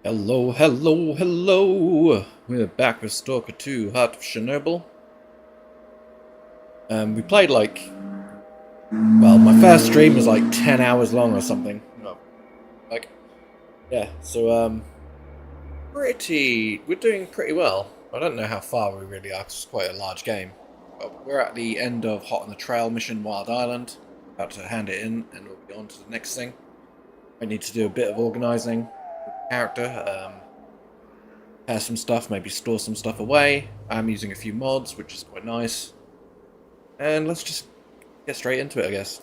Hello, hello, hello! We're back with Stalker 2, Heart of Chernobyl. We played well, my first stream was like 10 hours long or something. No, we're doing pretty well. I don't know how far we really are, 'cause it's quite a large game. But we're at the end of Hot on the Trail mission, Wild Island. About to hand it in, and we'll be on to the next thing. I need to do a bit of organising with the character. Pair some stuff, maybe store some stuff away. I'm using a few mods, which is quite nice. And let's just get straight into it, I guess.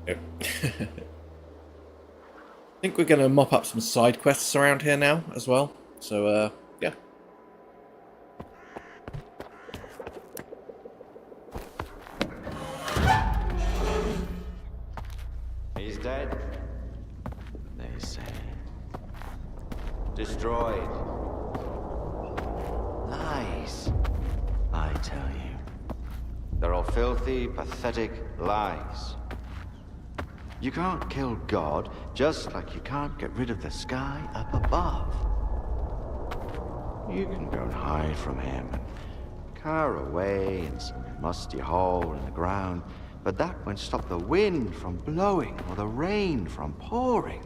Yep. I think we're going to mop up some side quests around here now as well. So, yeah. He's dead, they say. Destroyed. Lies, I tell you. They're all filthy, pathetic lies. You can't kill God, just like you can't get rid of the sky up above. You can go and hide from him and cower away in some musty hole in the ground, but that won't stop the wind from blowing or the rain from pouring.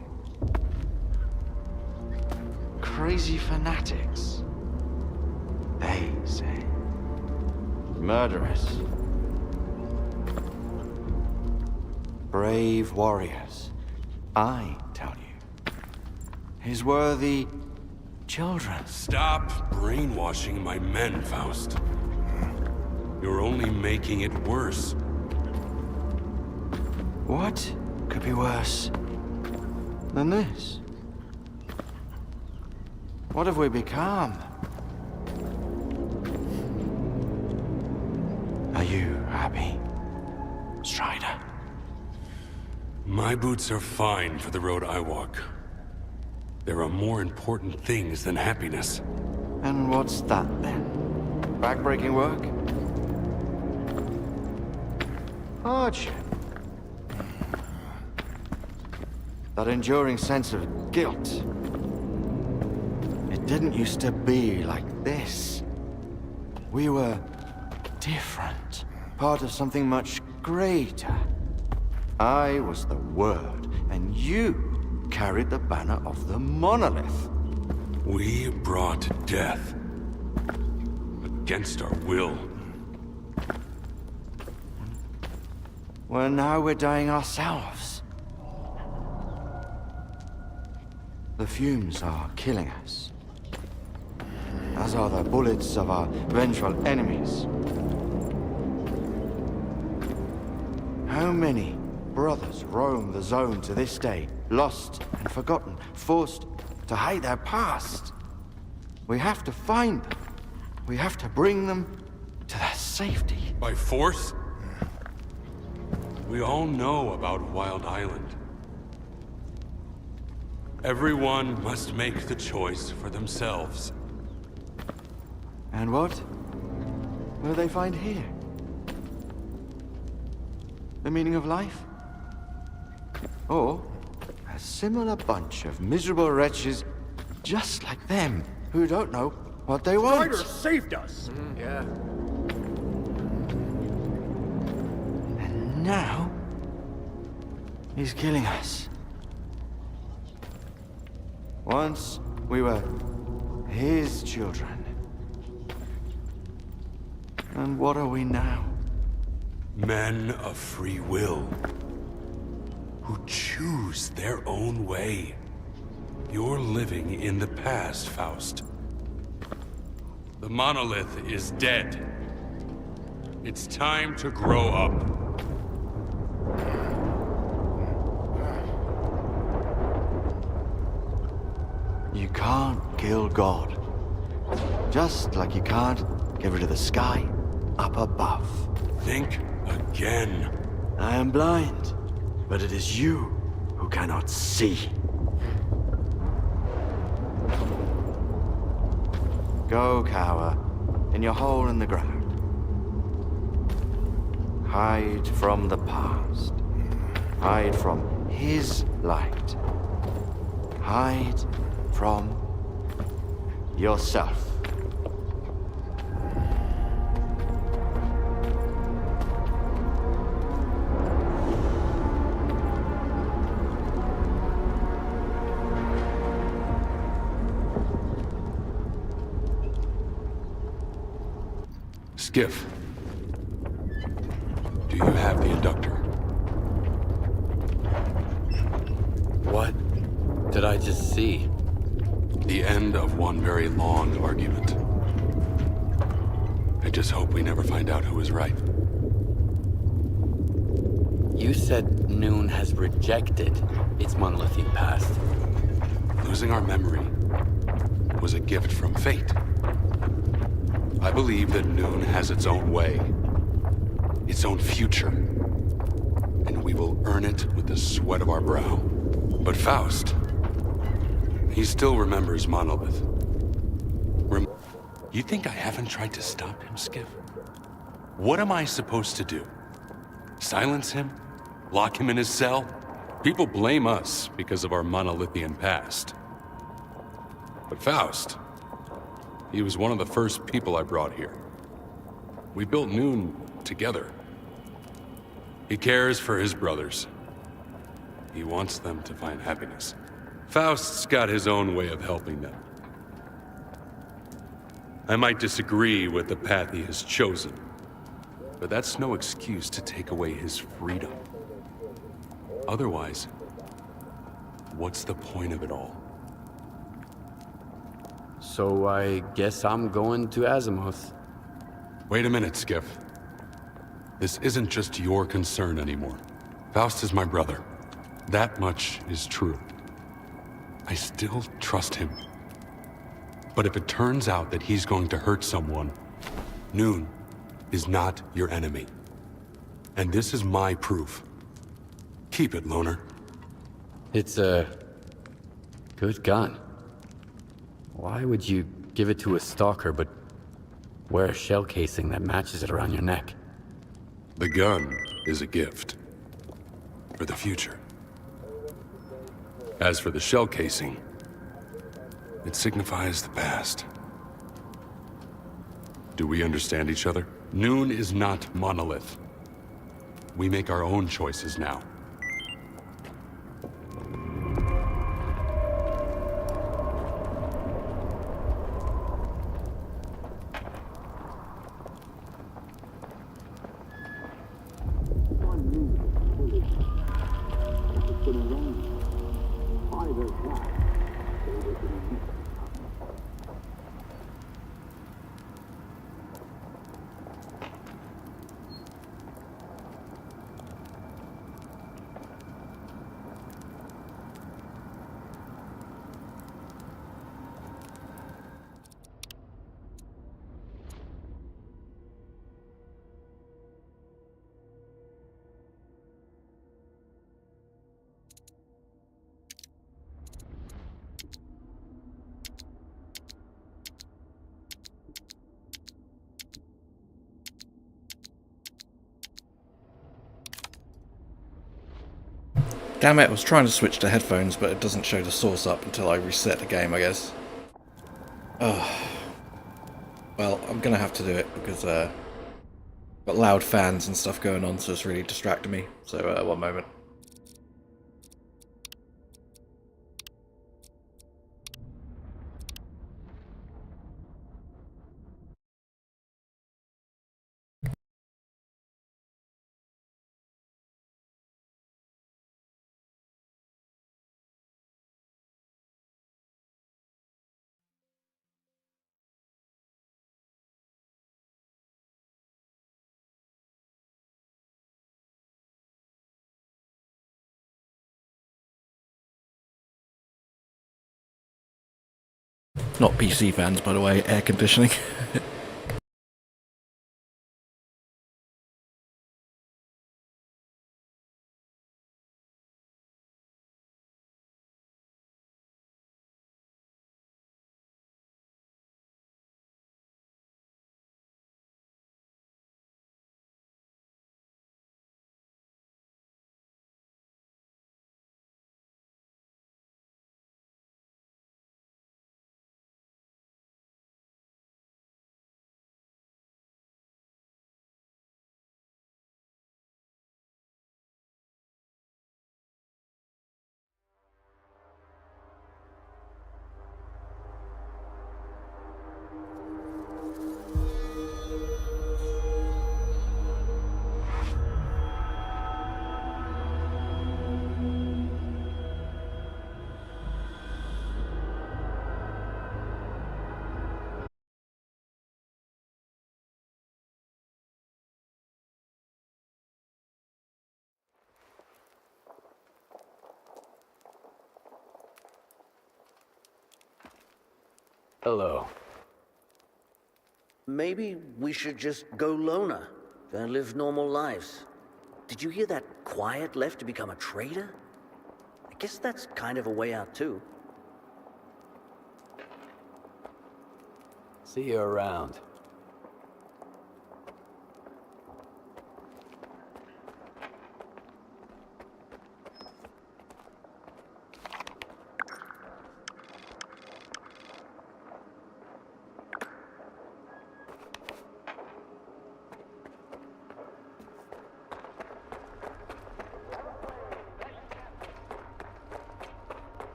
Crazy fanatics, they say. Murderers. Brave warriors, I tell you. His worthy children. Stop brainwashing my men, Faust. You're only making it worse. What could be worse than this? What have we become? Are you happy, Strider? My boots are fine for the road I walk. There are more important things than happiness. And what's that then? Backbreaking work? Hardship? That enduring sense of guilt. It didn't used to be like this. We were different. Part of something much greater. I was the Word, and you carried the banner of the monolith. We brought death. Against our will. Well, now we're dying ourselves. The fumes are killing us. As are the bullets of our vengeful enemies. How many brothers roam the zone to this day, lost and forgotten, forced to hide their past? We have to find them. We have to bring them to their safety. By force? We all know about Wild Island. Everyone must make the choice for themselves. And what will they find here? The meaning of life? Or a similar bunch of miserable wretches just like them who don't know what they want? Strider saved us! Yeah. And now he's killing us. Once we were his children. And what are we now? Men of free will. Who choose their own way. You're living in the past, Faust. The monolith is dead. It's time to grow up. You can't kill God. Just like you can't get rid of the sky up above. Think again. I am blind, but it is you who cannot see. Go cower in your hole in the ground. Hide from the past. Hide from his light. Hide from yourself. Skiff, do you have the inductor? What did I just see? The end of one very long argument. I just hope we never find out who was right. You said Noon has rejected its monolithic past. Losing our memory was a gift from fate. I believe that Noon has its own way, its own future, and we will earn it with the sweat of our brow. But Faust, he still remembers Monolith. You think I haven't tried to stop him, Skiff? What am I supposed to do? Silence him? Lock him in his cell? People blame us because of our monolithian past. But Faust, he was one of the first people I brought here. We built Noon together. He cares for his brothers. He wants them to find happiness. Faust's got his own way of helping them. I might disagree with the path he has chosen, but that's no excuse to take away his freedom. Otherwise, what's the point of it all? So I guess I'm going to Azimuth. Wait a minute, Skiff. This isn't just your concern anymore. Faust is my brother. That much is true. I still trust him. But if it turns out that he's going to hurt someone, Noon is not your enemy. And this is my proof. Keep it, Loner. It's a good gun. Why would you give it to a stalker but wear a shell casing that matches it around your neck? The gun is a gift. For the future. As for the shell casing, it signifies the past. Do we understand each other? Noon is not Monolith. We make our own choices now. Damn it, I was trying to switch to headphones, but it doesn't show the source up until I reset the game, I guess. Oh. Well, I'm gonna have to do it because got loud fans and stuff going on, so it's really distracting me. So, one moment. Not PC fans, by the way, air conditioning. Hello. Maybe we should just go loner and live normal lives. Did you hear that Quiet left to become a trader? I guess that's kind of a way out too. See you around.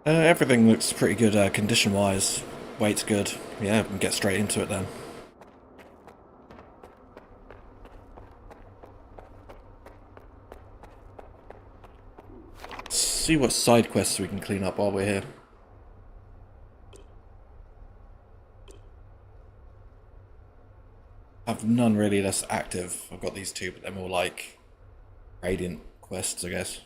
Everything looks pretty good condition-wise. Weight's good. Yeah, we can get straight into it then. See what side quests we can clean up while we're here. I've none really that's active. I've got these two, but they're more like Radiant quests, I guess.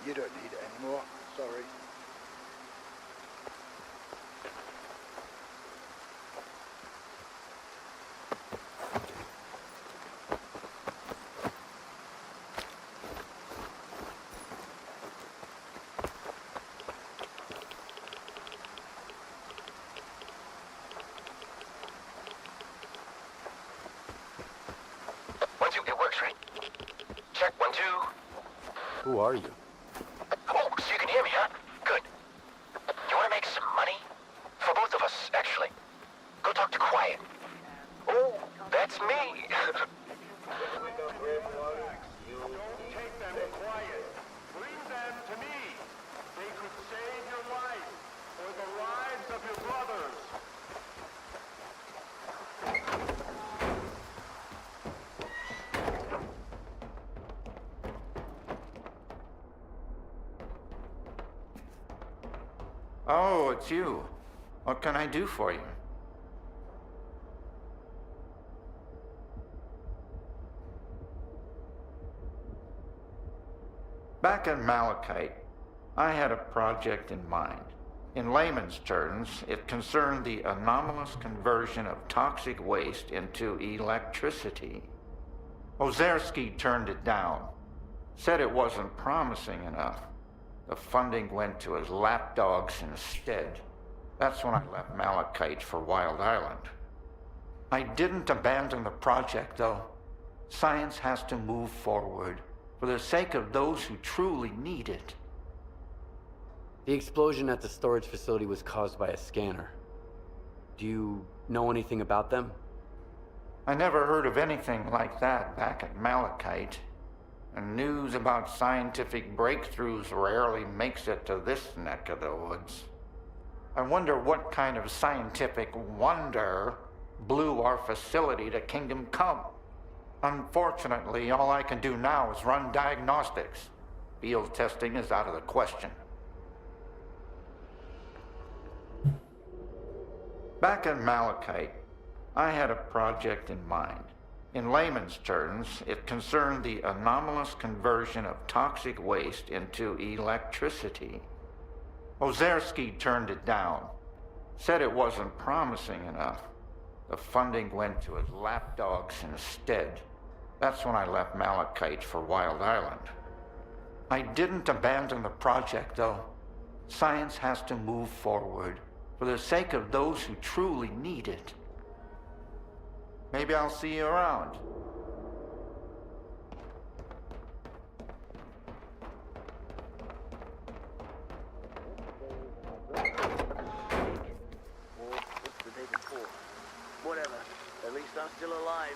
You don't need it anymore, sorry. Once you get 2. Who are you? Oh, so you can hear me, huh? Good. You want to make some money? For both of us, actually. Go talk to Quiet. Oh, that's me. Don't take them quiet. Bring them to me. They could save your life or the lives of your brothers. Oh, it's you. What can I do for you? Back at Malachite, I had a project in mind. In layman's terms, it concerned the anomalous conversion of toxic waste into electricity. Ozerski turned it down, said it wasn't promising enough. The funding went to his lapdogs instead. That's when I left Malachite for Wild Island. I didn't abandon the project, though. Science has to move forward for the sake of those who truly need it. The explosion at the storage facility was caused by a scanner. Do you know anything about them? I never heard of anything like that back at Malachite. And news about scientific breakthroughs rarely makes it to this neck of the woods. I wonder what kind of scientific wonder blew our facility to Kingdom Come. Unfortunately, all I can do now is run diagnostics. Field testing is out of the question. Back at Malachite, I had a project in mind. In layman's terms, it concerned the anomalous conversion of toxic waste into electricity. Ozerski turned it down, said it wasn't promising enough. The funding went to his lapdogs instead. That's when I left Malachite for Wild Island. I didn't abandon the project, though. Science has to move forward for the sake of those who truly need it. Maybe I'll see you around. Or what's the day before? Whatever. At least I'm still alive.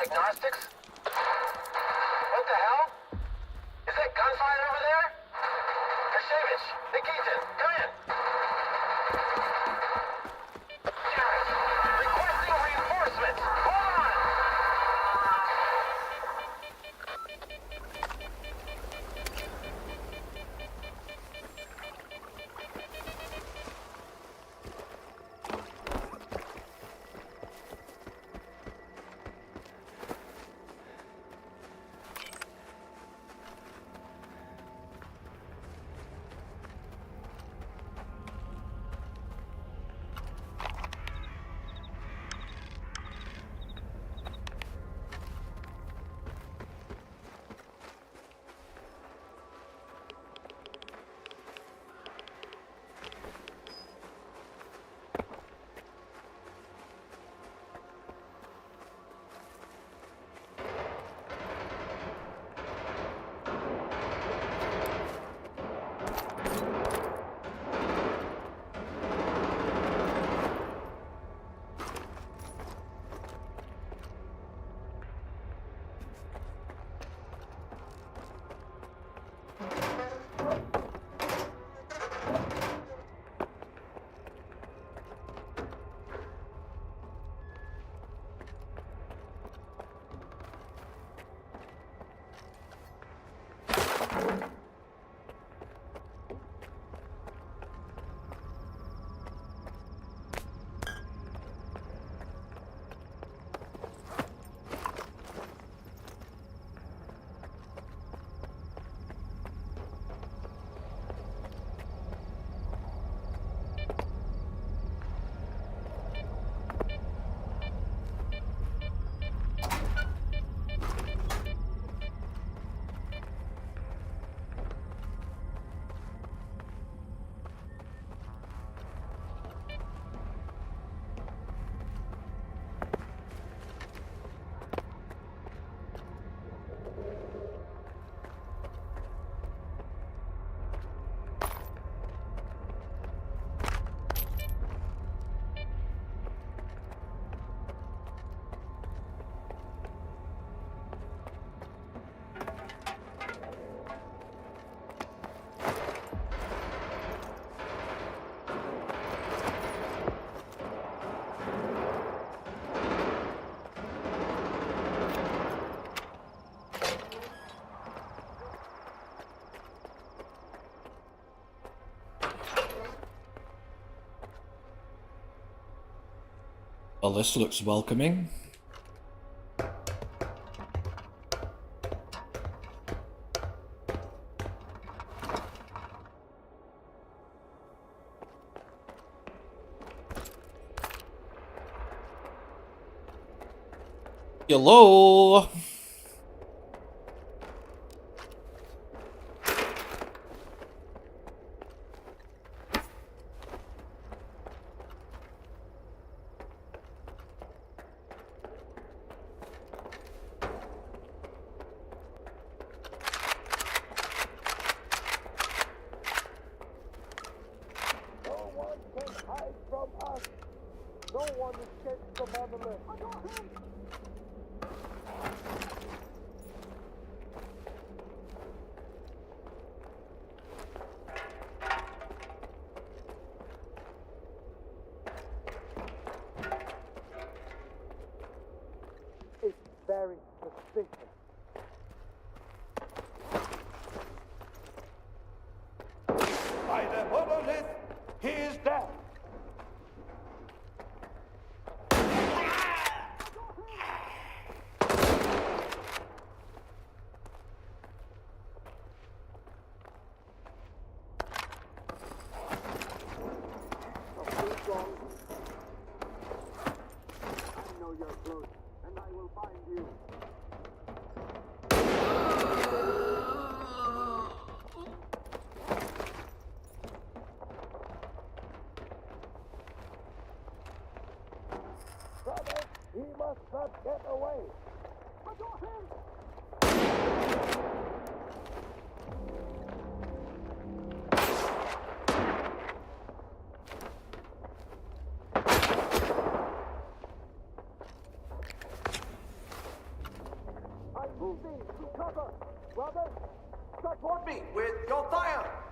diagnostics? What the hell? Is that gunfire over there? Kashevich, Nikitin, come in. Garrett, requesting reinforcements. Hold on. Well, this looks welcoming. Hello. Very suspicious. By the monolith, he is dead. I know you're close, and I will find you. Brother, he must not get away. I got him! Support me with your fire!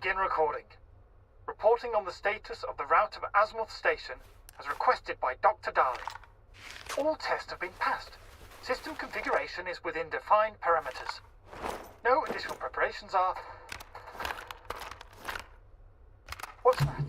Begin recording. Reporting on the status of the route of Azimuth Station as requested by Dr. Darling. All tests have been passed. System configuration is within defined parameters. No additional preparations are... What's that?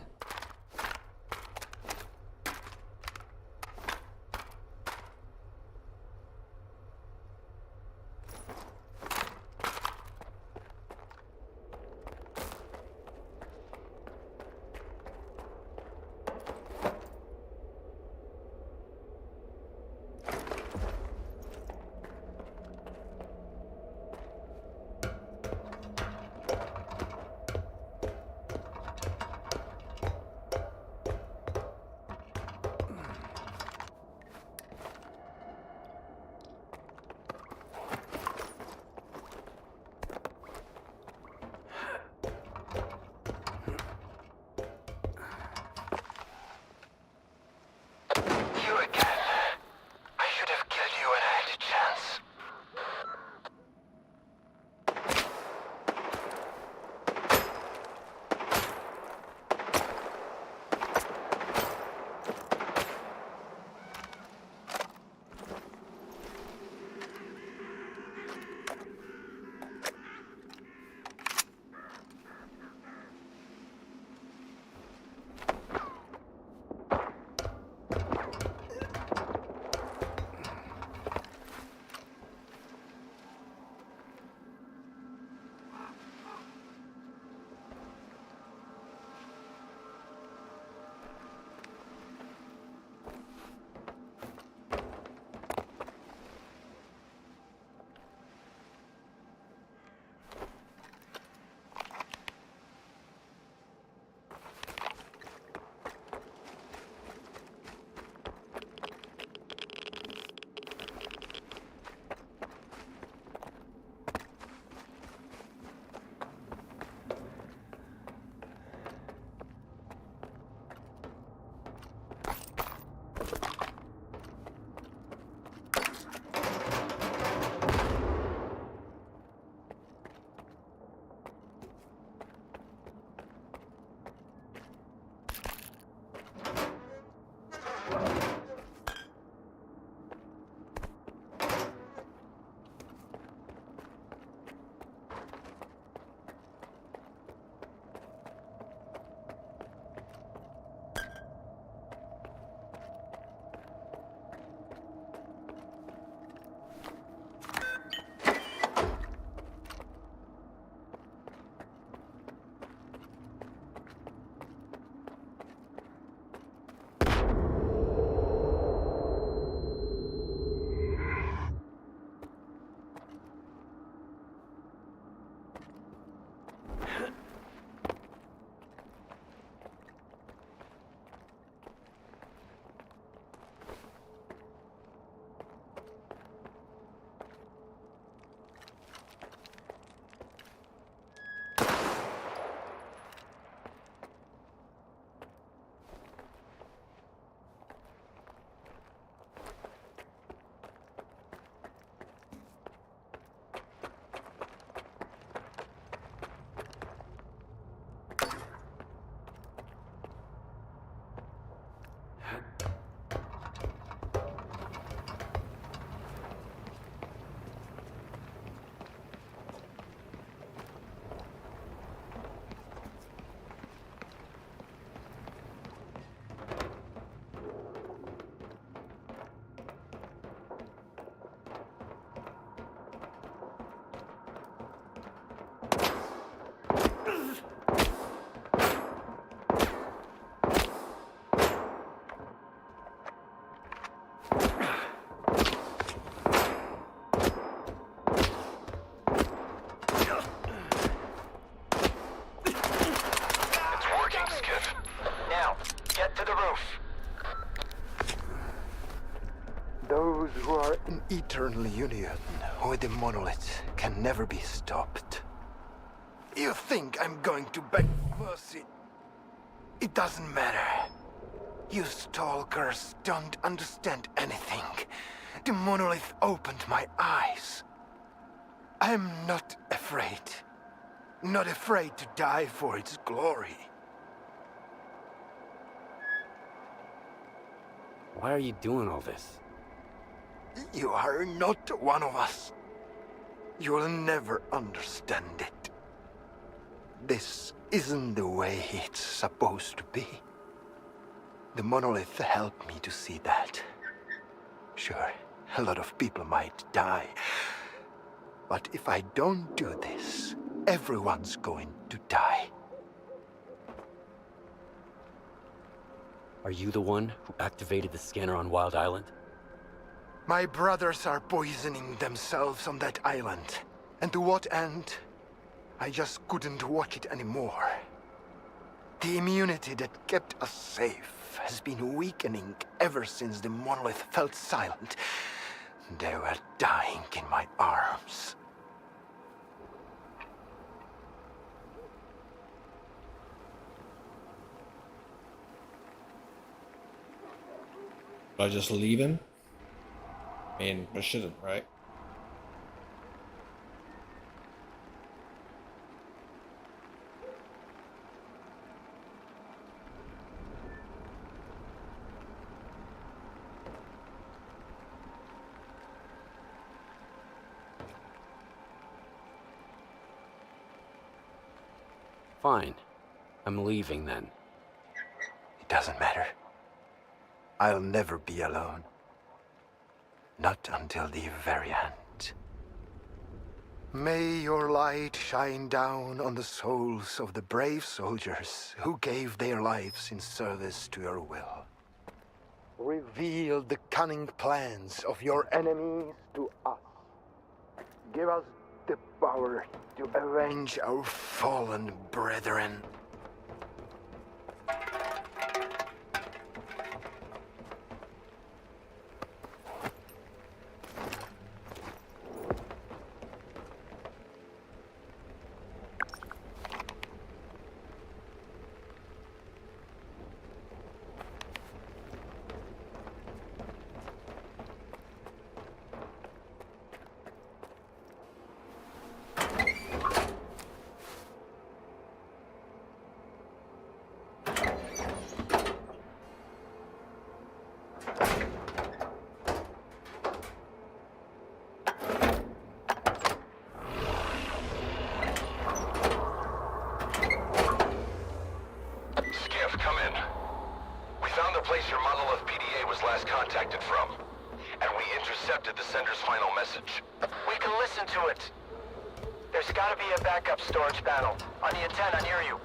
the roof. Those who are in eternal union with the monolith can never be stopped. You think I'm going to beg mercy? It doesn't matter. You stalkers don't understand anything. The monolith opened my eyes. I'm not afraid. Not afraid to die for its glory. Why are you doing all this? You are not one of us. You will never understand it. This isn't the way it's supposed to be. The monolith helped me to see that. Sure, a lot of people might die. But if I don't do this, everyone's going to die. Are you the one who activated the scanner on Wild Island? My brothers are poisoning themselves on that island. And to what end? I just couldn't watch it anymore. The immunity that kept us safe has been weakening ever since the monolith felt silent. They were dying in my arms. Should I just leave him? I mean, I shouldn't, right? Fine. I'm leaving then. It doesn't matter. I'll never be alone. Not until the very end. May your light shine down on the souls of the brave soldiers who gave their lives in service to your will. Reveal the cunning plans of your enemies to us. Give us the power to avenge our fallen brethren. Contacted from, and we intercepted the sender's final message. We can listen to it. There's gotta be a backup storage panel on the antenna near you.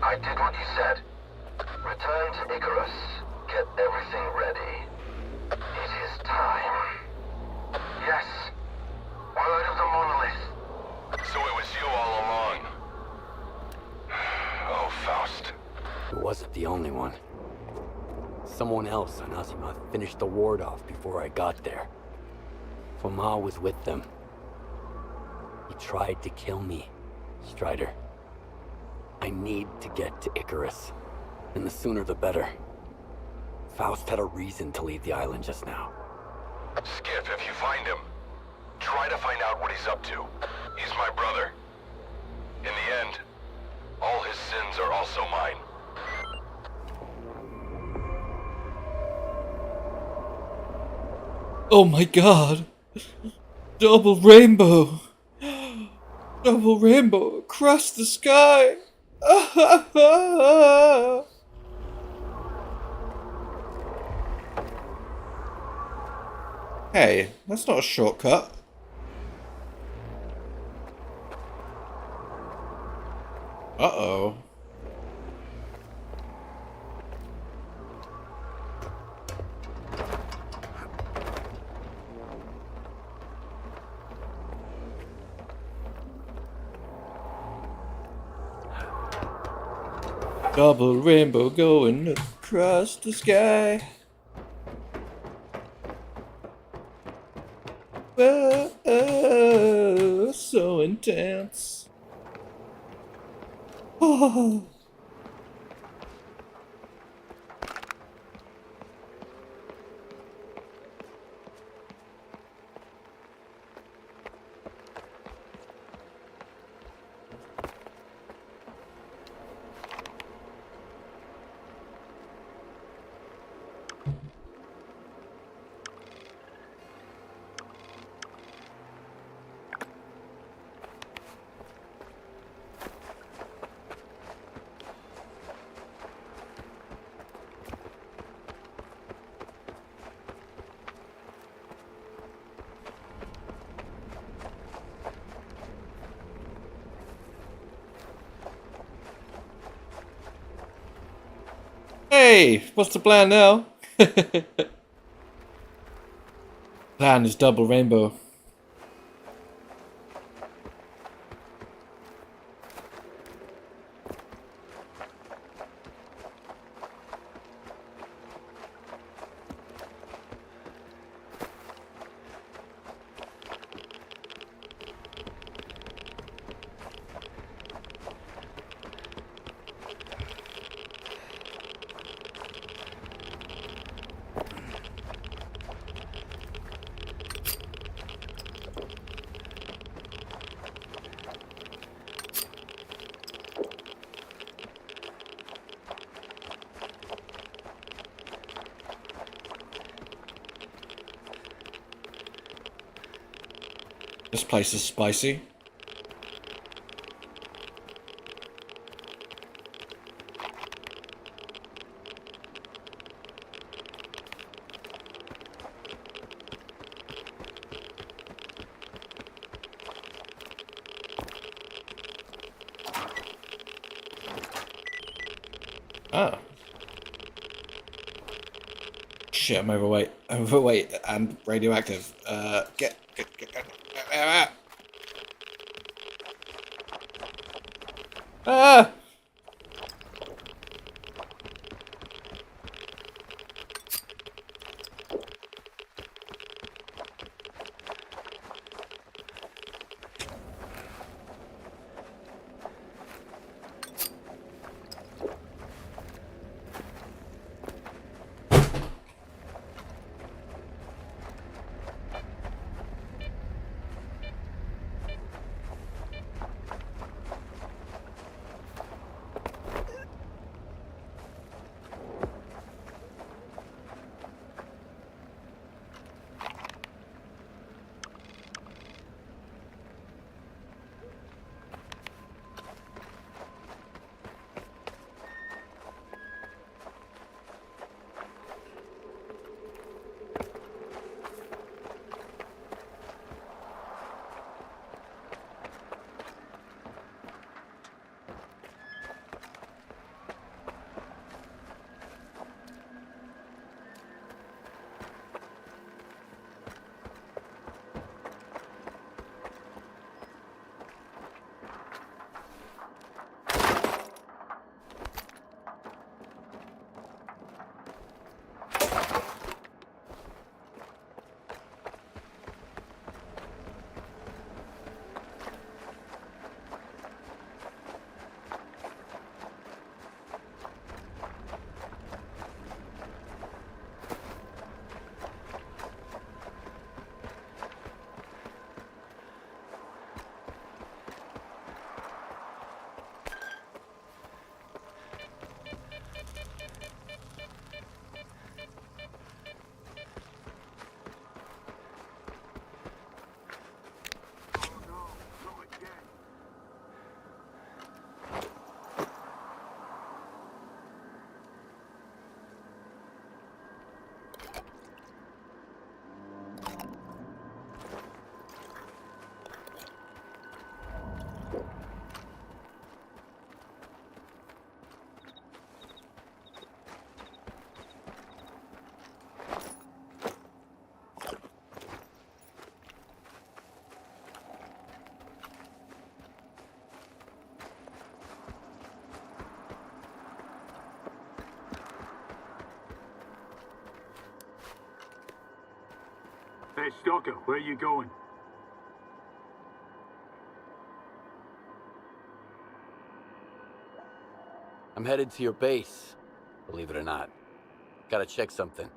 I did what you said. Return to Icarus. Get everything ready. It is time. Yes. Word of the monolith. So it was you all along. Oh, Faust. It wasn't the only one. Someone else on Azimuth finished the ward off before I got there. Foma was with them. He tried to kill me, Strider. I need to get to Icarus, and the sooner the better. Faust had a reason to leave the island just now. Skip, if you find him, try to find out what he's up to. He's my brother. In the end, all his sins are also mine. Oh my god! Double rainbow! Double rainbow across the sky! Hey, that's not a shortcut. Uh-oh. Double rainbow going across the sky. Whoa, so intense. Oh. Hey, what's the plan now? Plan is double rainbow. This place is spicy. Ah. Shit, I'm overweight. Overweight and radioactive. Get. Ah! Hey, Stalker, where are you going? I'm headed to your base, believe it or not. Gotta check something.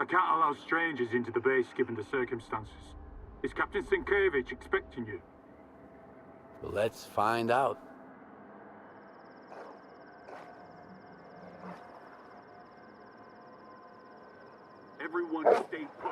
I can't allow strangers into the base given the circumstances. Is Captain Sienkiewicz expecting you? Let's find out. Everyone stay put.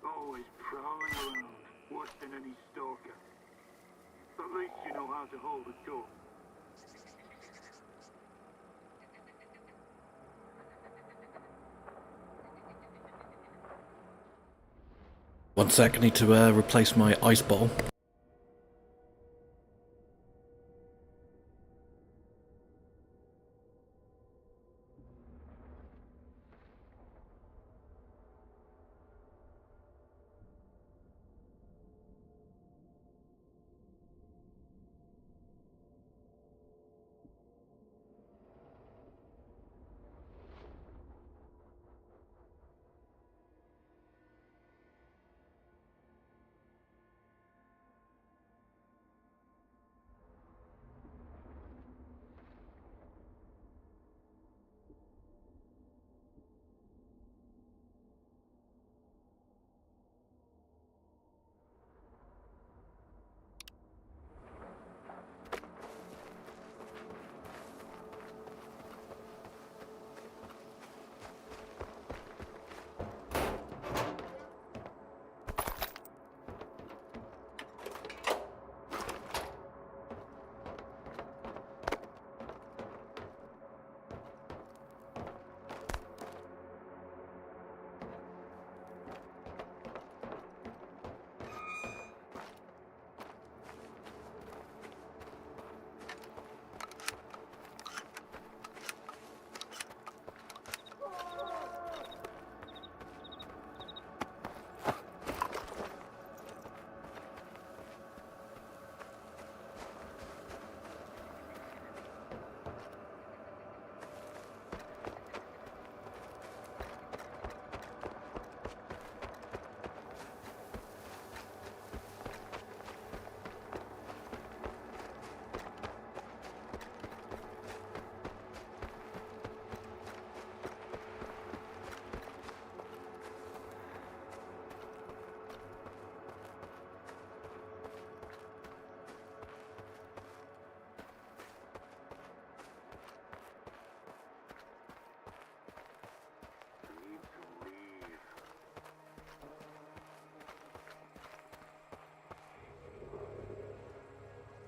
Always prowling around, worse than any stalker. At least you know how to hold a gun. One sec, I need to replace my ice bowl.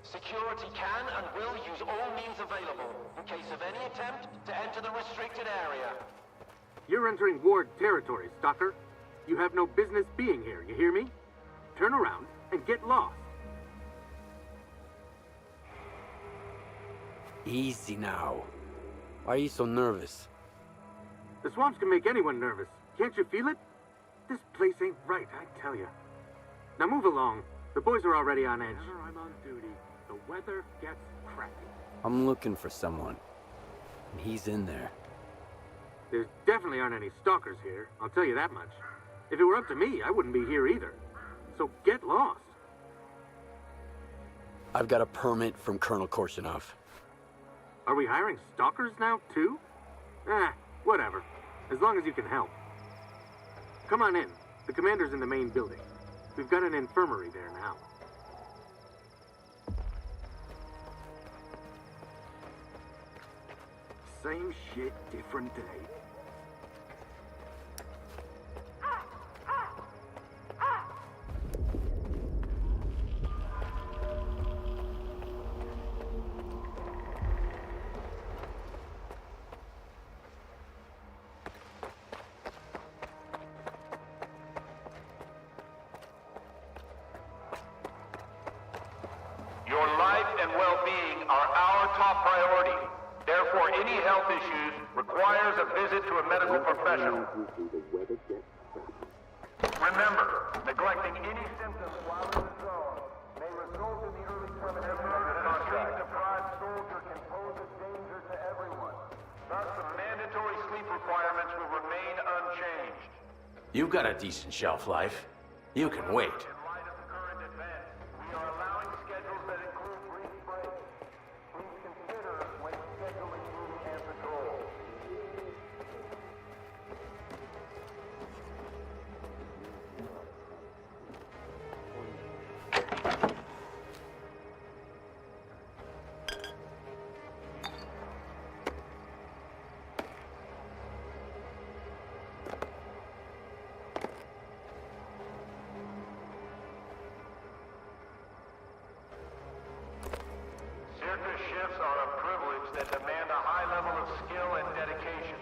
Security can and will use all means available in case of any attempt to enter the restricted area. You're entering Ward territory, Stalker. You have no business being here, you hear me? Turn around and get lost. Easy now. Why are you so nervous? The swamps can make anyone nervous. Can't you feel it? This place ain't right, I tell you. Now move along. The boys are already on edge. Whenever I'm on duty, the weather gets crappy. I'm looking for someone. And he's in there. There definitely aren't any stalkers here, I'll tell you that much. If it were up to me, I wouldn't be here either. So get lost. I've got a permit from Colonel Korshunov. Are we hiring stalkers now, too? Whatever. As long as you can help. Come on in. The commander's in the main building. We've got an infirmary there now. Same shit, different day. priority. Therefore, any health issues requires a visit to a medical professional. Remember, neglecting any symptoms while in the zone may result in the early termination of your contract. A deprived soldier can pose a danger to everyone. Thus, the mandatory sleep requirements will remain unchanged. You've got a decent shelf life. You can wait. In light of the current events, we are allowing schedules that include brief breaks. Please consider when scheduling movement and patrol. Circus shifts are a privilege that demand a high level of skill and dedication.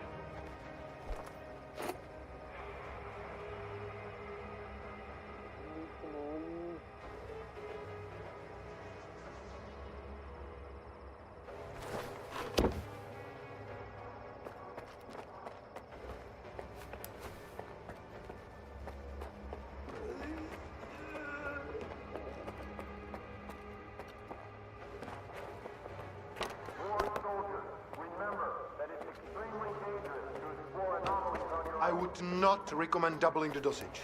I would not recommend doubling the dosage.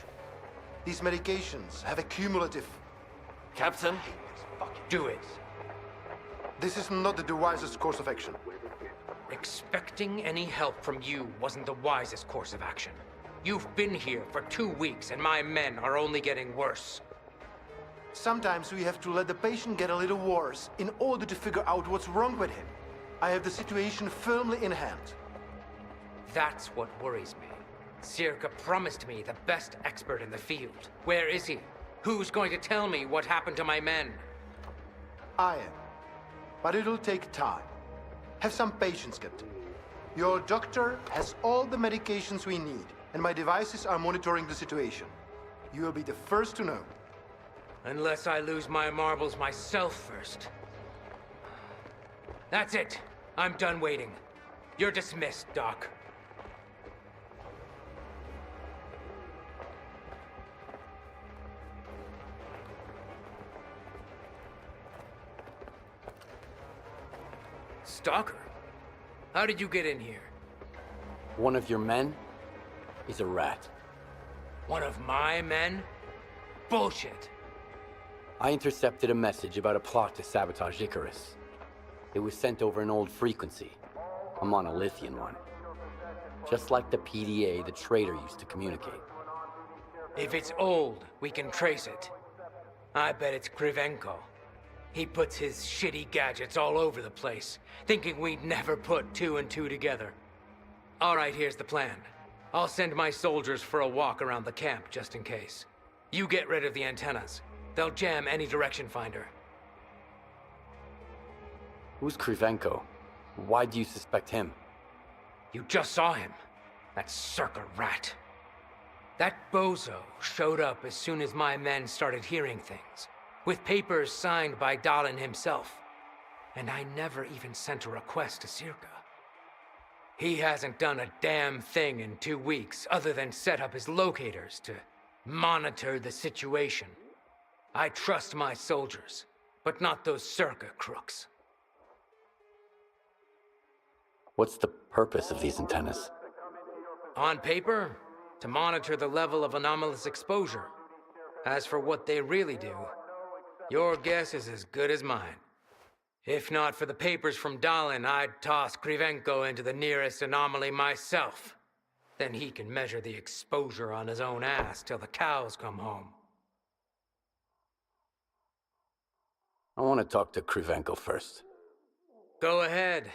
These medications have a cumulative... Captain, do it. This is not the wisest course of action. Expecting any help from you wasn't the wisest course of action. You've been here for 2 weeks and my men are only getting worse. Sometimes we have to let the patient get a little worse in order to figure out what's wrong with him. I have the situation firmly in hand. That's what worries me. S.T.A.L.K.E.R promised me the best expert in the field. Where is he? Who's going to tell me what happened to my men? I am. But it'll take time. Have some patience, Captain. Your doctor has all the medications we need, and my devices are monitoring the situation. You will be the first to know. Unless I lose my marbles myself first. That's it. I'm done waiting. You're dismissed, Doc. Stalker? How did you get in here? One of your men is a rat. One of my men? Bullshit. I intercepted a message about a plot to sabotage Icarus. It was sent over an old frequency, a monolithian one. Just like the PDA the traitor used to communicate. If it's old, we can trace it. I bet it's Krivenko. He puts his shitty gadgets all over the place, thinking we'd never put 2 and 2 together. All right, here's the plan. I'll send my soldiers for a walk around the camp, just in case. You get rid of the antennas. They'll jam any direction finder. Who's Krivenko? Why do you suspect him? You just saw him. That S.T.A.L.K.E.R rat. That bozo showed up as soon as my men started hearing things, with papers signed by Dahlin himself. And I never even sent a request to S.T.A.L.K.E.R. He hasn't done a damn thing in 2 weeks other than set up his locators to monitor the situation. I trust my soldiers, but not those S.T.A.L.K.E.R crooks. What's the purpose of these antennas? On paper, to monitor the level of anomalous exposure. As for what they really do, your guess is as good as mine. If not for the papers from Dahlin, I'd toss Krivenko into the nearest anomaly myself. Then he can measure the exposure on his own ass till the cows come home. I want to talk to Krivenko first. Go ahead.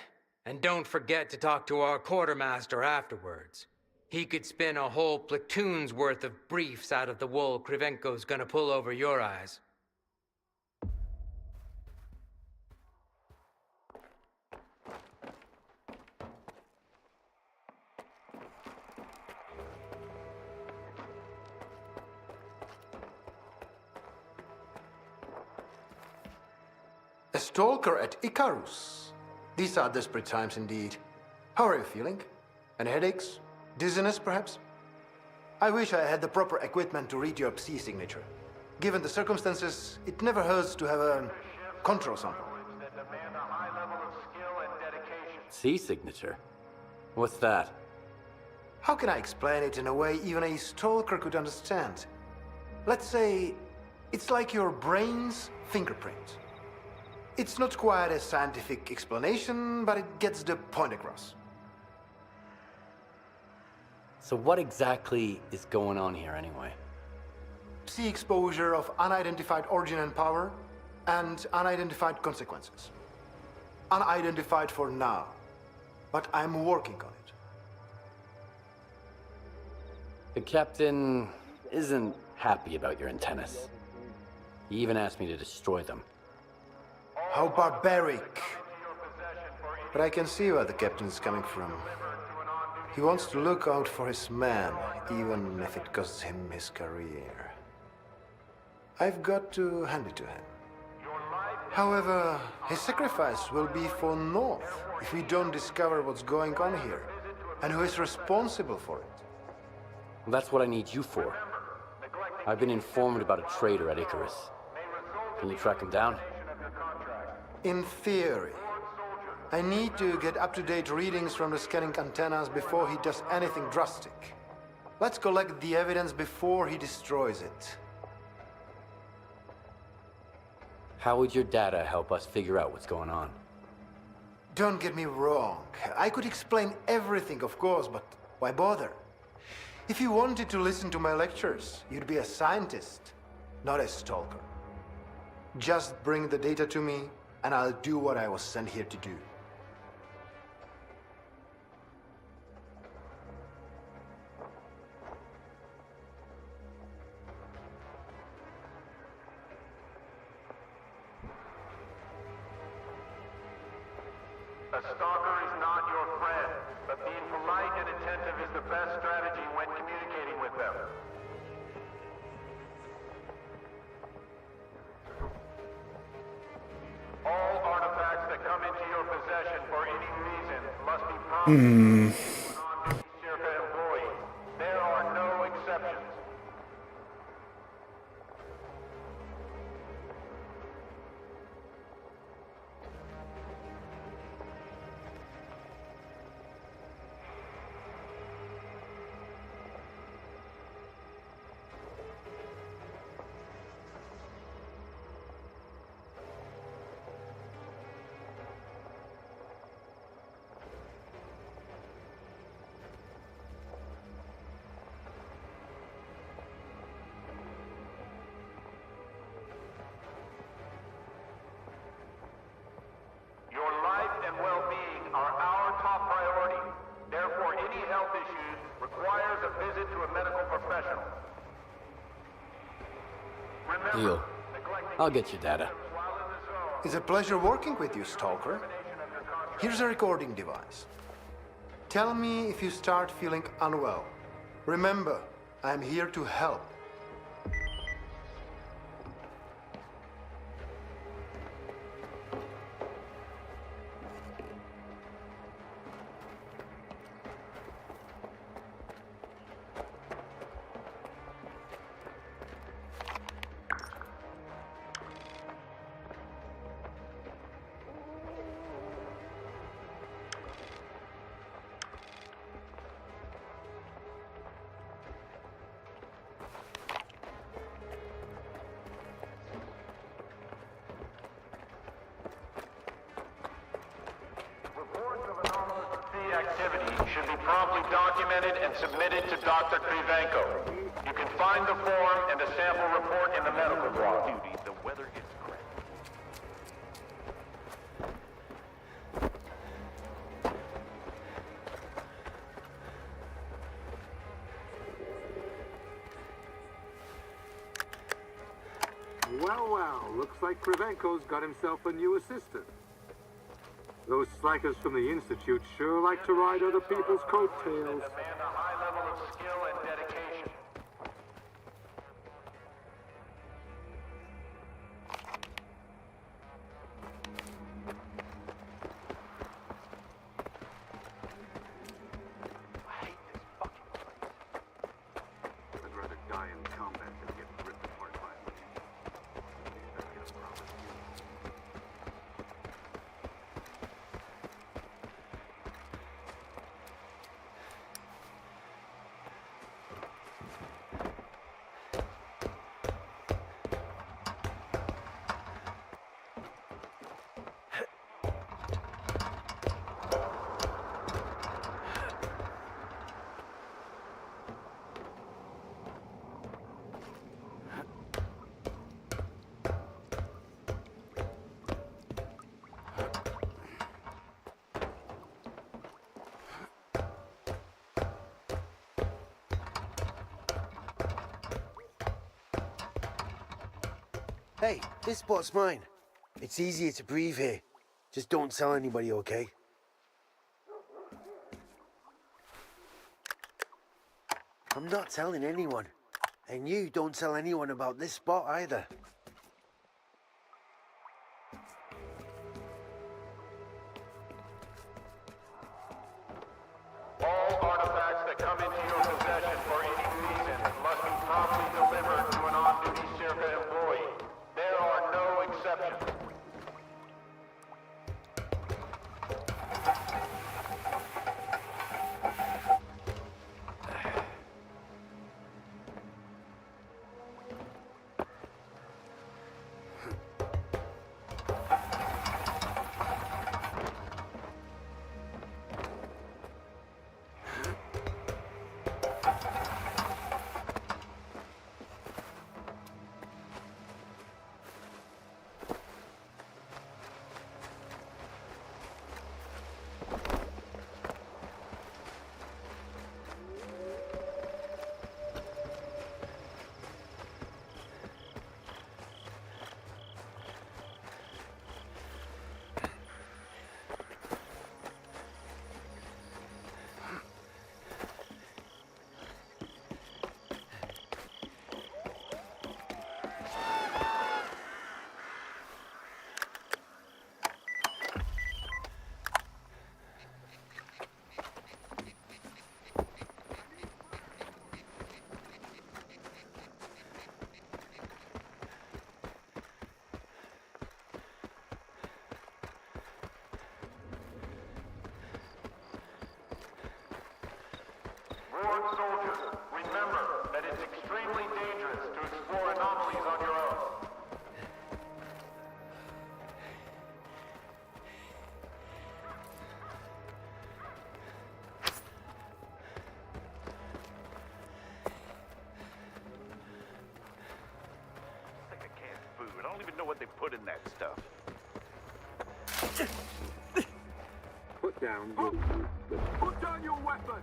And don't forget to talk to our quartermaster afterwards. He could spin a whole platoon's worth of briefs out of the wool Krivenko's gonna pull over your eyes. A stalker at Icarus. These are desperate times indeed. How are you feeling? Any headaches? Dizziness, perhaps? I wish I had the proper equipment to read your Psi signature. Given the circumstances, it never hurts to have a control sample. Psi signature? What's that? How can I explain it in a way even a stalker could understand? Let's say it's like your brain's fingerprint. It's not quite a scientific explanation, but it gets the point across. So what exactly is going on here anyway? Psi exposure of unidentified origin and power, and unidentified consequences. Unidentified for now, but I'm working on it. The captain isn't happy about your antennas. He even asked me to destroy them. How barbaric. But I can see where the captain is coming from. He wants to look out for his man, even if it costs him his career. I've got to hand it to him. However, his sacrifice will be for North if we don't discover what's going on here, and who is responsible for it. That's what I need you for. I've been informed about a traitor at Icarus. Can you track him down? In theory. I need to get up-to-date readings from the scanning antennas before he does anything drastic. Let's collect the evidence before he destroys it. How would your data help us figure out what's going on? Don't get me wrong. I could explain everything, of course, but why bother? If you wanted to listen to my lectures, you'd be a scientist, not a stalker. Just bring the data to me, and I'll do what I was sent here to do. A stalker is not your friend, but being polite and attentive is the best strategy when communicating with them. All artifacts that come into your possession for any reason must be prompted to a non-Chernobyl employee. There are no exceptions. Well-being are our top priority. Therefore, any health issues requires a visit to a medical professional. Deal. I'll get your data. It's a pleasure working with you, Stalker. Here's a recording device. Tell me if you start feeling unwell. Remember, I'm here to help. Activity should be promptly documented and submitted to Dr. Krivenko. You can find the form and a sample report in the medical log. The weather is correct. Well, looks like Krivenko's got himself a new assistant. Those slackers from the Institute sure like to ride other people's coattails. Demand a high level of skill and dedication. Hey, this spot's mine. It's easier to breathe here. Just don't tell anybody, okay? I'm not telling anyone. And you don't tell anyone about this spot either. All artifacts that come into your possession for any reason must be promptly delivered to an on-duty S.T.A.L.K.E.R employee. There are no exceptions. Ward soldiers, remember that it's extremely dangerous to explore anomalies on your own. It's like a canned food. I don't even know what they put in that stuff. Put down your weapon!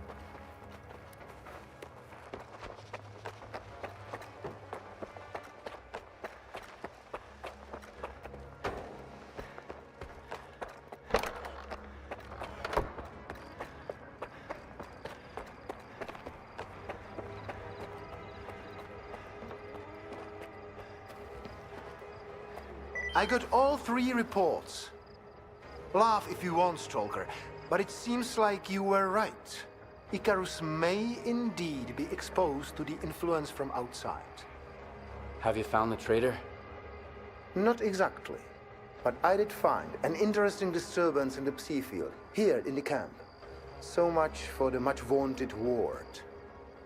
I got all 3 reports. Laugh if you want, Stalker, but it seems like you were right. Icarus may indeed be exposed to the influence from outside. Have you found the traitor? Not exactly, but I did find an interesting disturbance in the psi field, here in the camp. So much for the much-vaunted ward.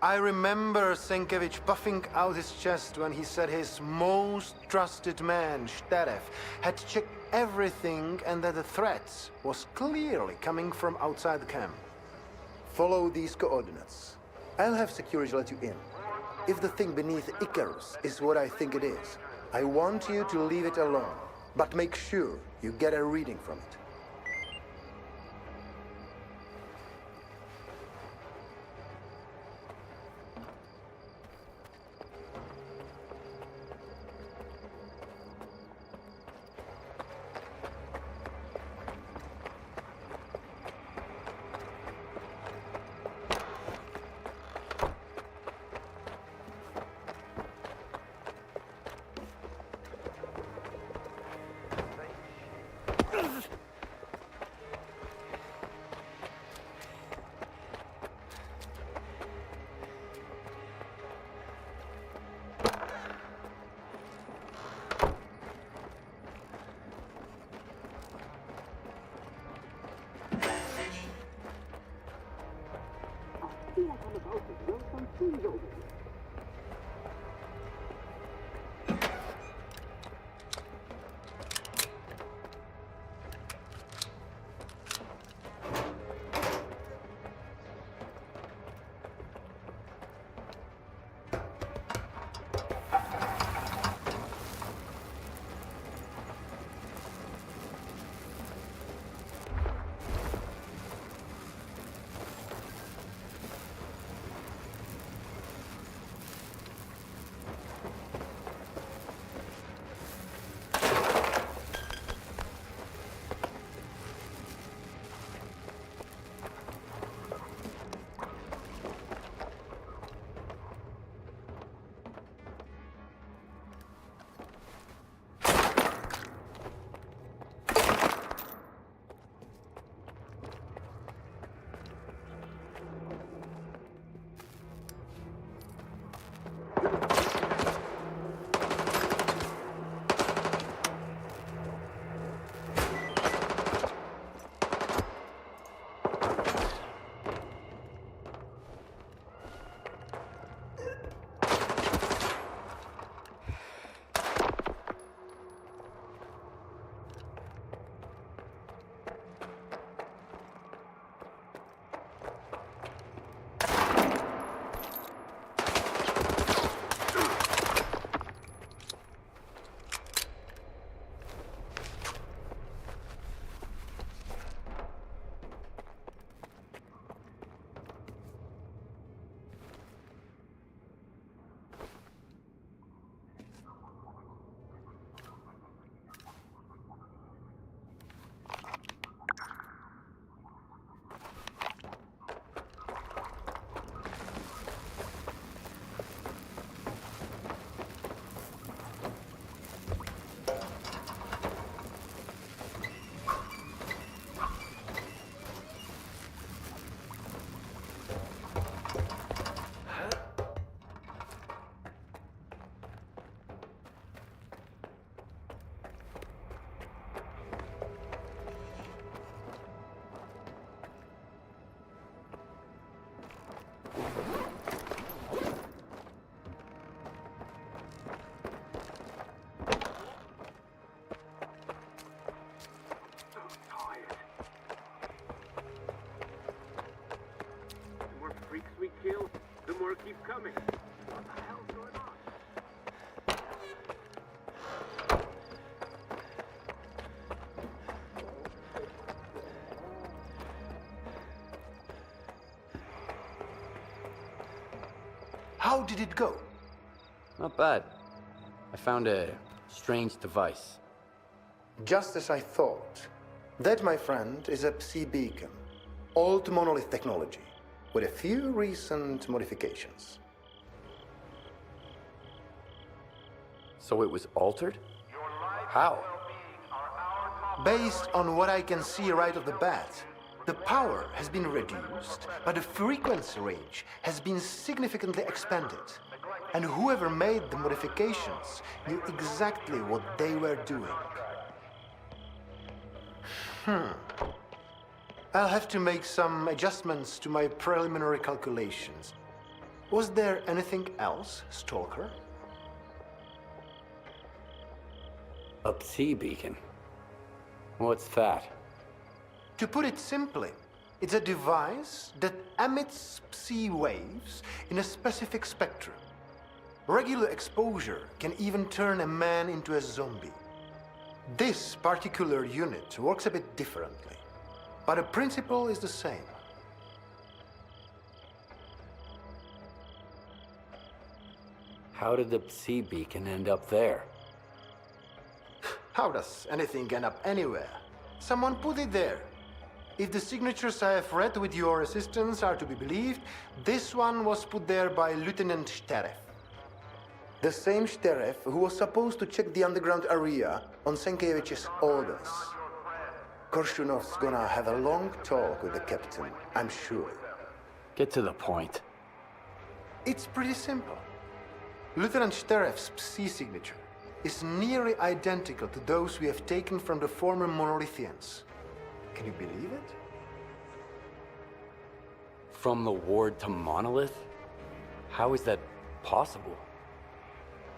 I remember Senkevich puffing out his chest when he said his most trusted man, S.T.A.L.K.E.R, had checked everything and that the threat was clearly coming from outside the camp. Follow these coordinates. I'll have security let you in. If the thing beneath Icarus is what I think it is, I want you to leave it alone, but make sure you get a reading from it. more keep coming. What the hell's going on? How did it go? Not bad. I found a strange device. Just as I thought. That, my friend, is a Psi beacon. Old monolith technology, with a few recent modifications. So it was altered? How? Based on what I can see right off the bat, the power has been reduced, but the frequency range has been significantly expanded. And whoever made the modifications knew exactly what they were doing. I'll have to make some adjustments to my preliminary calculations. Was there anything else, Stalker? A Psi beacon? What's that? To put it simply, it's a device that emits Psi waves in a specific spectrum. Regular exposure can even turn a man into a zombie. This particular unit works a bit differently, but the principle is the same. How did the Psi beacon end up there? How does anything end up anywhere? Someone put it there. If the signatures I have read with your assistance are to be believed, this one was put there by Lieutenant S.T.A.L.K.E.R. The same S.T.A.L.K.E.R. who was supposed to check the underground area on Sienkiewicz's orders. Korshunov's gonna have a long talk with the captain, I'm sure. Get to the point. It's pretty simple. Lieutenant S.T.A.L.K.E.'s Psi signature is nearly identical to those we have taken from the former Monolithians. Can you believe it? From the ward to monolith? How is that possible?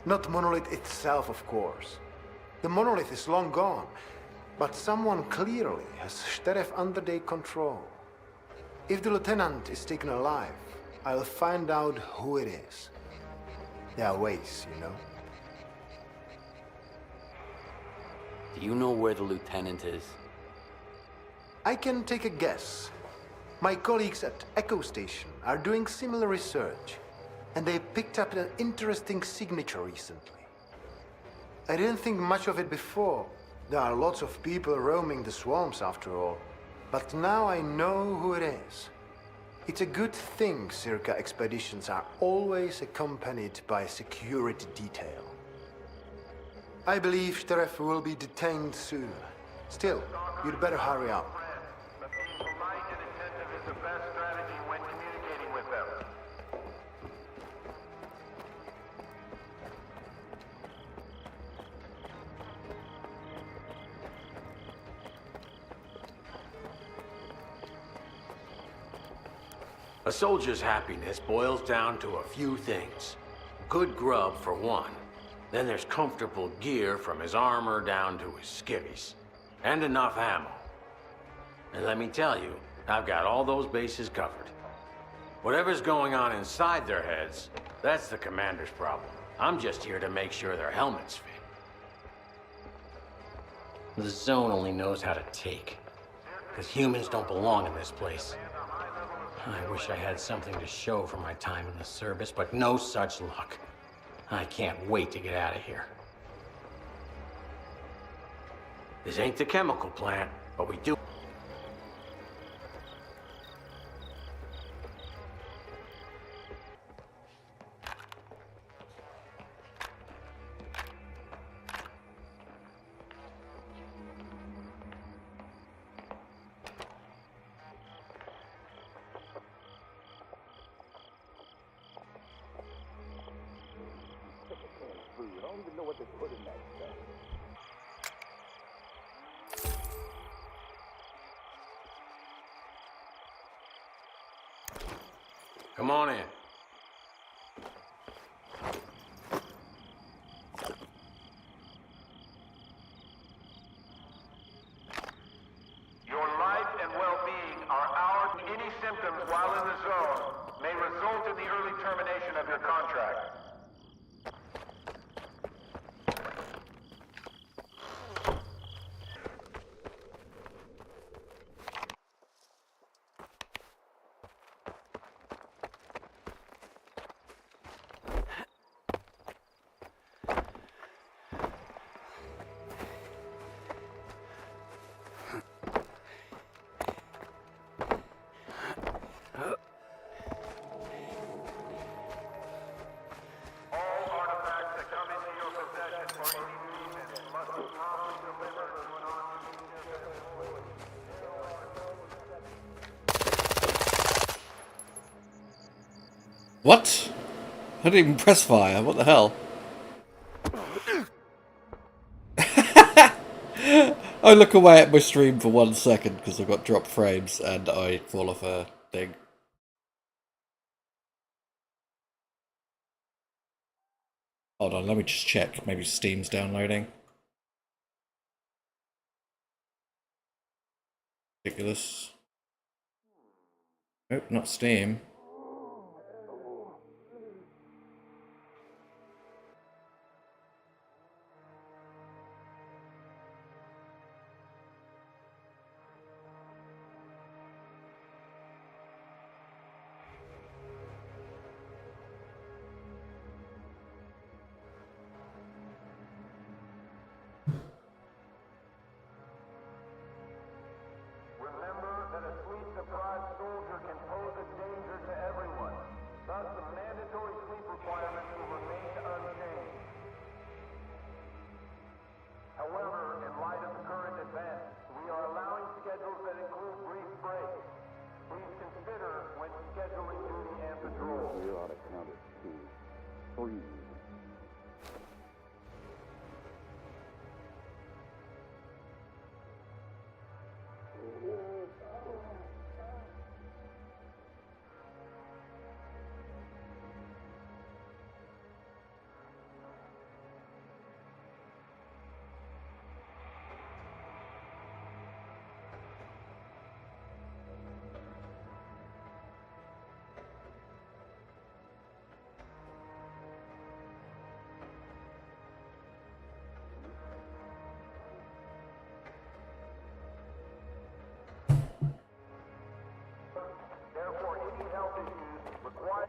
Not monolith itself, of course. The monolith is long gone, but someone clearly has S.T.A.L.K.E.R. under their control. If the lieutenant is taken alive, I'll find out who it is. There are ways, you know. Do you know where the lieutenant is? I can take a guess. My colleagues at Echo Station are doing similar research, and they picked up an interesting signature recently. I didn't think much of it before. There are lots of people roaming the swamps after all. But now I know who it is. It's a good thing Circa expeditions are always accompanied by a security detail. I believe S.T.A.L.K.E.R. will be detained soon. Still, you'd better hurry up. Being polite and attentive is the best strategy when communicating with them. A soldier's happiness boils down to a few things. Good grub, for one. Then there's comfortable gear from his armor down to his skivvies. And enough ammo. And let me tell you, I've got all those bases covered. Whatever's going on inside their heads, that's the commander's problem. I'm just here to make sure their helmets fit. The zone only knows how to take. Because humans don't belong in this place. I wish I had something to show for my time in the service, but no such luck. I can't wait to get out of here. This ain't the chemical plant, but we do. Come on in. Your life and well-being are ours. Any symptoms while in the zone may result in the early termination What? I didn't even press fire. What the hell? I look away at my stream for 1 second because I've got dropped frames and I fall off a thing. Hold on, let me just check. Maybe Steam's downloading. Ridiculous. Nope, not Steam. Remember that a sleep-deprived soldier can pose a danger to everyone. Thus, the mandatory sleep requirements will remain unchanged. However, in light of the current events, we are allowing schedules that include brief breaks. Please consider when scheduling duty and patrol. We ought to count it 2, 3. Therefore, any health issues require...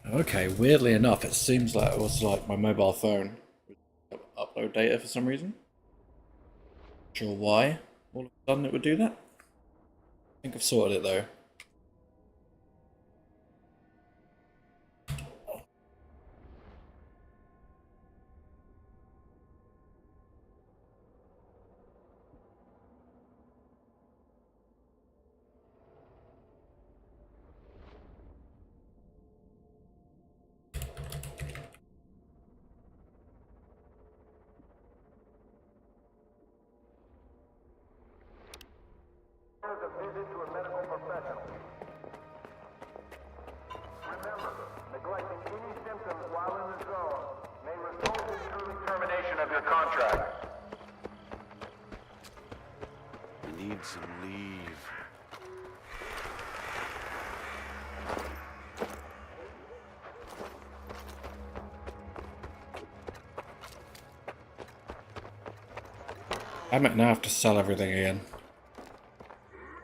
Okay, weirdly enough, it seems like it was like my mobile phone upload data for some reason. Not sure why all of a sudden it would do that. I think I've sorted it though. a visit to a medical professional. Remember, neglecting any symptoms while in the zone may result in the early termination of your contract. I need some leave. I might now have to sell everything again.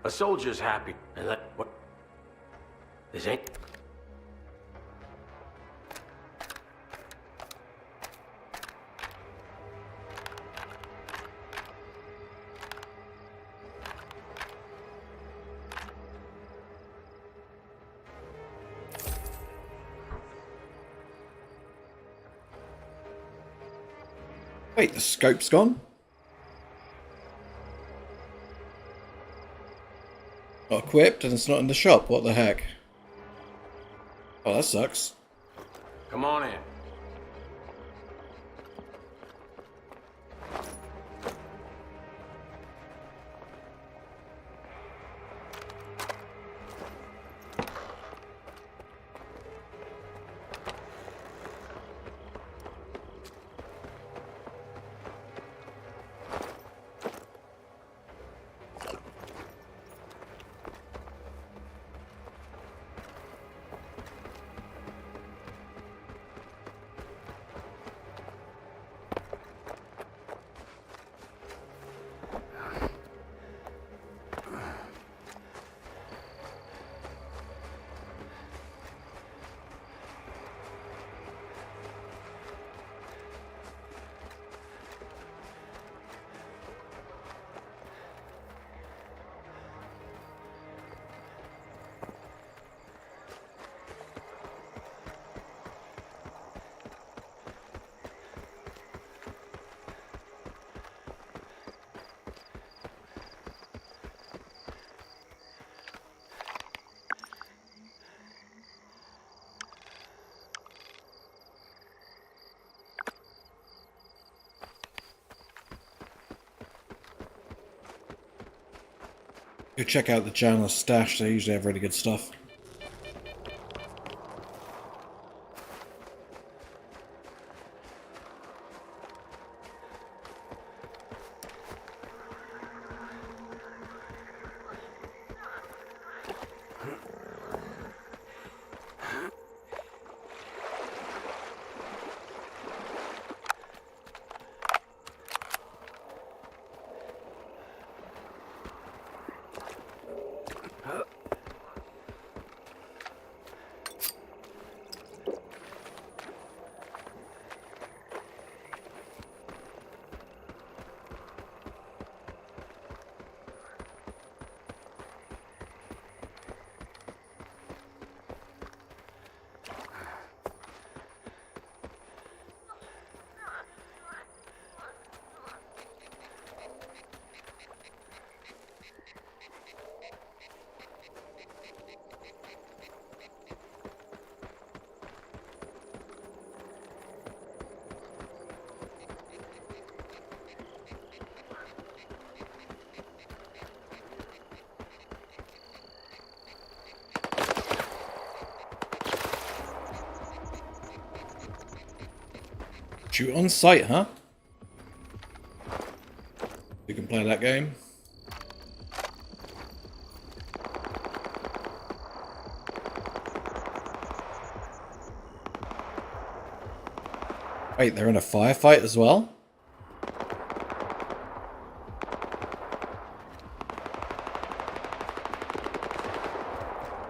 A soldier's happy, and that what? This ain't. Wait, the scope's gone? Not equipped and it's not in the shop, what the heck? Oh, that sucks. Come on in. Go check out the journalist stash, they usually have really good stuff. Shoot on sight, huh? You can play that game. Wait, they're in a firefight as well?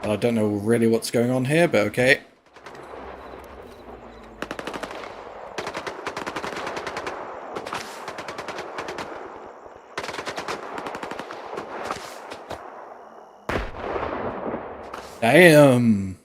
I don't know really what's going on here, but okay. Damn.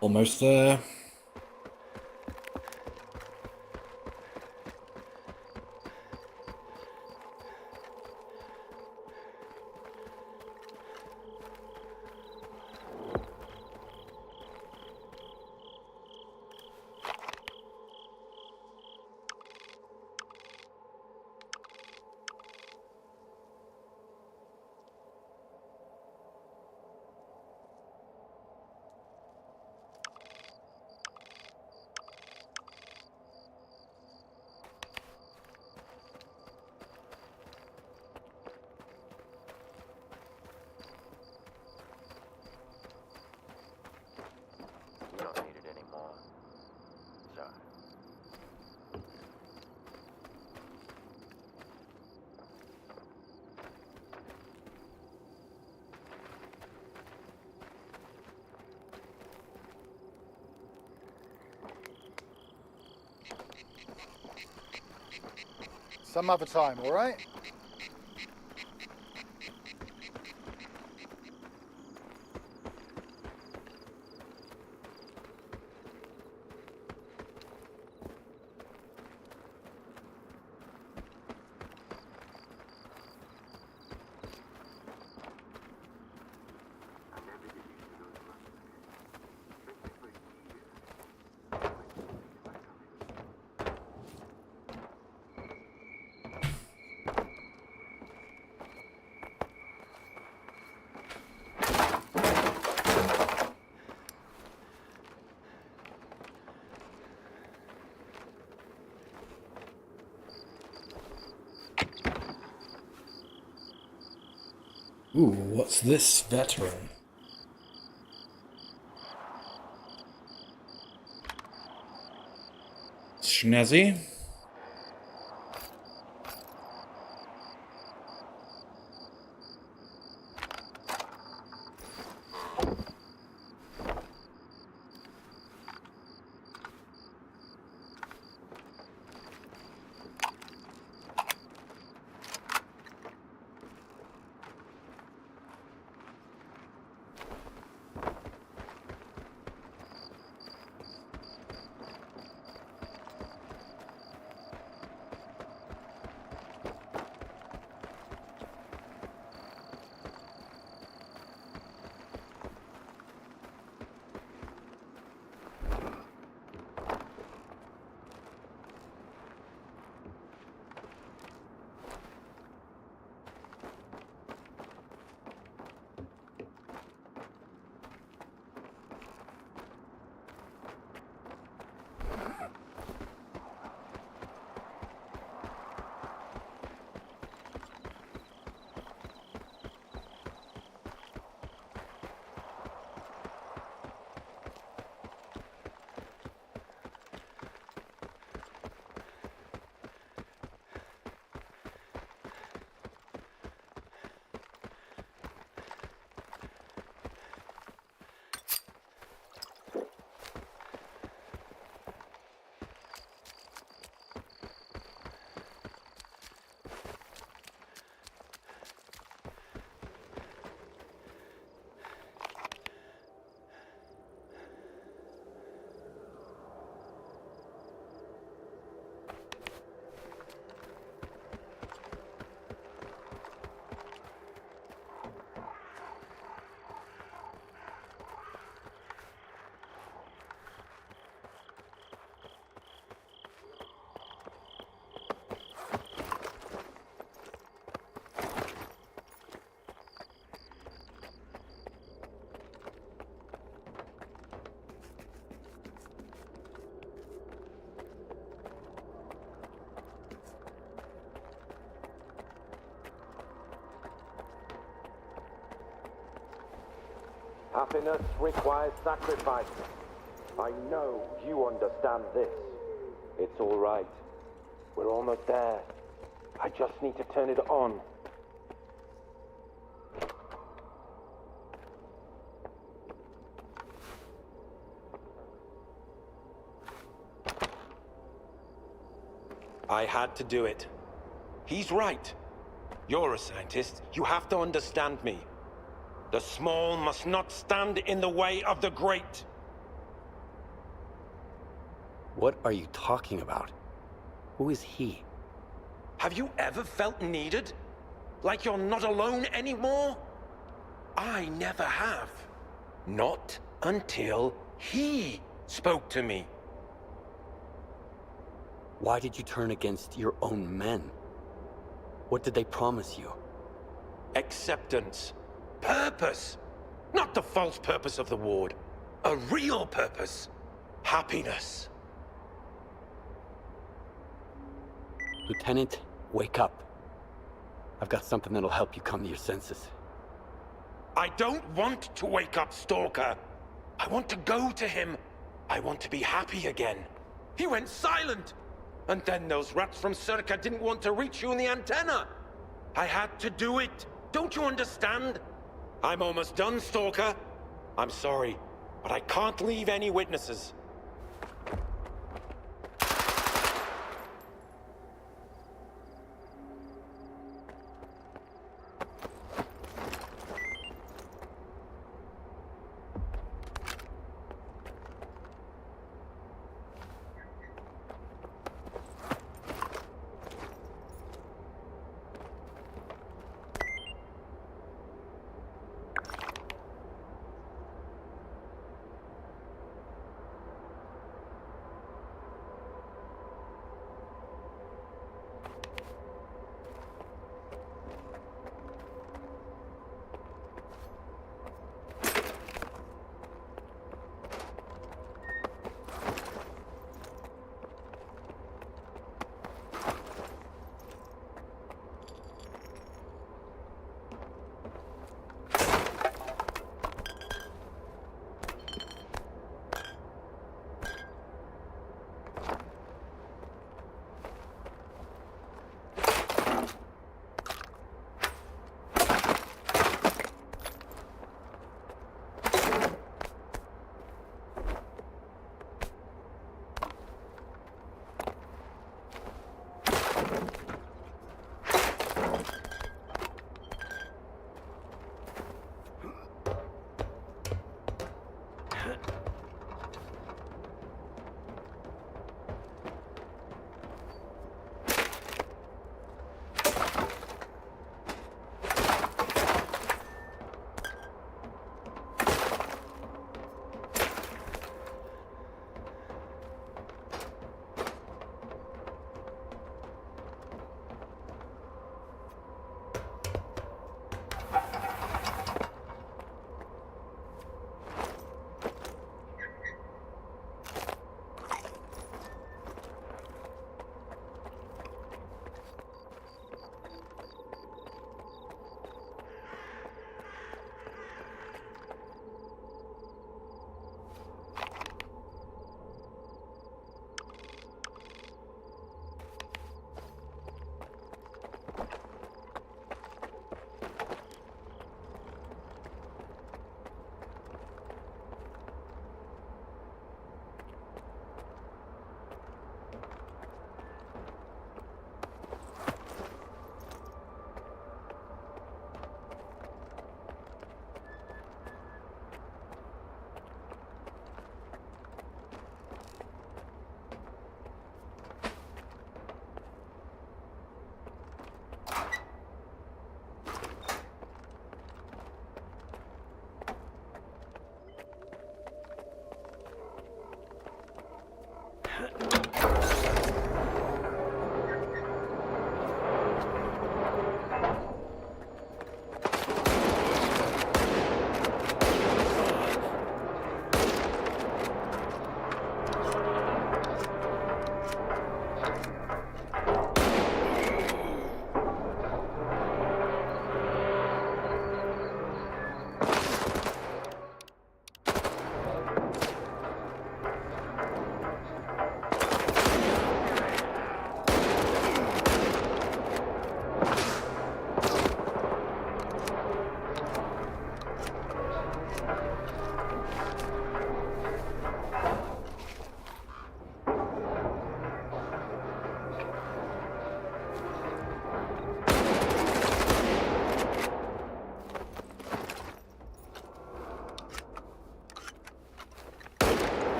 Almost there. We don't need it anymore. Sorry. Some other time, all right? Ooh, what's this, veteran? Schnazzy. Happiness requires sacrifice. I know you understand this. It's all right. We're almost there. I just need to turn it on. I had to do it. He's right. You're a scientist. You have to understand me. The small must not stand in the way of the great. What are you talking about? Who is he? Have you ever felt needed? Like you're not alone anymore? I never have. Not until he spoke to me. Why did you turn against your own men? What did they promise you? Acceptance. Purpose. Not the false purpose of the ward. A real purpose. Happiness. Lieutenant, wake up. I've got something that'll help you come to your senses. I don't want to wake up, Stalker. I want to go to him. I want to be happy again. He went silent. And then those rats from S.T.A.L.K.E.R didn't want to reach you in the antenna. I had to do it. Don't you understand? I'm almost done, Stalker. I'm sorry, but I can't leave any witnesses.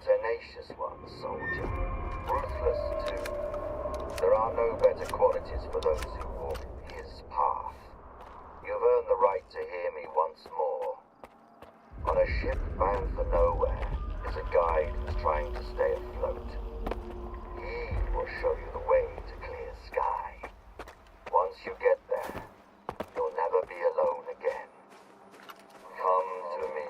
tenacious one, soldier. Ruthless, too. There are no better qualities for those who walk his path. You've earned the right to hear me once more. On a ship bound for nowhere is a guide who's trying to stay afloat. He will show you the way to clear sky. Once you get there, you'll never be alone again. Come to me.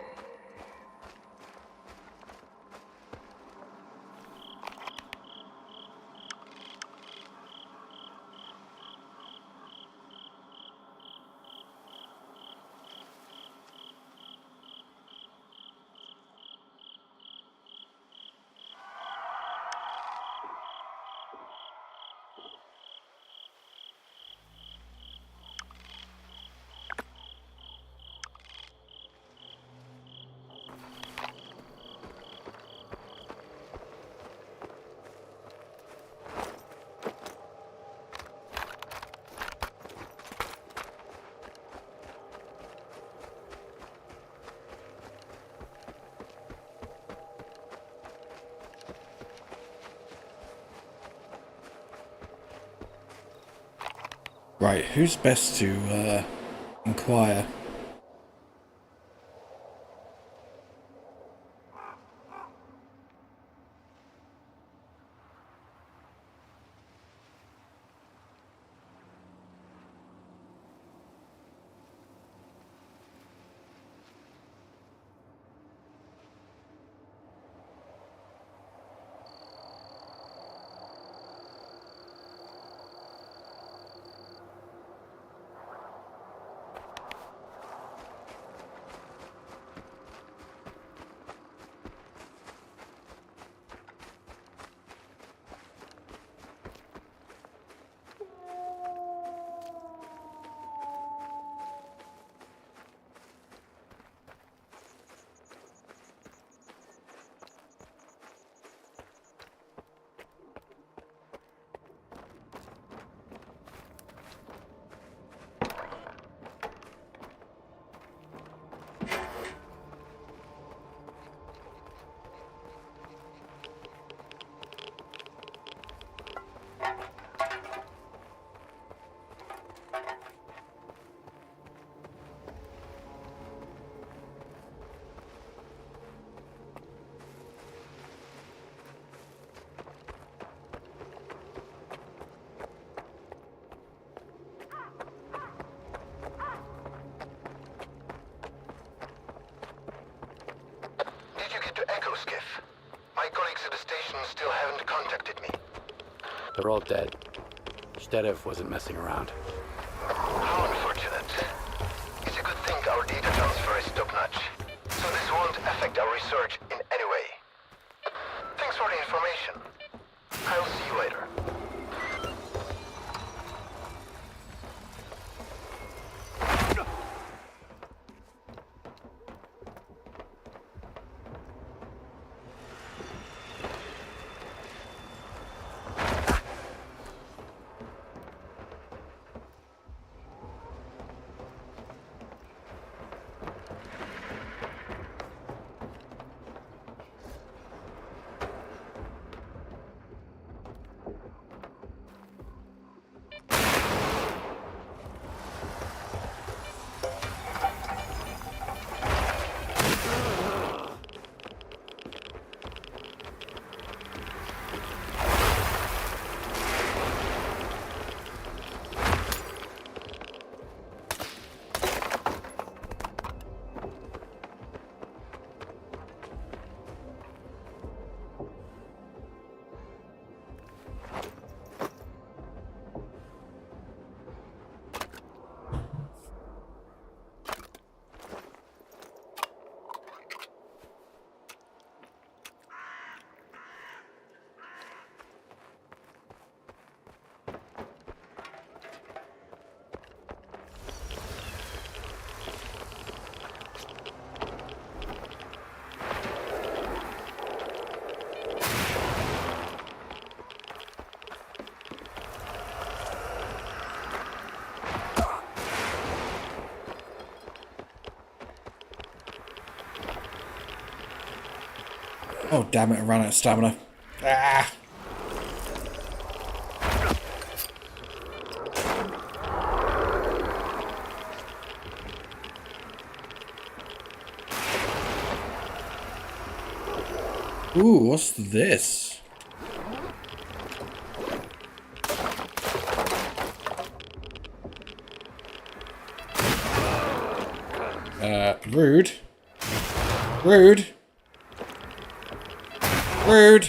Right, who's best to inquire? My colleagues at the station still haven't contacted me. They're all dead. S.T.A.L.K.E.R wasn't messing around. How unfortunate. It's a good thing our data transfer is top-notch, so this won't affect our research in any way. Thanks for the information. I'll see you later. Oh, damn it, I ran out of stamina. Ah! Ooh, what's this? Rude. Rude. Rude.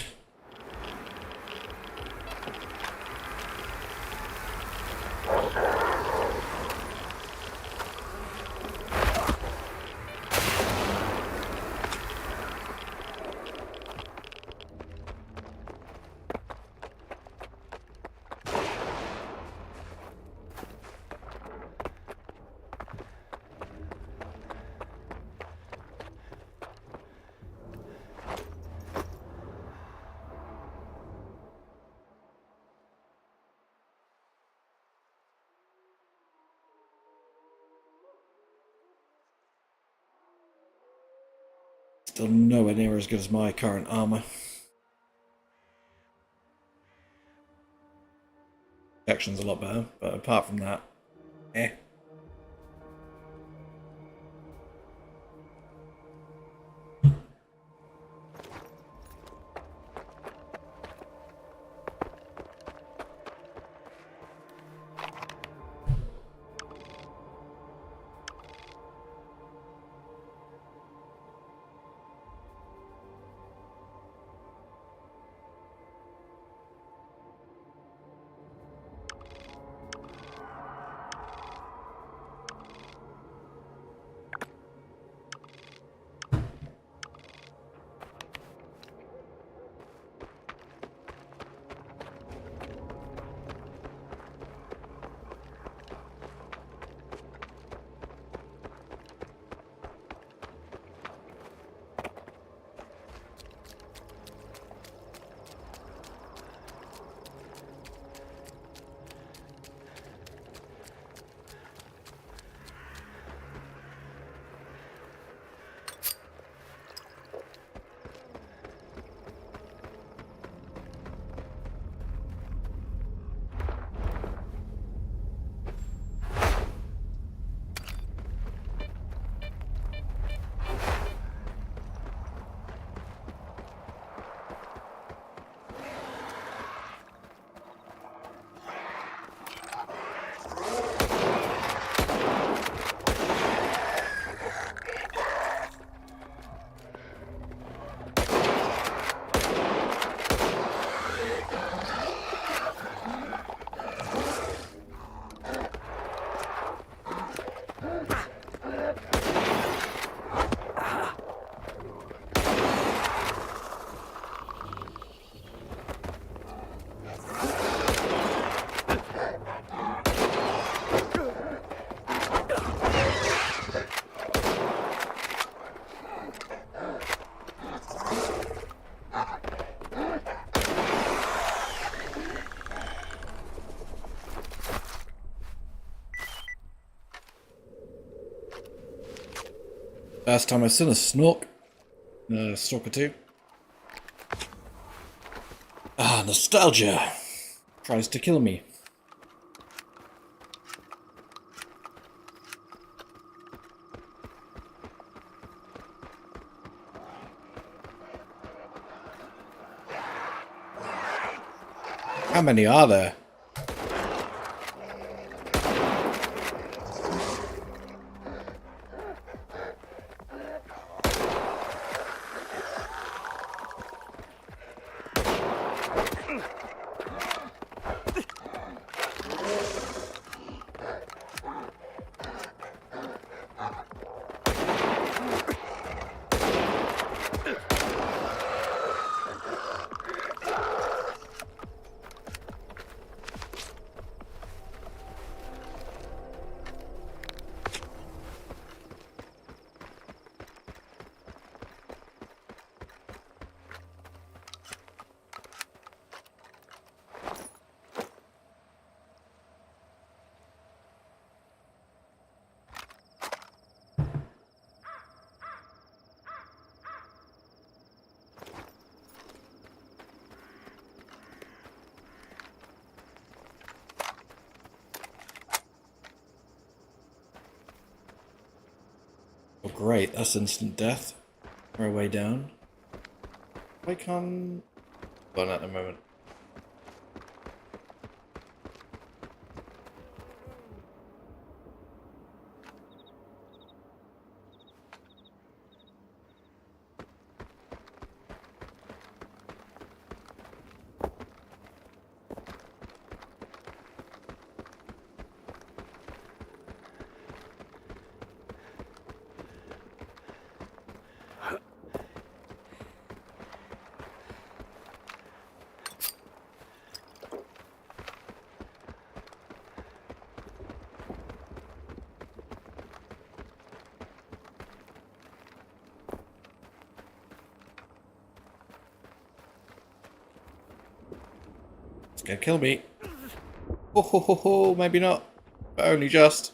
Still nowhere near as good as my current armor. Action's a lot better, but apart from that, eh. Last time I've seen a snork. Stalker 2. Ah, nostalgia. Tries to kill me. How many are there? great, that's instant death. We're way down. I can't... Well, not at the moment. It's gonna kill me. Oh ho ho ho, maybe not. But only just.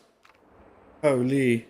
Holy.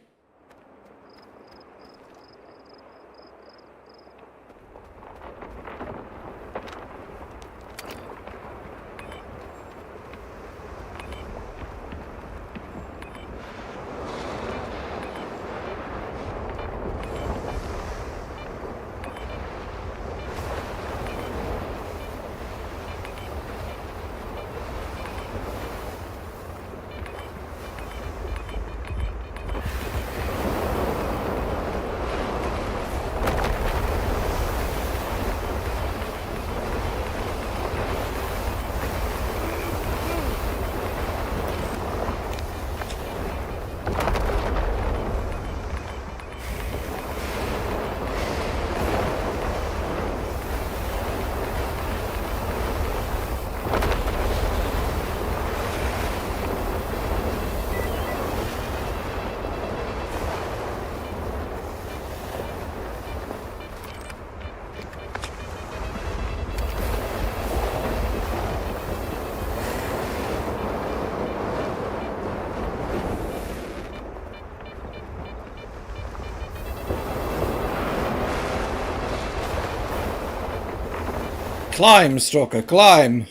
Climb, Stalker, climb!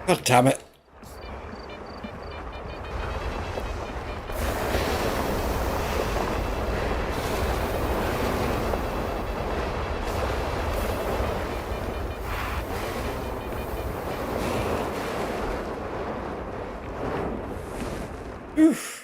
God damn it. Oof.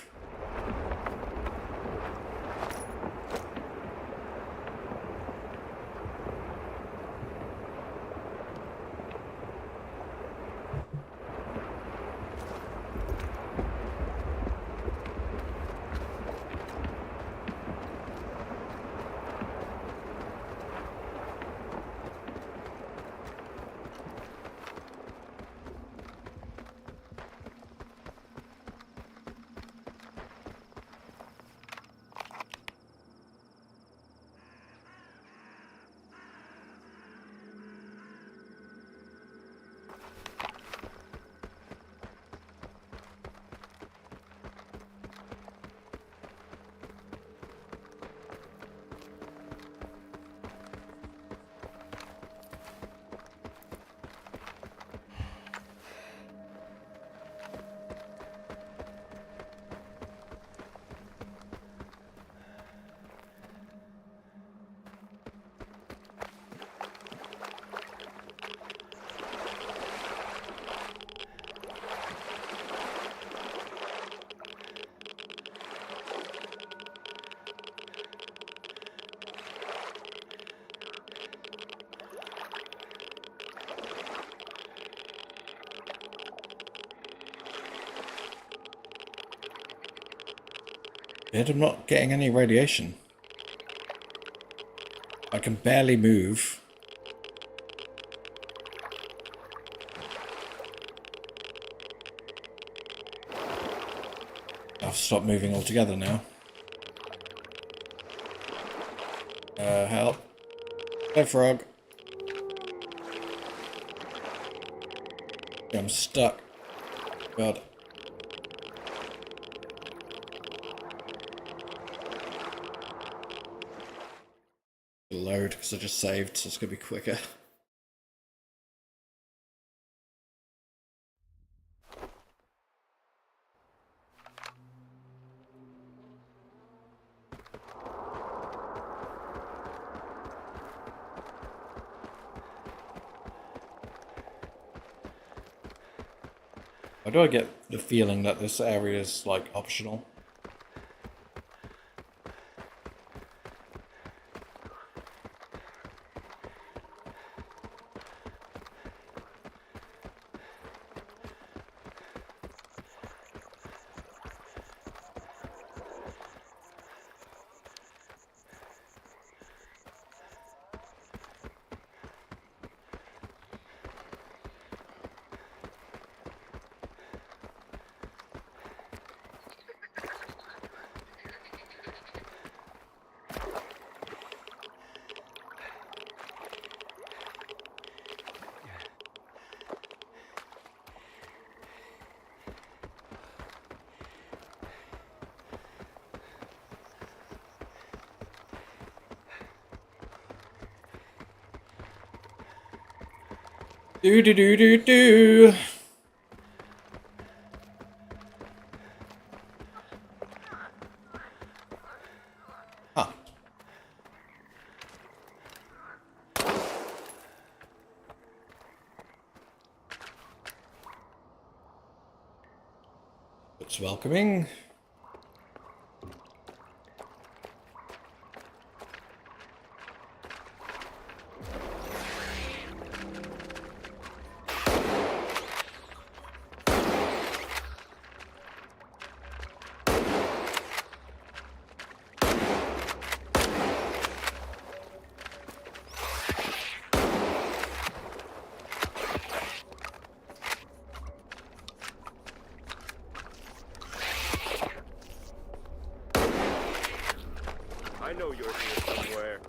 Weird, I'm not getting any radiation. I can barely move. I've stopped moving altogether now. Help. Hey, frog. I'm stuck. God. Load, because I just saved, so it's going to be quicker. Why do I get the feeling that this area is, like, optional? Do do do do do. Huh. It's welcoming. I know you're here somewhere.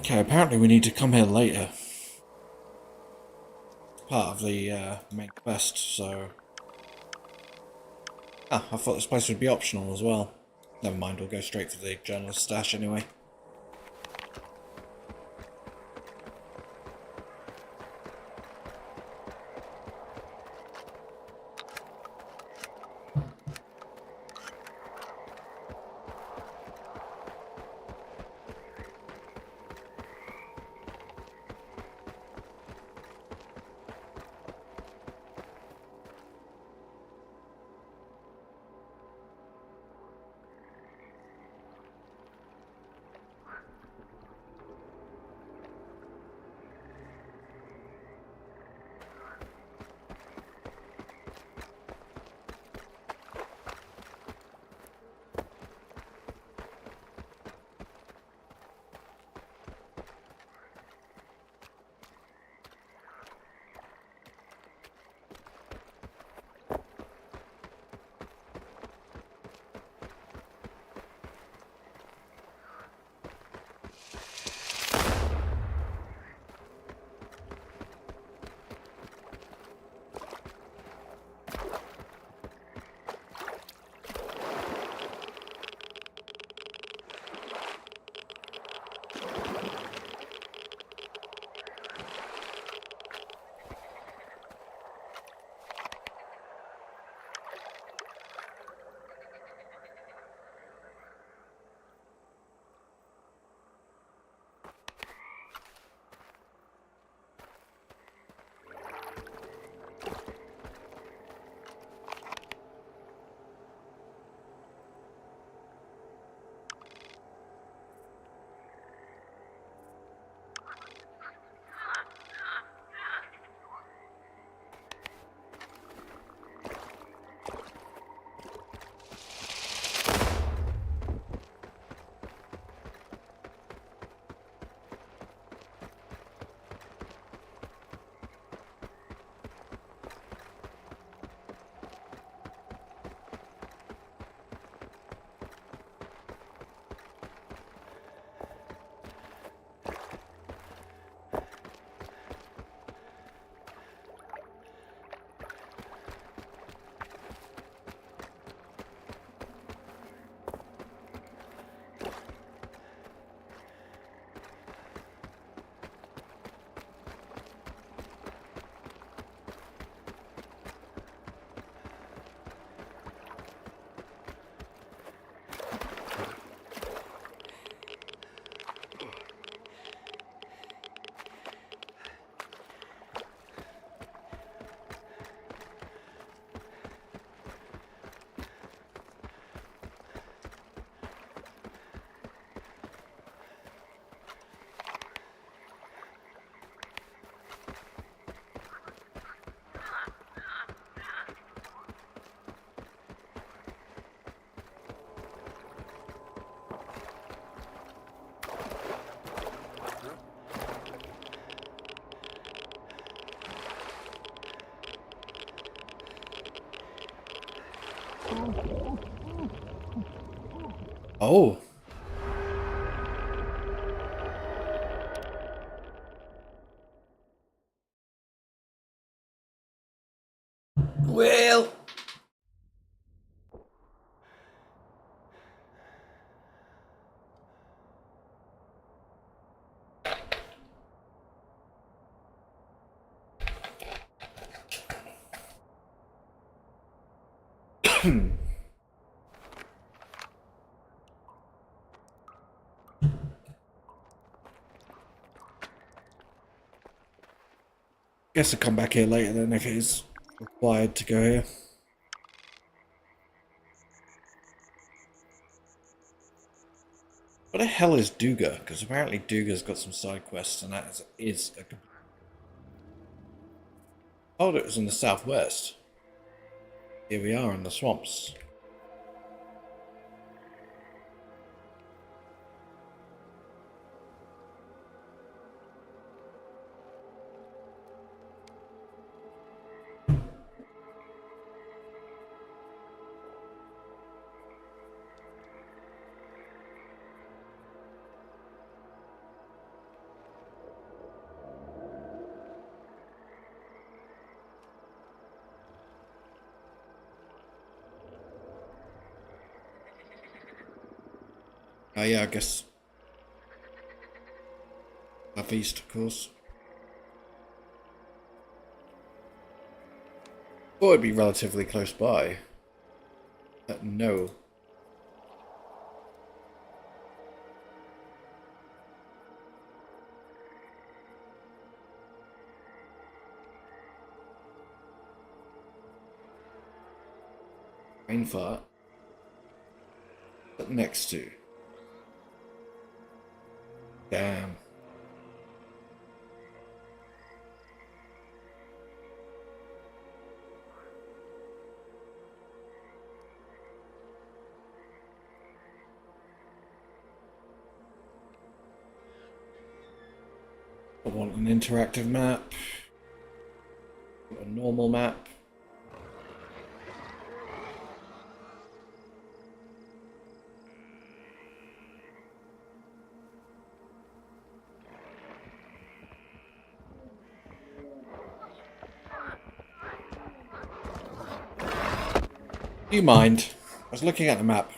Okay, apparently we need to come here later. Part of the main quest, so... Ah, I thought this place would be optional as well. Never mind, we'll go straight for the journalist stash anyway. Oh. Well. Guess I'll come back here later then if it is required to go here. What the hell is Duga? Because apparently Duga's got some side quests and that is a... Oh, it was in the southwest. Here we are in the swamps. Oh yeah, I guess. Southeast, of course. Thought it'd be relatively close by. But no. Rain fart. But next to. Damn. I want an interactive map. A normal map. Do you mind? I was looking at the map.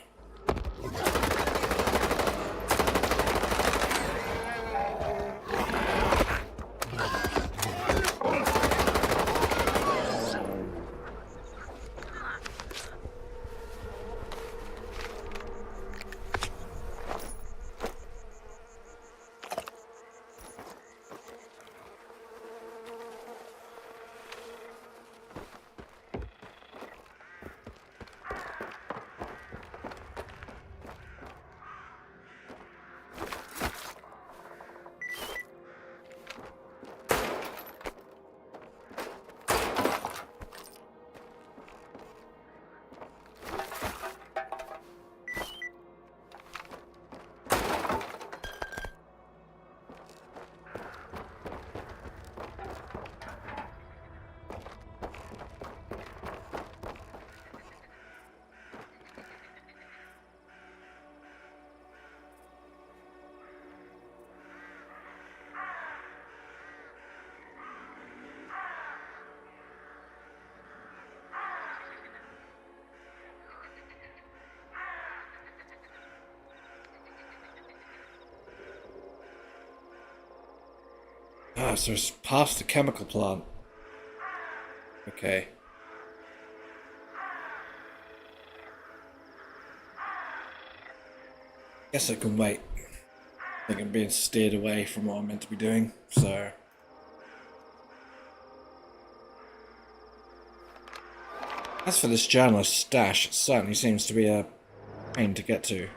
Ah, so it's past the chemical plant. Okay. Guess I can wait. I think I'm being steered away from what I'm meant to be doing, so... As for this journalist's stash, it certainly seems to be a pain to get to.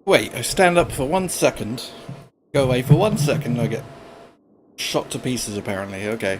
Wait, I stand up for 1 second, go away for 1 second, I get shot to pieces apparently, okay.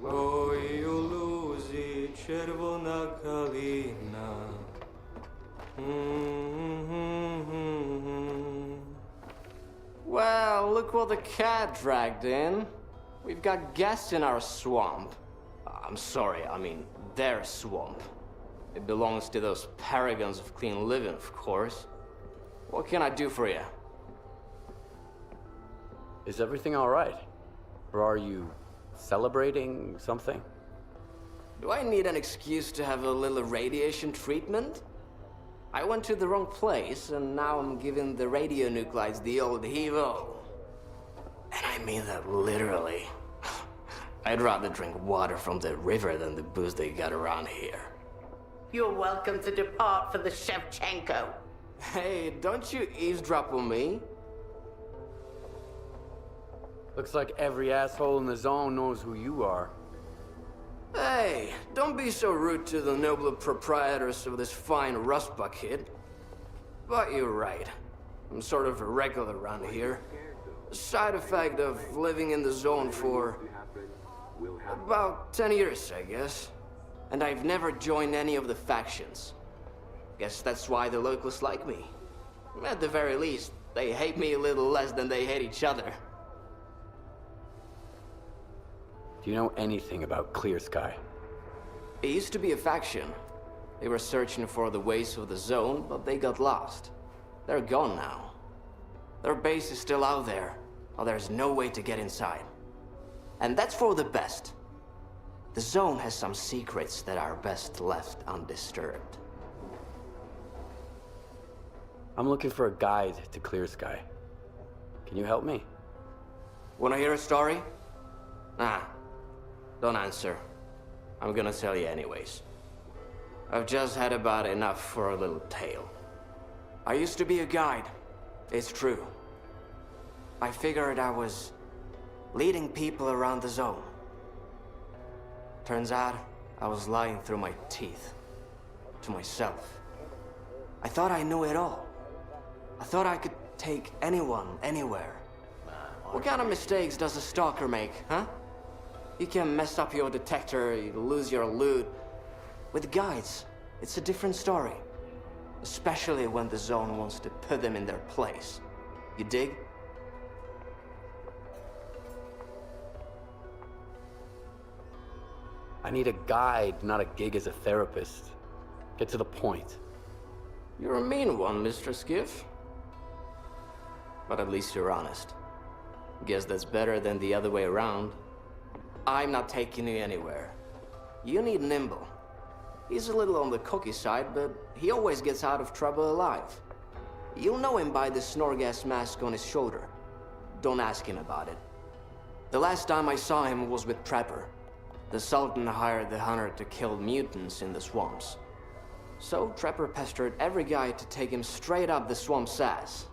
Oj u luzi červona kalina. Well, look what the cat dragged in. We've got guests in our swamp. I'm sorry, I mean their swamp. It belongs to those paragons of clean living, of course. What can I do for you? Is everything all right? Or are you celebrating something? Do I need an excuse to have a little radiation treatment? I went to the wrong place, and now I'm giving the radionuclides the old heave-o. And I mean that literally. I'd rather drink water from the river than the booze they got around here. You're welcome to depart for the Shevchenko. Hey, don't you eavesdrop on me? Looks like every asshole in the zone knows who you are. Hey, don't be so rude to the noble proprietors of this fine rust bucket. But you're right. I'm sort of a regular around here. A side effect of living in the zone for about 10 years, I guess. And I've never joined any of the factions. Guess that's why the locals like me. At the very least, they hate me a little less than they hate each other. Do you know anything about Clear Sky? It used to be a faction. They were searching for the ways of the zone, but they got lost. They're gone now. Their base is still out there, but there's no way to get inside. And that's for the best. The zone has some secrets that are best left undisturbed. I'm looking for a guide to Clear Sky. Can you help me? Wanna hear a story? Nah, don't answer. I'm gonna tell you anyways. I've just had about enough for a little tale. I used to be a guide. It's true. I figured I was leading people around the zone. Turns out, I was lying through my teeth. To myself. I thought I knew it all. I thought I could take anyone, anywhere. What kind of mistakes does a stalker make, huh? You can mess up your detector, you lose your loot. With guides, it's a different story. Especially when the zone wants to put them in their place. You dig? I need a guide, not a gig as a therapist. Get to the point. You're a mean one, Mr. Skiff. But at least you're honest. Guess that's better than the other way around. I'm not taking you anywhere. You need Nimble. He's a little on the cookie side, but he always gets out of trouble alive. You'll know him by the Snorgas mask on his shoulder. Don't ask him about it. The last time I saw him was with Trapper. The Sultan hired the hunter to kill mutants in the swamps. So Trapper pestered every guy to take him straight up the swamp's ass.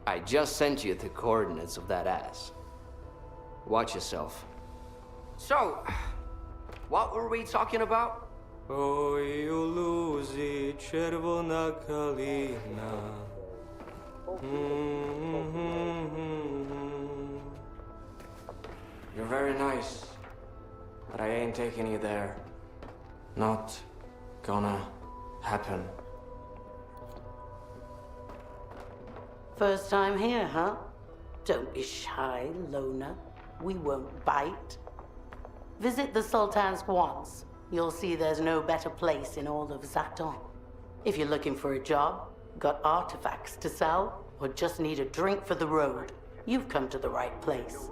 I just sent you the coordinates of that ass. Watch yourself. So, what were we talking about? Oj u luzi červona kalina. You're very nice, but I ain't taking you there. Not gonna happen. First time here, huh? Don't be shy, Loner. We won't bite. Visit the Sultansk once. You'll see there's no better place in all of Zaton. If you're looking for a job, got artifacts to sell, or just need a drink for the road, you've come to the right place.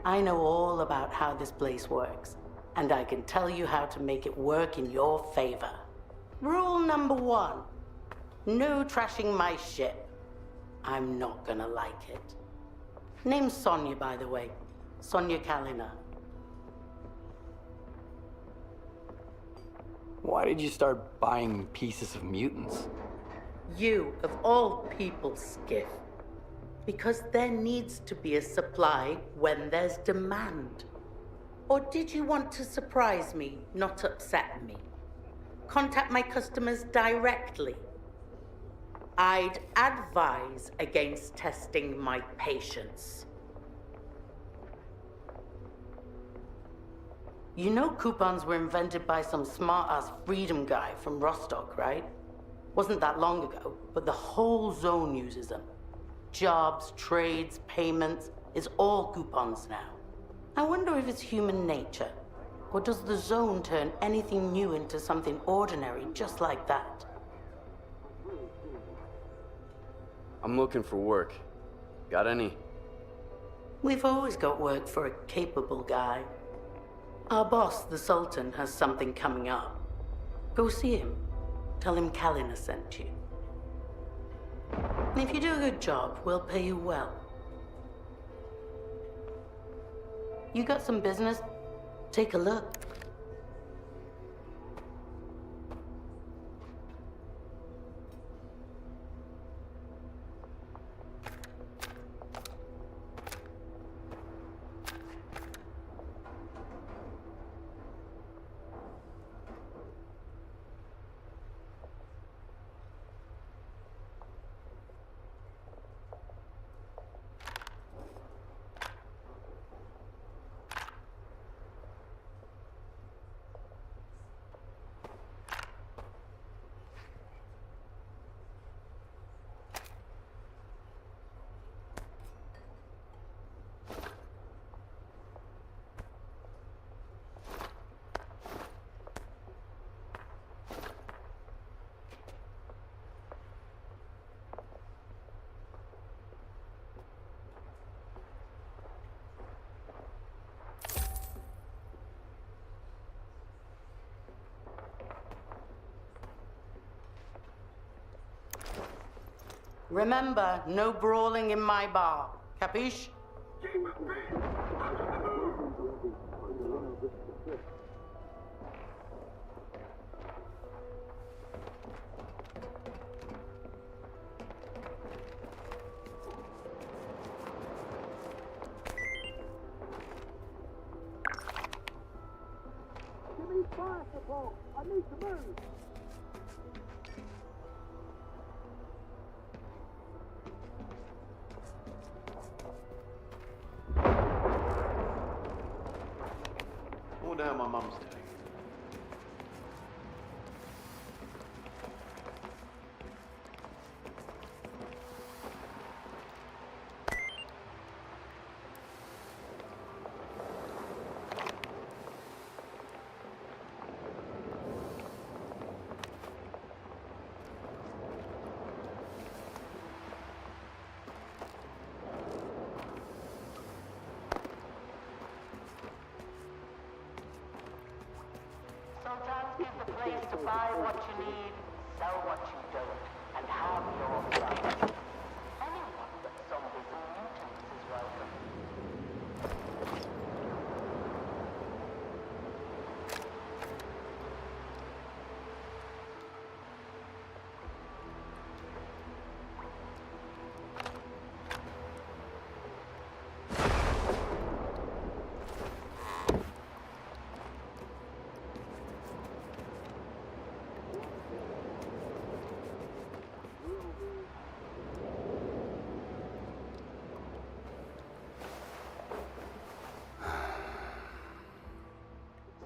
I know all about how this place works, and I can tell you how to make it work in your favor. Rule number 1, no trashing my ship. I'm not gonna like it. Name's Sonia, by the way. Sonia Kalina. Why did you start buying pieces of mutants? You, of all people, Skiff. Because there needs to be a supply when there's demand. Or did you want to surprise me, not upset me? Contact my customers directly. I'd advise against testing my patience. You know coupons were invented by some smart-ass freedom guy from Rostock, right? Wasn't that long ago, but the whole zone uses them. Jobs, trades, payments, it's all coupons now. I wonder if it's human nature, or does the zone turn anything new into something ordinary just like that? I'm looking for work. Got any? We've always got work for a capable guy. Our boss, the Sultan, has something coming up. Go see him. Tell him Kalina sent you. And if you do a good job, we'll pay you well. You got some business? Take a look. Remember, no brawling in my bar. Capiche? Give me fire support. I need to move. I wonder how my mum's doing. to buy what you need, sell what you don't, and have your fun. Anyone but zombies and mutants is welcome.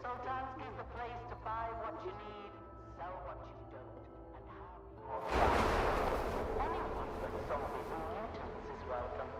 S.T.A.L.K.E.R is the place to buy what you need, sell what you don't, and have your fun. Anyone but zombies and mutants is welcome.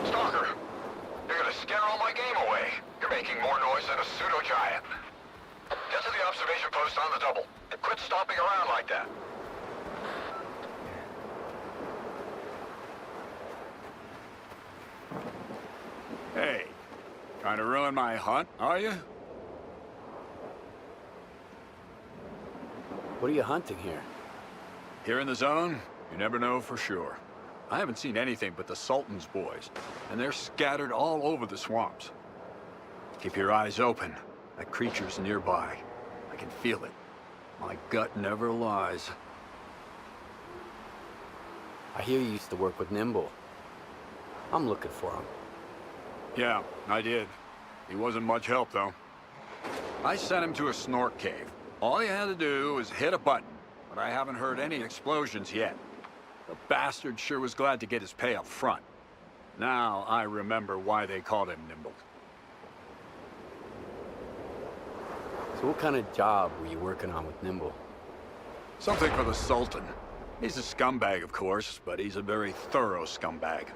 Stalker, you're gonna scare all my game away. You're making more noise than a pseudo-giant. Get to the observation post on the double, and quit stomping around like that. Hey, trying to ruin my hunt, are you? What are you hunting here? Here in the zone, you never know for sure. I haven't seen anything but the Sultan's boys, and they're scattered all over the swamps. Keep your eyes open. That creature's nearby. I can feel it. My gut never lies. I hear you used to work with Nimble. I'm looking for him. Yeah, I did. He wasn't much help, though. I sent him to a snort cave. All he had to do was hit a button, but I haven't heard any explosions yet. The bastard sure was glad to get his pay up front. Now I remember why they called him Nimble. So what kind of job were you working on with Nimble? Something for the Sultan. He's a scumbag, of course, but he's a very thorough scumbag.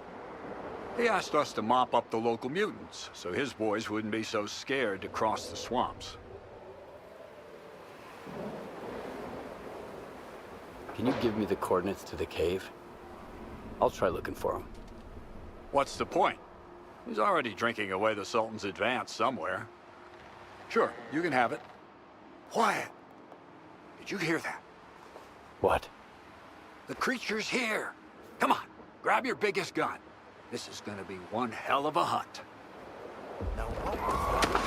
He asked us to mop up the local mutants, so his boys wouldn't be so scared to cross the swamps. Can you give me the coordinates to the cave? I'll try looking for him. What's the point? He's already drinking away the Sultan's advance somewhere. Sure, you can have it. Quiet! Did you hear that? What? The creature's here! Come on, grab your biggest gun. This is gonna be one hell of a hunt. Now what was that?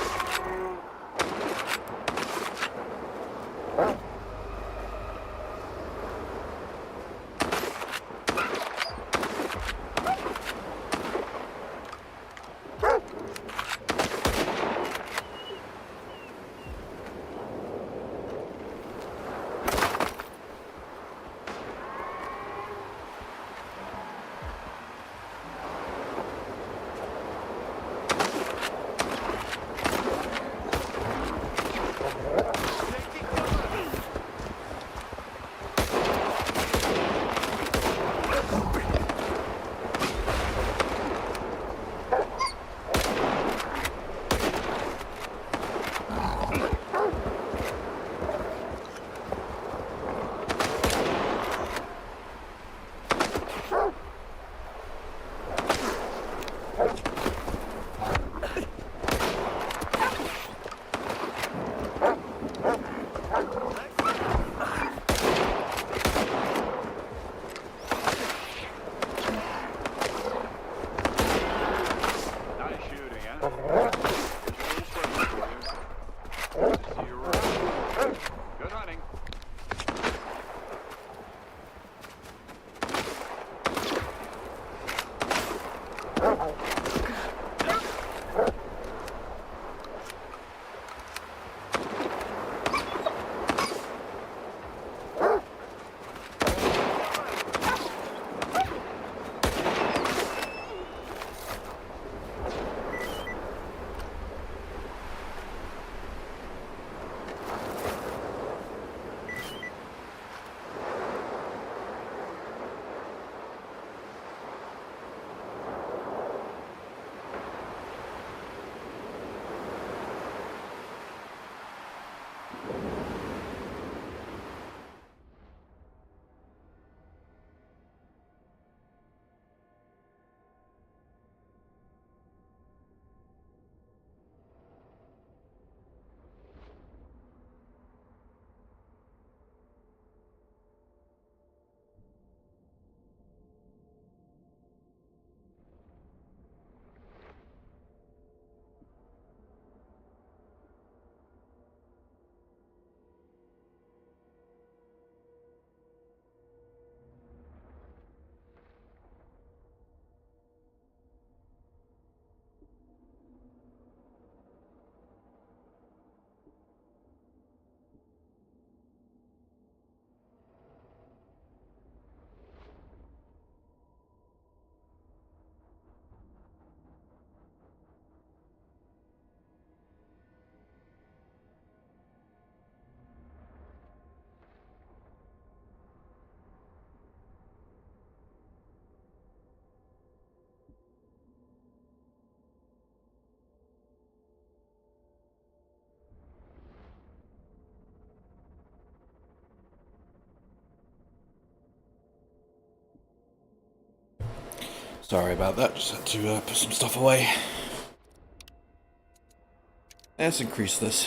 See you around. Good hunting. Sorry about that, just had to put some stuff away. Let's increase this.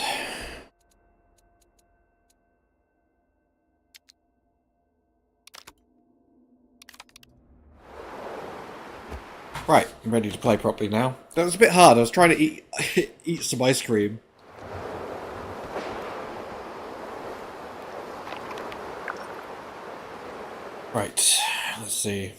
Right, I'm ready to play properly now. That was a bit hard, I was trying to eat some ice cream. Right, let's see.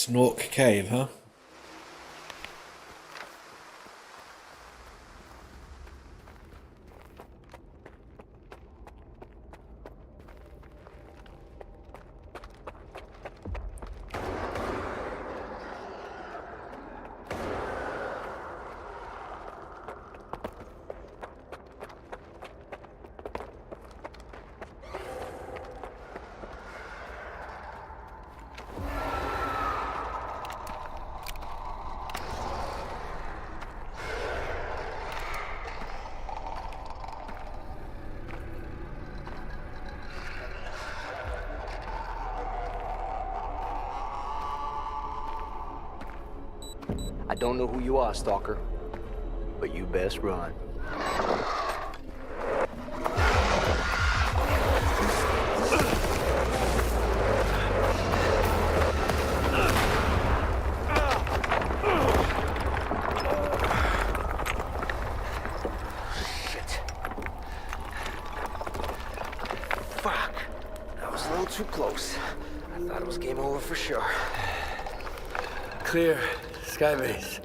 S.T.A.L.K.E.R cave, huh? I don't know who you are, Stalker, but you best run. Too close. I thought it was game over for sure. Clear. Skybase.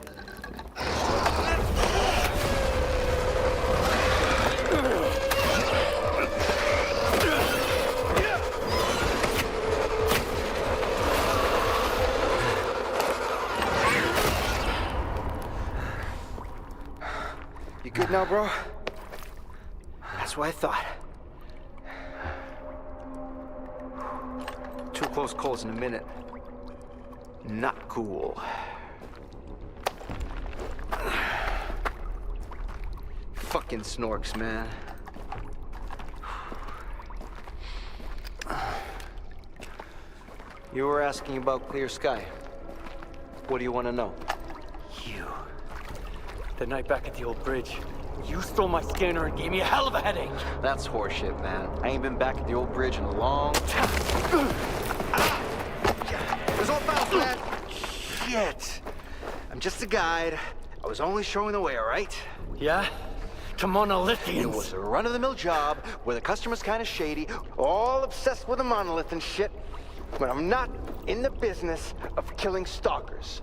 You good now, bro? That's what I thought. Two close calls in a minute. Not cool. Fucking snorks, man. You were asking about Clear Sky. What do you want to know? You. The night back at the old bridge, you stole my scanner and gave me a hell of a headache. That's horseshit, man. I ain't been back at the old bridge in a long time. It was all fast, man. Shit. I'm just a guide. I was only showing the way, all right? Yeah? To Monolithians. It was a run-of-the-mill job where the customer's kind of shady, all obsessed with a monolith and shit. But I'm not in the business of killing stalkers.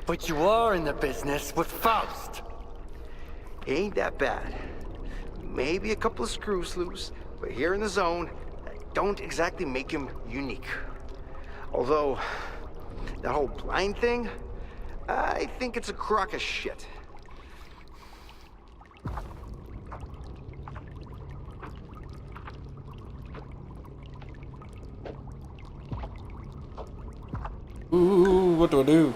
But you are in the business with Faust. Ain't that bad. Maybe a couple of screws loose, but here in the zone, that don't exactly make him unique. Although, that whole blind thing, I think it's a crock of shit. Ooh, what do I do?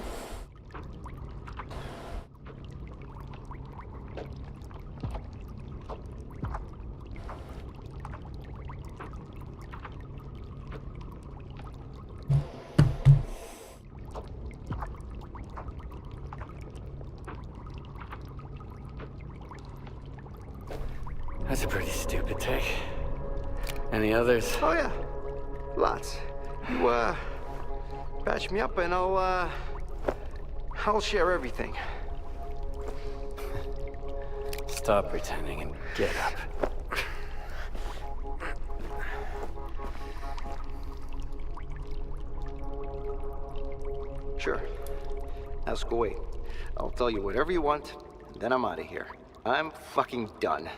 That's a pretty stupid take. Any others? Oh yeah, lots. You, patch me up and I'll share everything. Stop pretending and get up. Sure. Ask away. I'll tell you whatever you want, and then I'm out of here. I'm fucking done.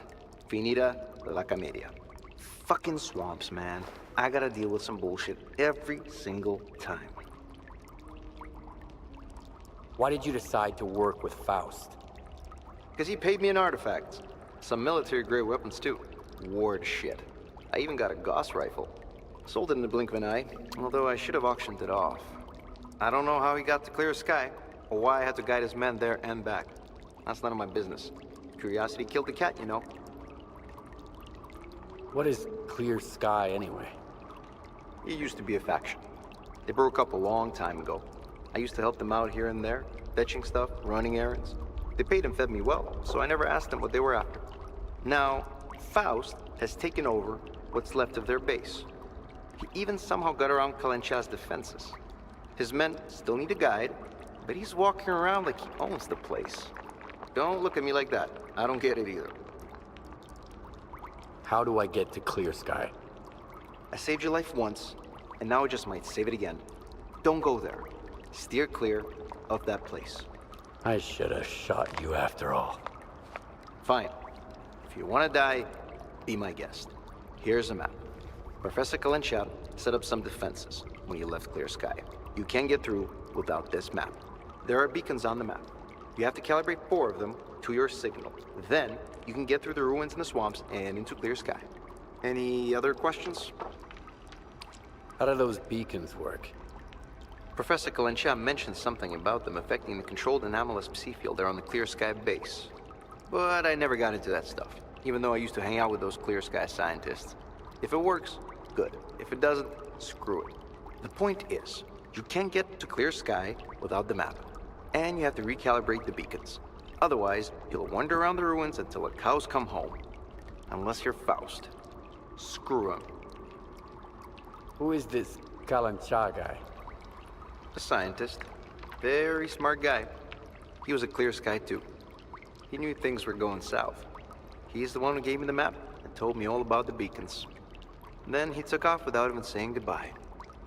Finita la comedia. Fucking swamps, man. I gotta deal with some bullshit every single time. Why did you decide to work with Faust? Because he paid me in artifacts. Some military-grade weapons, too. Ward shit. I even got a Gauss rifle. Sold it in the blink of an eye, although I should have auctioned it off. I don't know how he got to Clear Sky, or why I had to guide his men there and back. That's none of my business. Curiosity killed the cat, you know. What is Clear Sky, anyway? It used to be a faction. They broke up a long time ago. I used to help them out here and there, fetching stuff, running errands. They paid and fed me well, so I never asked them what they were after. Now, Faust has taken over what's left of their base. He even somehow got around Kalencha's defenses. His men still need a guide, but he's walking around like he owns the place. Don't look at me like that. I don't get it either. How do I get to Clear Sky? I saved your life once, and now I just might save it again. Don't go there. Steer clear of that place. I should have shot you after all. Fine. If you want to die, be my guest. Here's a map. Professor Kalencha set up some defenses when you left Clear Sky. You can't get through without this map. There are beacons on the map. You have to calibrate 4 of them to your signal. Then, you can get through the ruins in the swamps and into Clear Sky. Any other questions? How do those beacons work? Professor Kalencha mentioned something about them affecting the controlled anomalous psi field there on the Clear Sky base. But I never got into that stuff, even though I used to hang out with those Clear Sky scientists. If it works, good. If it doesn't, screw it. The point is, you can't get to Clear Sky without the map. And you have to recalibrate the beacons. Otherwise, you'll wander around the ruins until the cows come home. Unless you're Faust. Screw him. Who is this Kalancha guy? A scientist. Very smart guy. He was a clear sky too. He knew things were going south. He's the one who gave me the map and told me all about the beacons. And then he took off without even saying goodbye.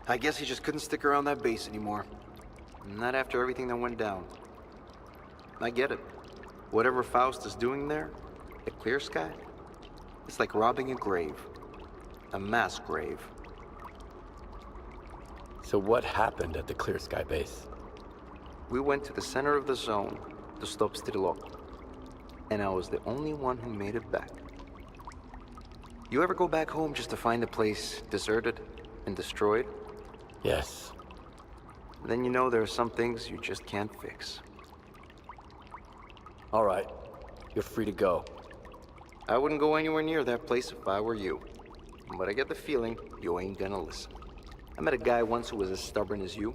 I guess he just couldn't stick around that base anymore. Not after everything that went down. I get it. Whatever Faust is doing there, at Clear Sky, it's like robbing a grave. A mass grave. So what happened at the Clear Sky base? We went to the center of the zone to stop S.T.A.L.K.E.R. And I was the only one who made it back. You ever go back home just to find the place deserted and destroyed? Yes. Then you know there are some things you just can't fix. All right. You're free to go. I wouldn't go anywhere near that place if I were you. But I get the feeling you ain't gonna listen. I met a guy once who was as stubborn as you.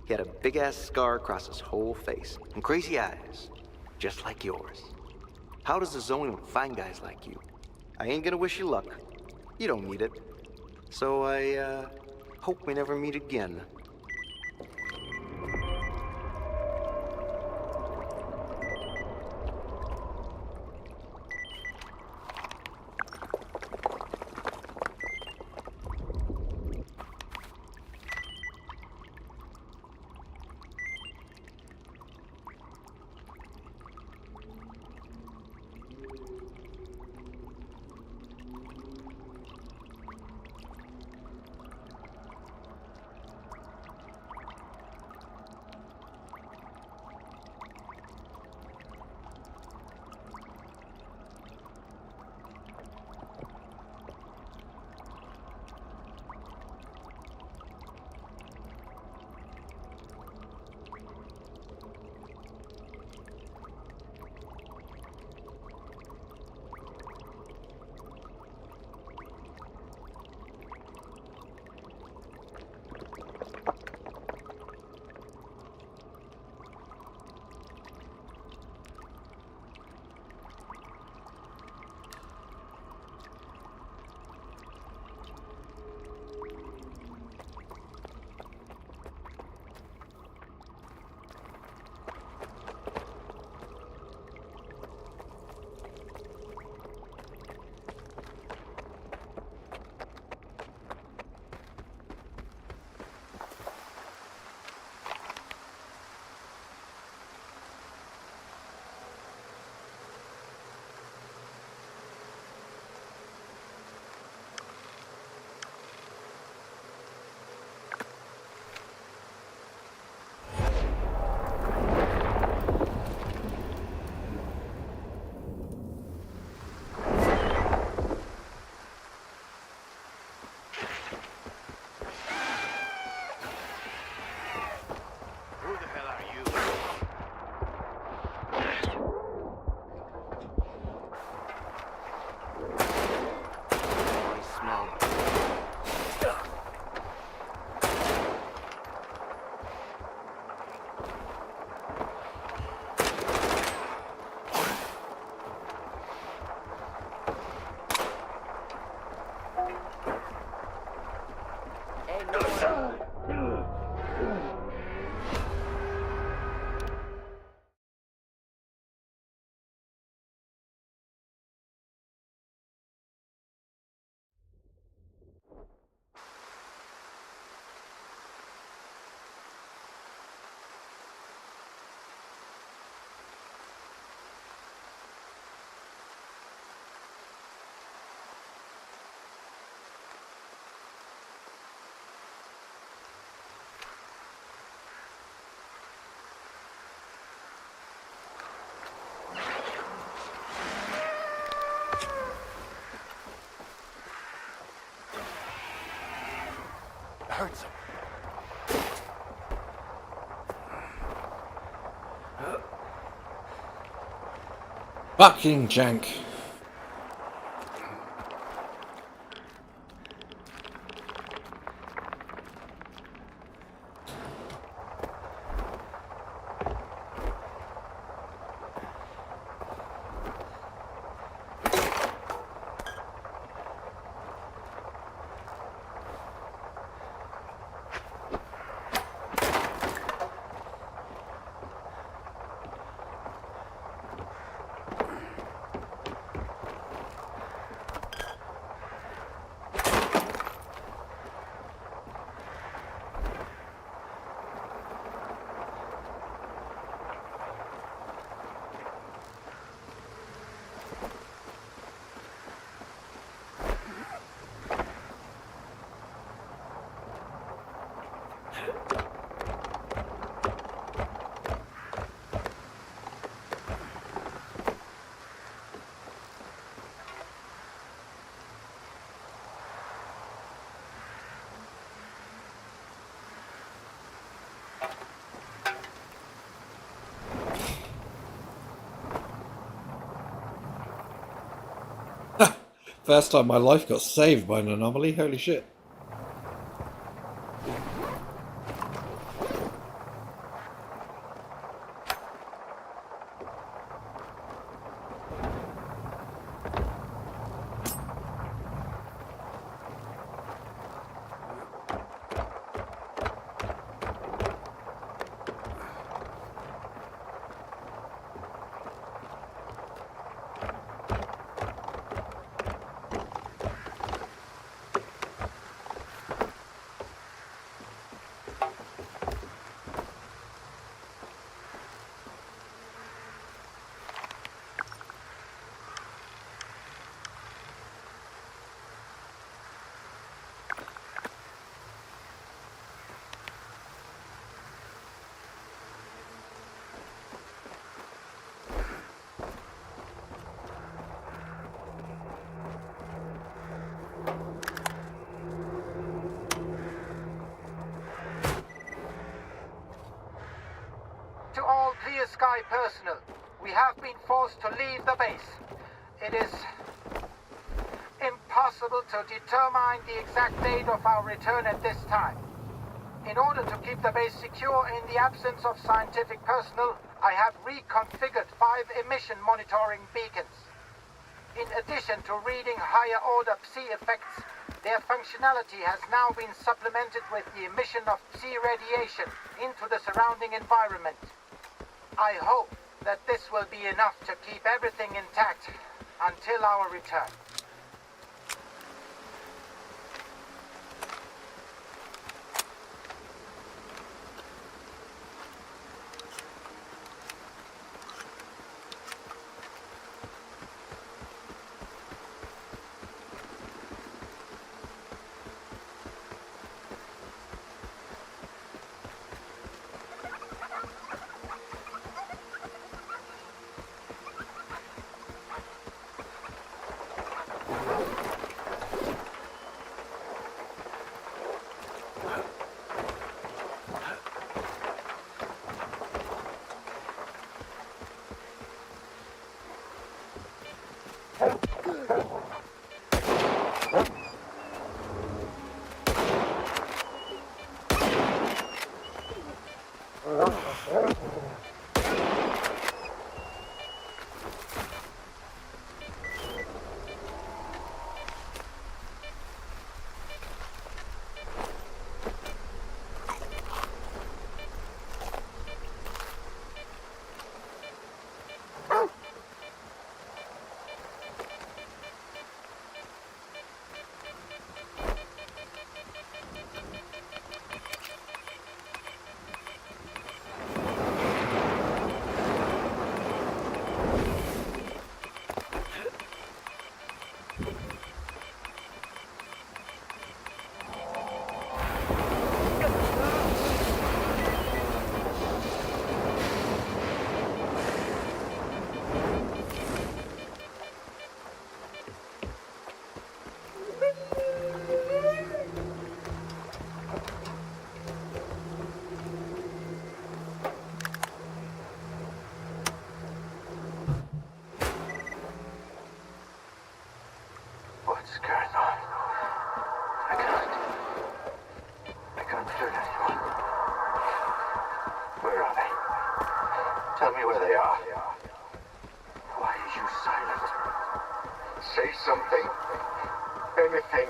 He had a big-ass scar across his whole face and crazy eyes, just like yours. How does the zone even find guys like you? I ain't gonna wish you luck. You don't need it. So I, hope we never meet again. Hurts him. Fucking jank. First time my life got saved by an anomaly, holy shit. To all Clear Sky personnel, we have been forced to leave the base. It is impossible to determine the exact date of our return at this time. In order to keep the base secure in the absence of scientific personnel, I have reconfigured 5 emission monitoring beacons. In addition to reading higher order Psi effects, their functionality has now been supplemented with the emission of Psi radiation into the surrounding environment. I hope that this will be enough to keep everything intact until our return. What's going on? I can't hurt anyone. Where are they? Tell me where they are. Why are you silent? Say something. Anything.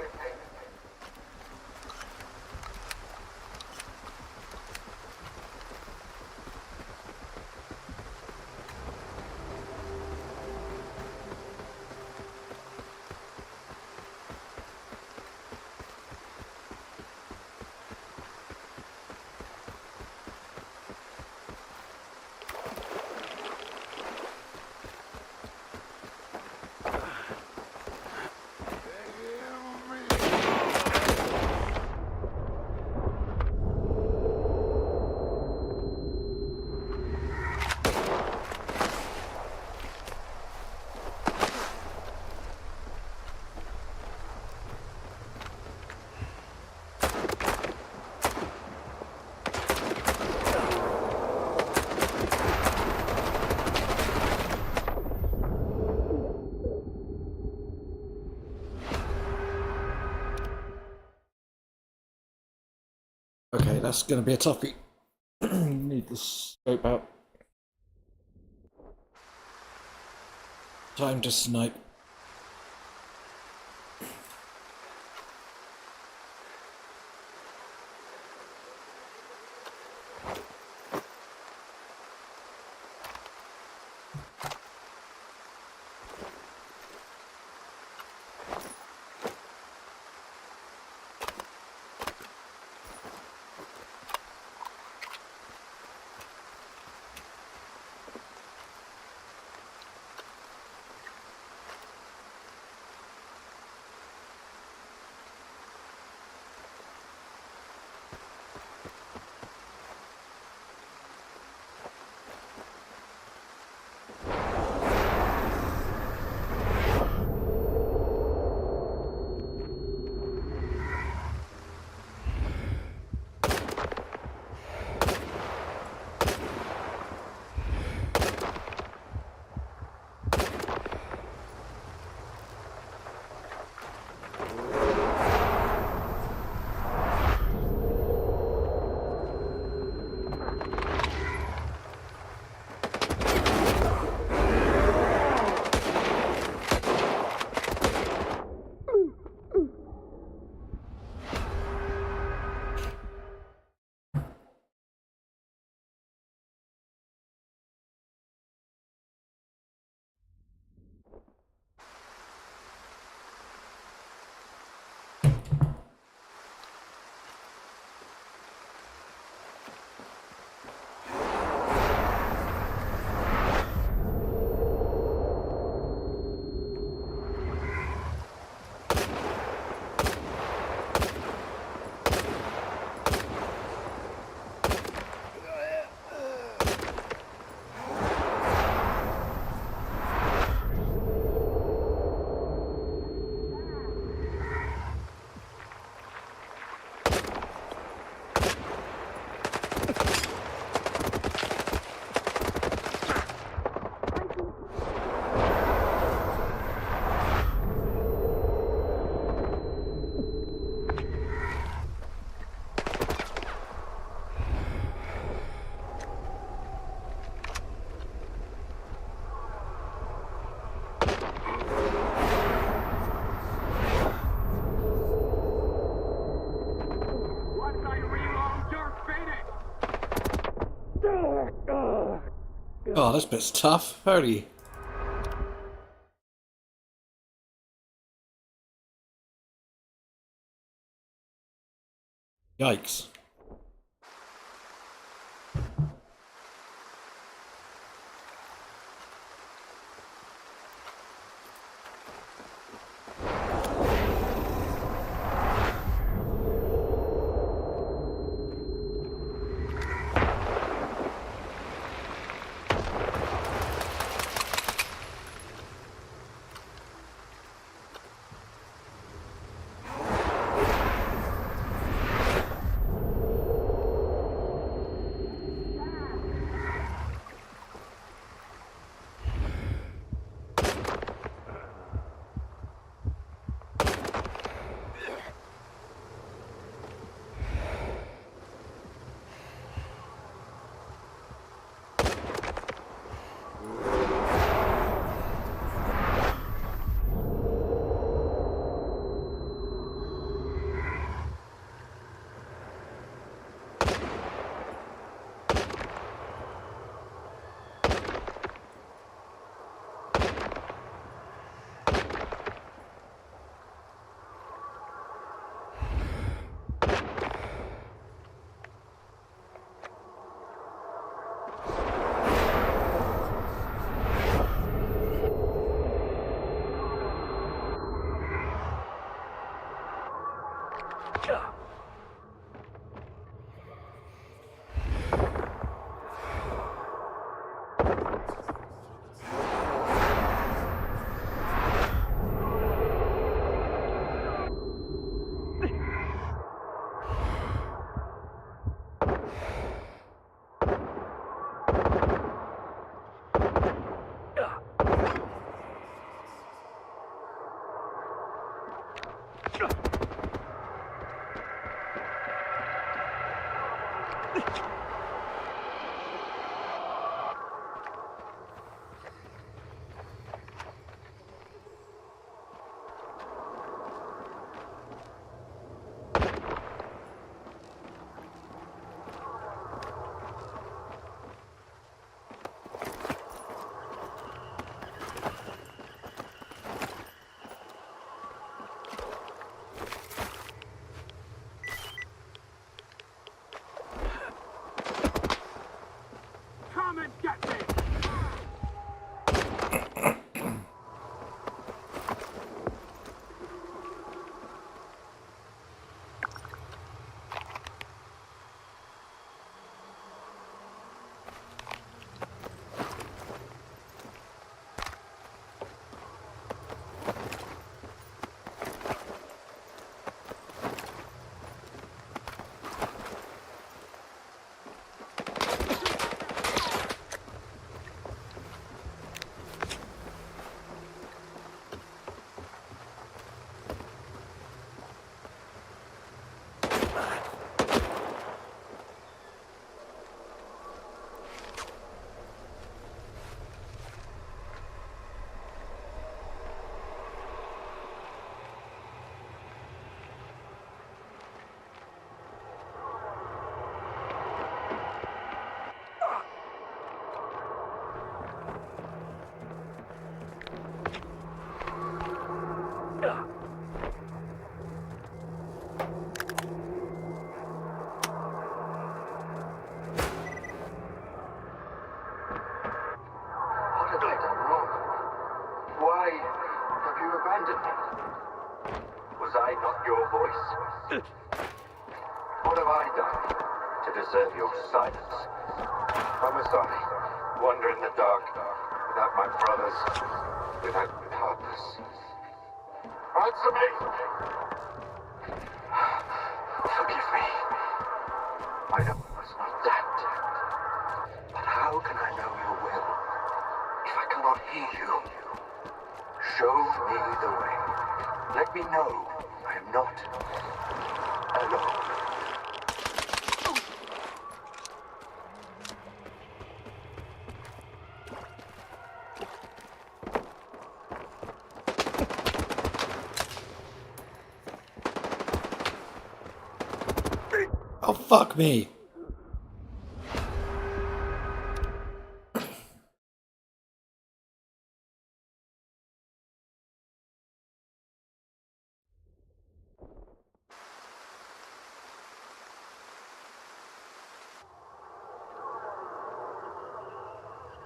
Okay, that's going to be a toughie. Need the scope out. Time to snipe. Oh, this bit's tough. Holy. Yikes. Was I not your voice? What have I done to deserve your silence? Why must I wander in the dark without my brothers, without purpose? Answer me! Forgive me. I know it was not that. But how can I know your will if I cannot hear you? Show me the way. Let me know I am not alone. Oh, fuck me.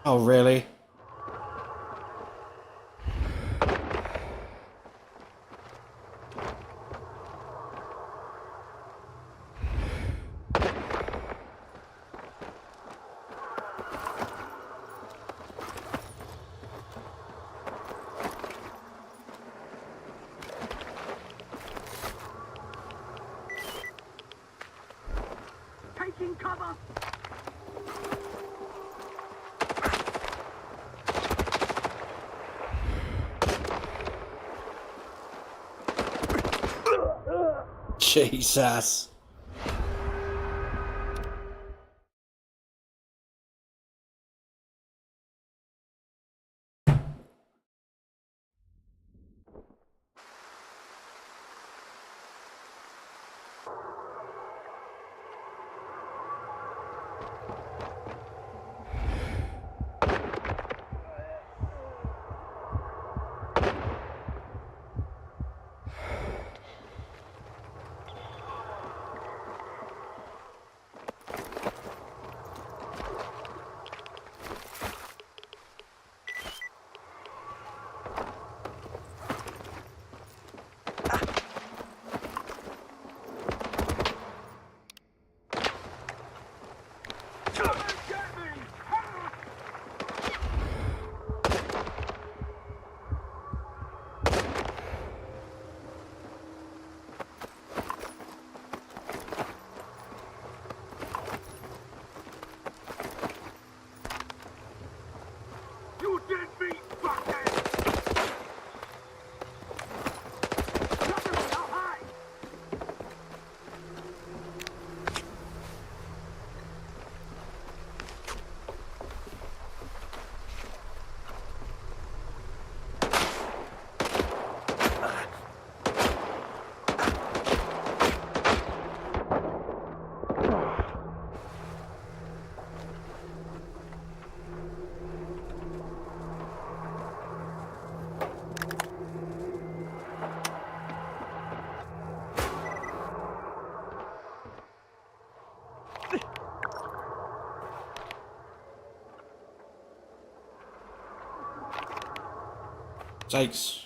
Oh, really? Taking cover! Jesus. You did me, fuckhead! Cover me, I'll hide! Sakes.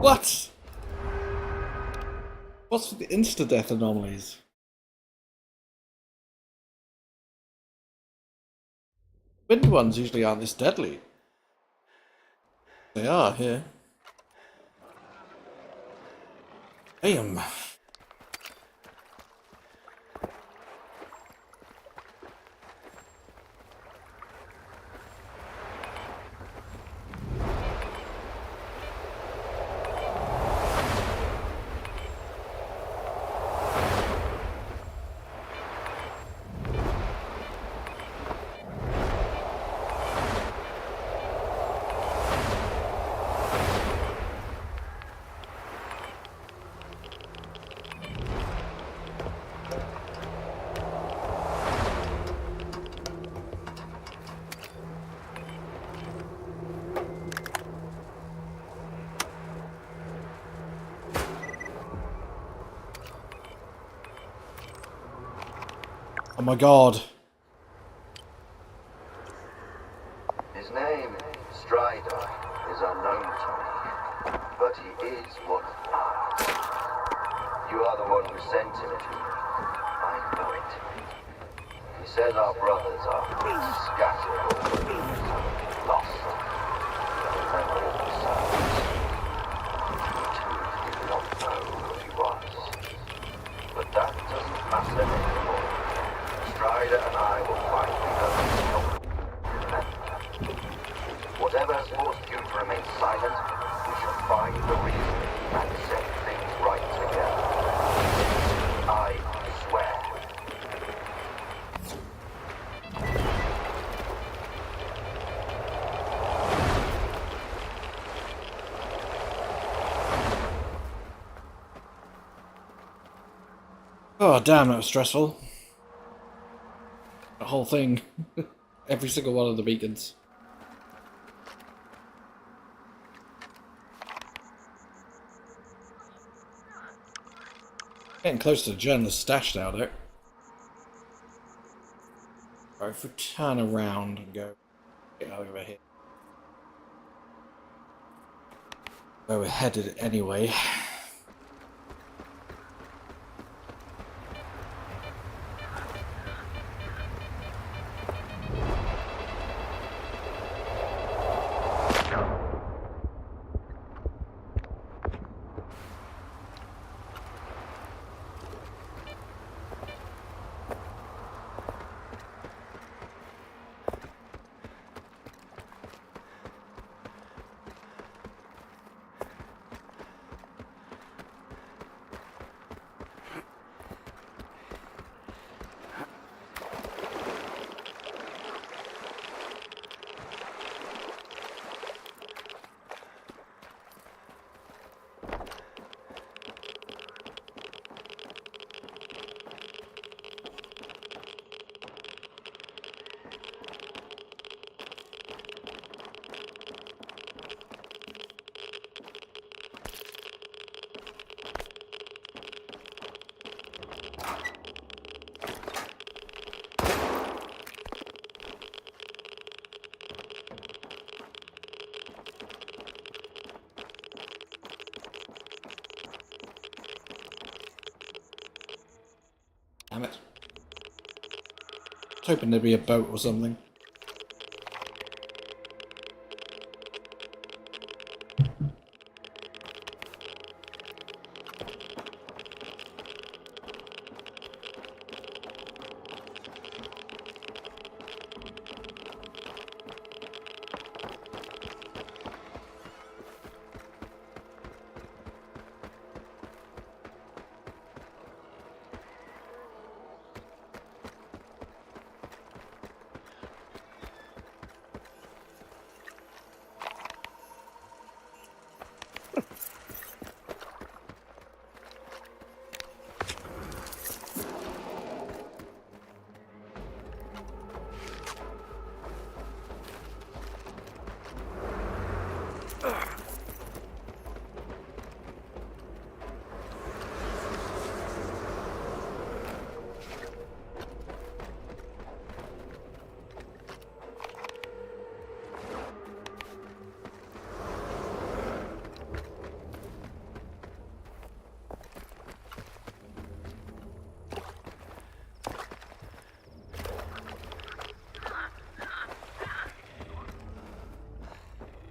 What? What's with the insta-death anomalies? Wind ones usually aren't this deadly. They are here. Damn. Oh my god. His name, Strider, is unknown to me, but he is one of ours. You are the one who sent him to me. I know it. He says our brothers are scattered all over, lost. The memory of the sons. He too did not know who he was. But that doesn't matter anymore. Strider and I will find the help. Remember, whatever has forced you to remain silent, we shall find the reason and set things right together. I swear. Oh damn, that was stressful. The whole thing. Every single one of the beacons. Getting close to the journalist stash now, though. Alright, if we turn around and go over here. Where we're headed anyway. Damn it. I was hoping there'd be a boat or something.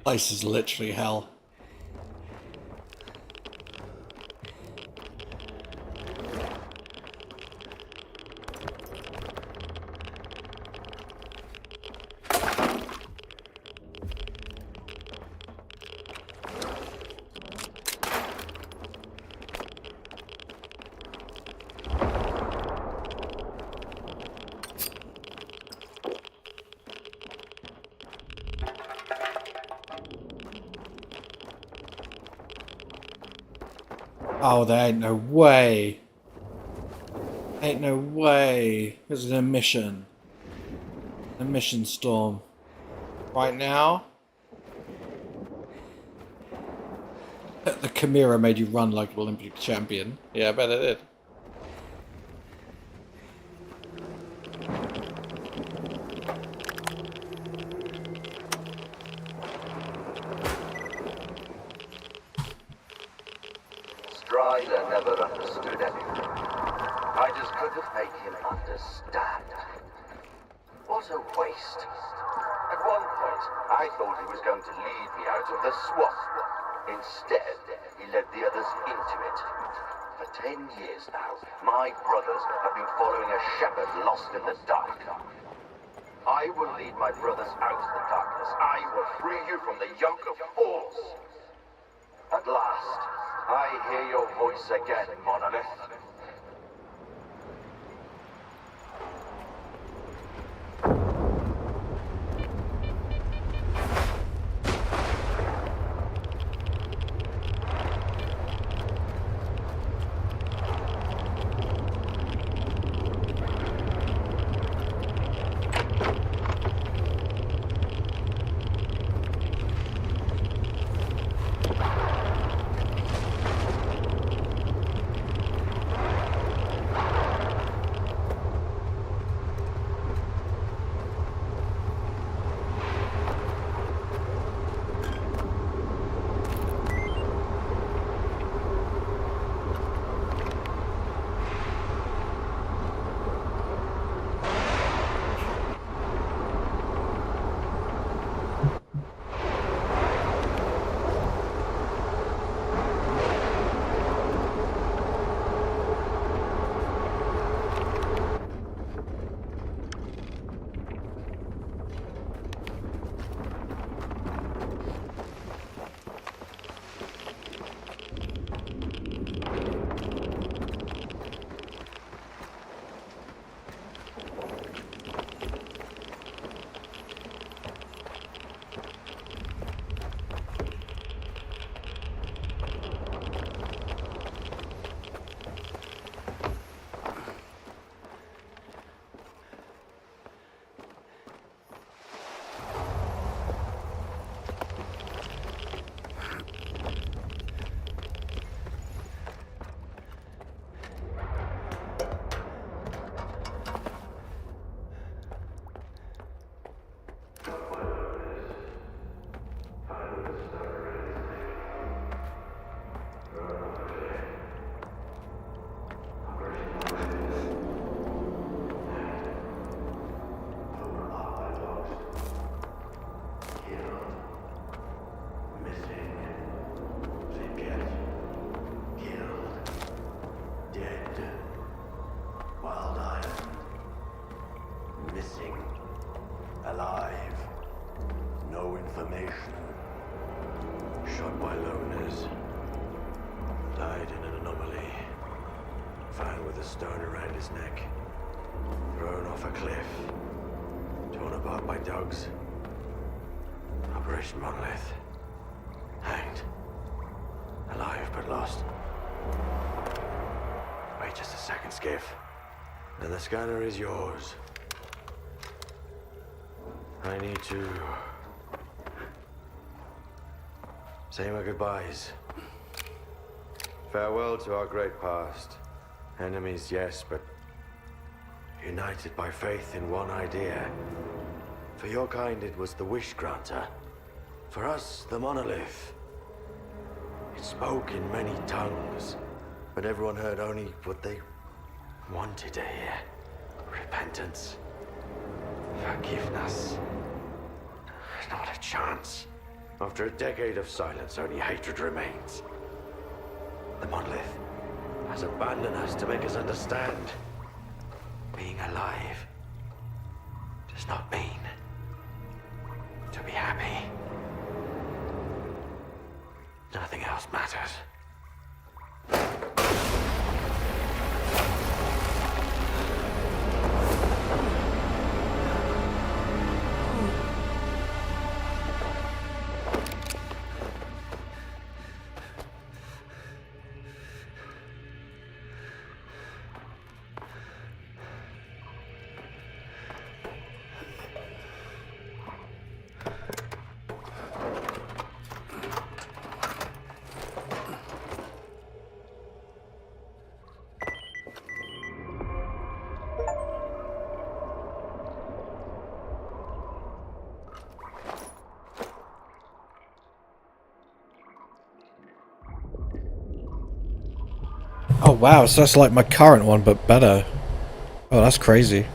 Place is literally hell. Oh, there ain't no way. Ain't no way. There's an emission. Emission storm. Right now. The Chimera made you run like an Olympic champion. Yeah, I bet it did. Strider never understood anything. I just couldn't make him understand. What a waste. At one point, I thought he was going to lead me out of the swamp. Instead, he led the others into it. For 10 years now, my brothers have been following a shepherd lost in the dark. I will lead my brothers out of the darkness. I will free you from the yoke of force. At last, I hear your voice again, Monolith. Shot by loners. Died in an anomaly. Found with a stone around his neck. Thrown off a cliff. Torn apart by dogs. Operation Monolith. Hanged. Alive but lost. Wait just a second, Skiff. And the scanner is yours. I need to say my goodbyes. Farewell to our great past. Enemies, yes, but united by faith in one idea. For your kind, it was the wish granter. For us, the monolith. It spoke in many tongues, but everyone heard only what they wanted to hear. Repentance. Forgiveness. Not a chance. After a decade of silence, only hatred remains. The monolith has abandoned us to make us understand. Being alive does not mean to be happy. Nothing else matters. Oh wow, so that's like my current one, but better. Oh, that's crazy.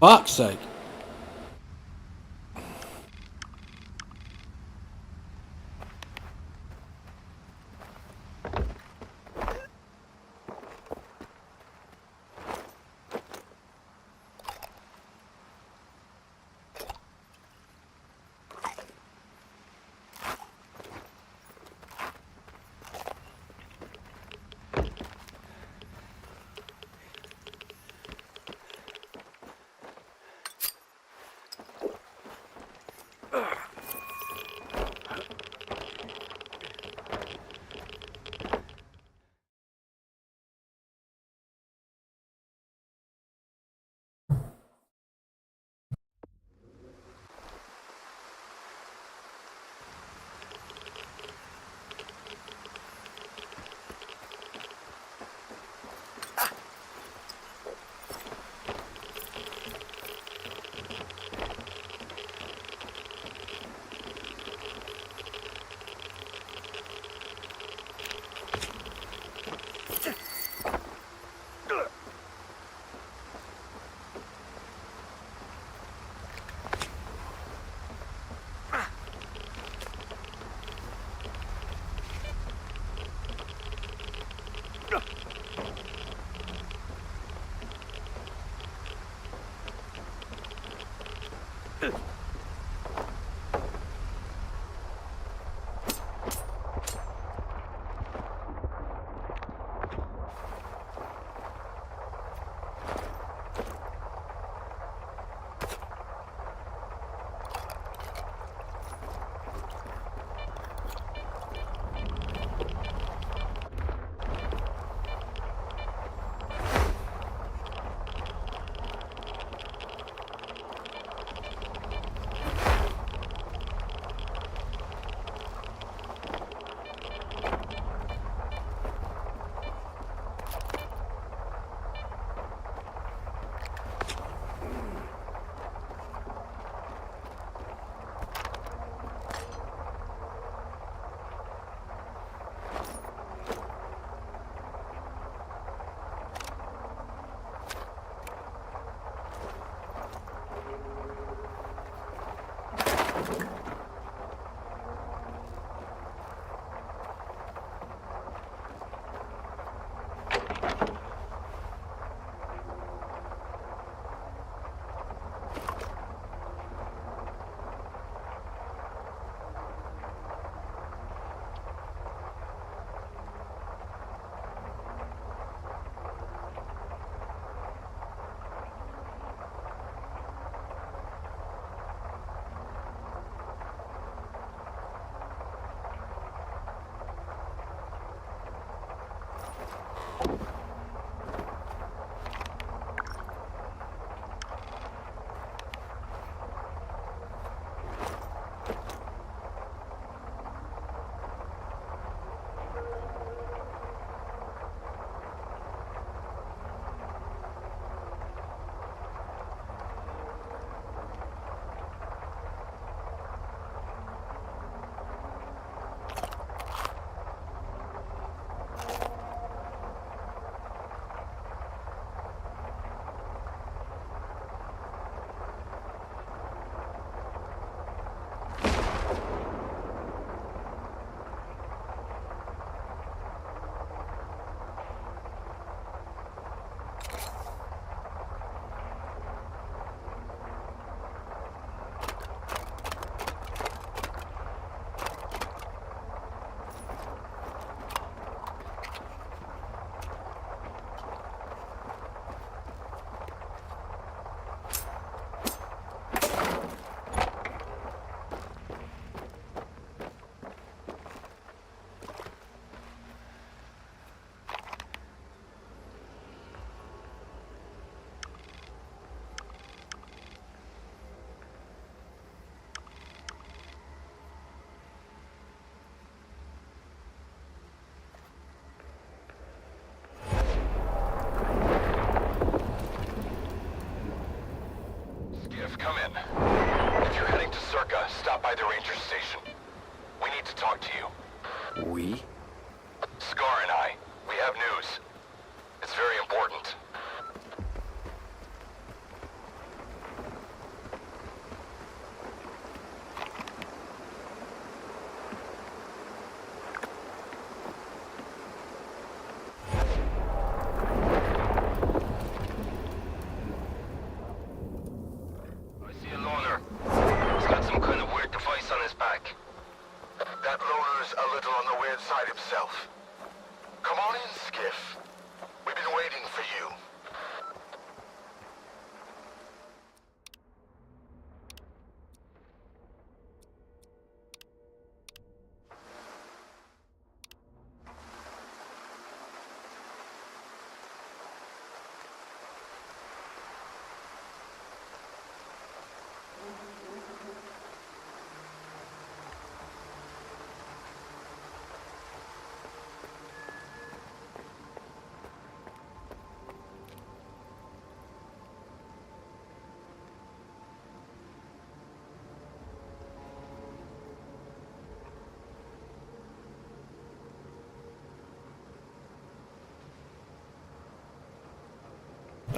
Fuck's sake.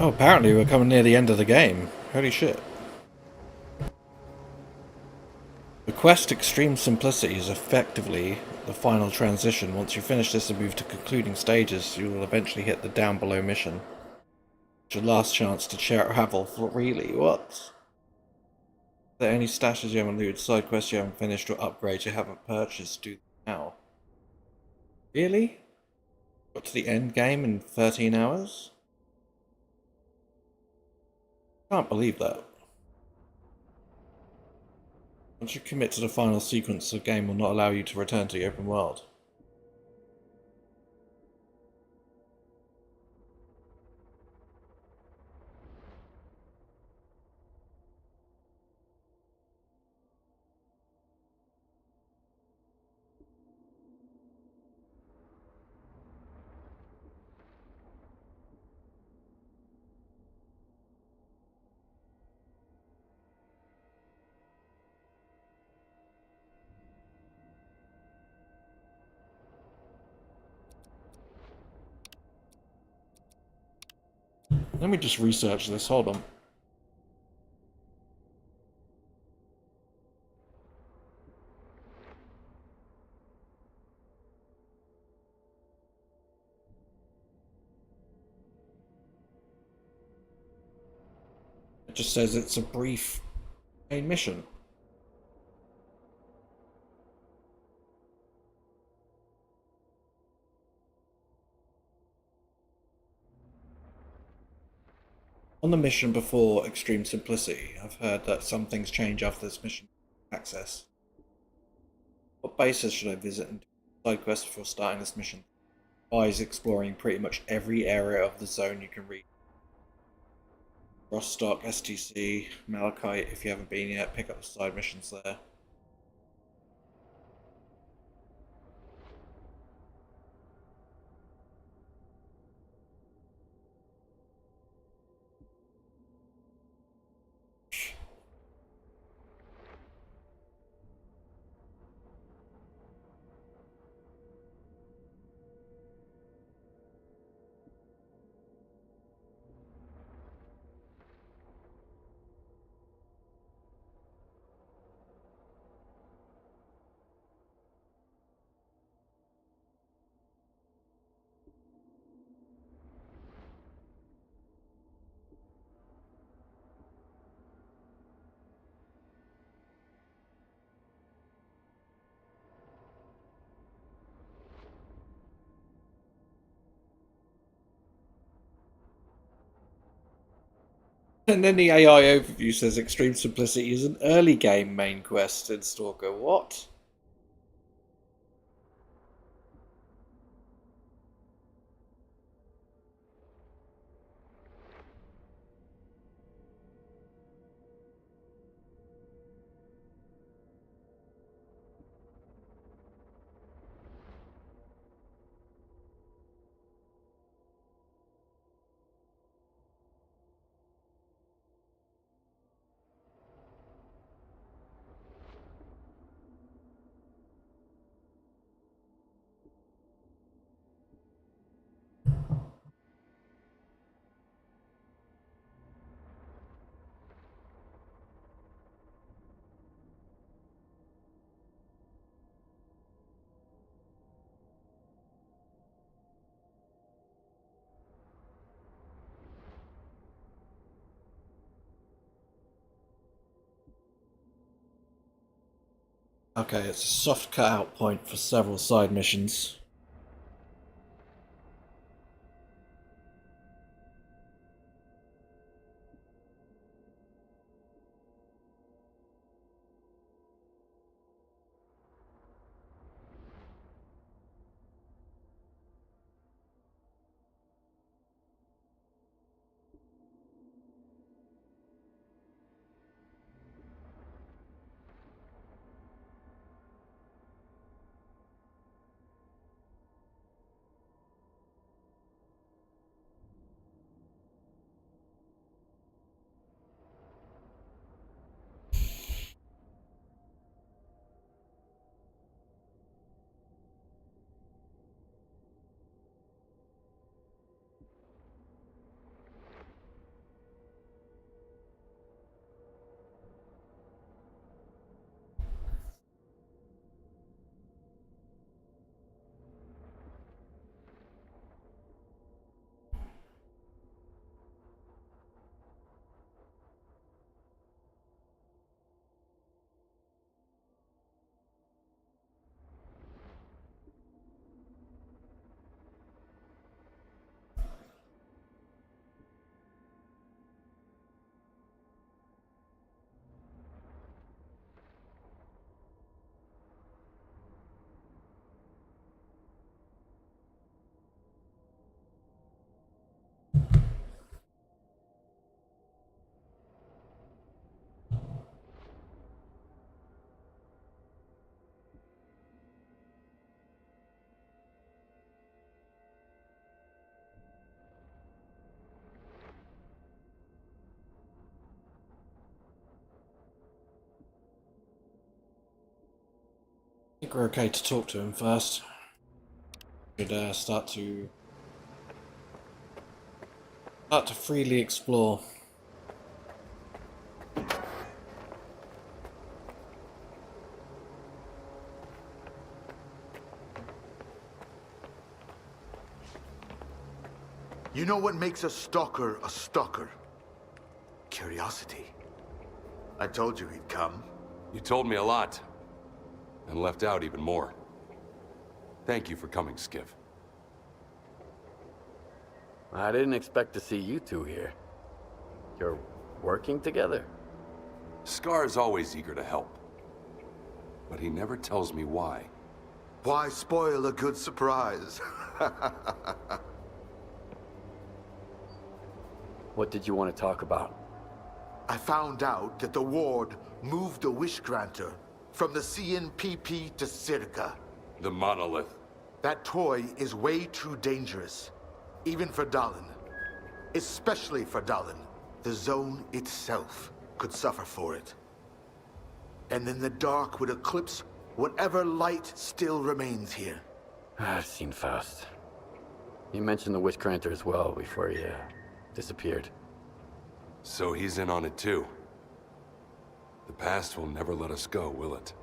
Oh, apparently we're coming near the end of the game. Holy shit. The quest Extreme Simplicity is effectively the final transition. Once you finish this and move to concluding stages, you will eventually hit the down below mission. It's your last chance to travel freely. What? Are there any stashes you haven't looted, side quests you haven't finished, or upgrades you haven't purchased? Do them now. Really? Got to the end game in 13 hours? Can't believe that. Once you commit to the final sequence, the game will not allow you to return to the open world. Let me just research this, hold on. It just says it's a brief main mission. On the mission before Extreme Simplicity, I've heard that some things change after this mission access. What bases should I visit and do side quests before starting this mission? Advise exploring pretty much every area of the zone you can reach. Rostock, STC, Malachite, if you haven't been yet, pick up the side missions there. And then the AI overview says Extreme Simplicity is an early game main quest in Stalker. What? Okay, it's a soft cutout point for several side missions. think we're okay to talk to him first. Should start to freely explore. You know what makes a stalker a stalker? Curiosity. I told you he'd come. You told me a lot, and left out even more. Thank you for coming, Skiff. I didn't expect to see you two here. You're working together? S.T.A.L.K.E.R is always eager to help. But he never tells me why. Why spoil a good surprise? What did you want to talk about? I found out that the Ward moved the Wish Granter from the CNPP to S.T.A.L.K.E.R. The monolith. That toy is way too dangerous. Even for Dallin. Especially for Dallin. The zone itself could suffer for it. And then the dark would eclipse whatever light still remains here. I've seen Faust. You mentioned the Wish Granter as well before he disappeared. So he's in on it too. The past will never let us go, will it?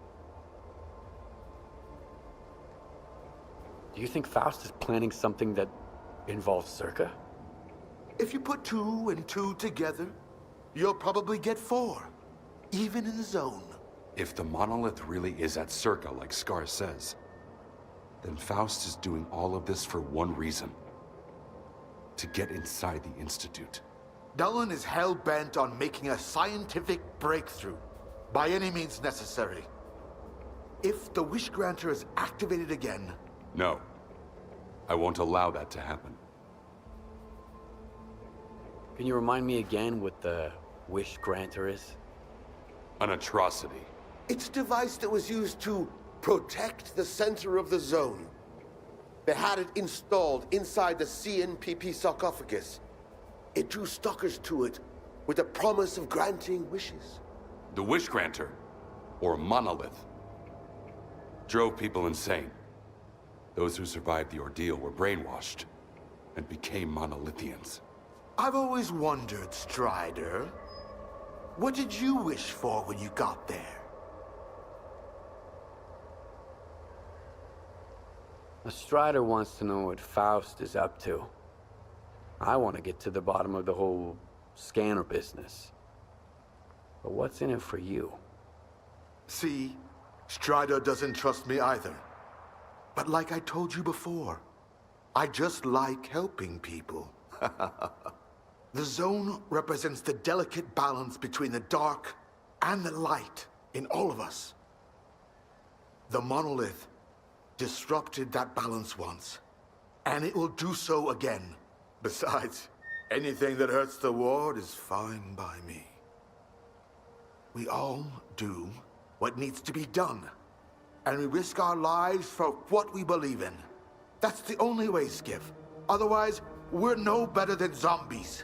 Do you think Faust is planning something that involves S.T.A.L.K.E.R? If you put 2 and 2 together, you'll probably get 4. Even in the zone. If the monolith really is at S.T.A.L.K.E.R like S.T.A.R says, then Faust is doing all of this for one reason. To get inside the Institute. Dallin is hell-bent on making a scientific breakthrough. By any means necessary. If the Wish Granter is activated again... No. I won't allow that to happen. Can you remind me again what the Wish Granter is? An atrocity. It's a device that was used to protect the center of the zone. They had it installed inside the CNPP sarcophagus. It drew stalkers to it with the promise of granting wishes. The Wish Granter, or monolith, drove people insane. Those who survived the ordeal were brainwashed and became monolithians. I've always wondered, Strider, what did you wish for when you got there? A Strider wants to know what Faust is up to. I want to get to the bottom of the whole scanner business. But what's in it for you? See, Strider doesn't trust me either. But like I told you before, I just like helping people. The zone represents the delicate balance between the dark and the light in all of us. The monolith disrupted that balance once, and it will do so again. Besides, anything that hurts the Ward is fine by me. We all do what needs to be done, and we risk our lives for what we believe in. That's the only way, Skiff. Otherwise, we're no better than zombies.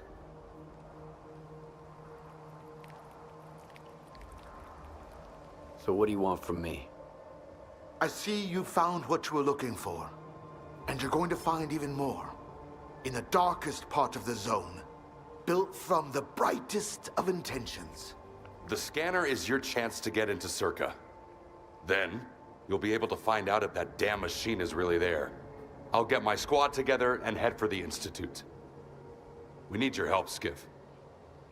So what do you want from me? I see you found what you were looking for, and you're going to find even more. In the darkest part of the zone, built from the brightest of intentions. The scanner is your chance to get into S.T.A.L.K.E.R. Then, you'll be able to find out if that damn machine is really there. I'll get my squad together and head for the Institute. We need your help, Skiff.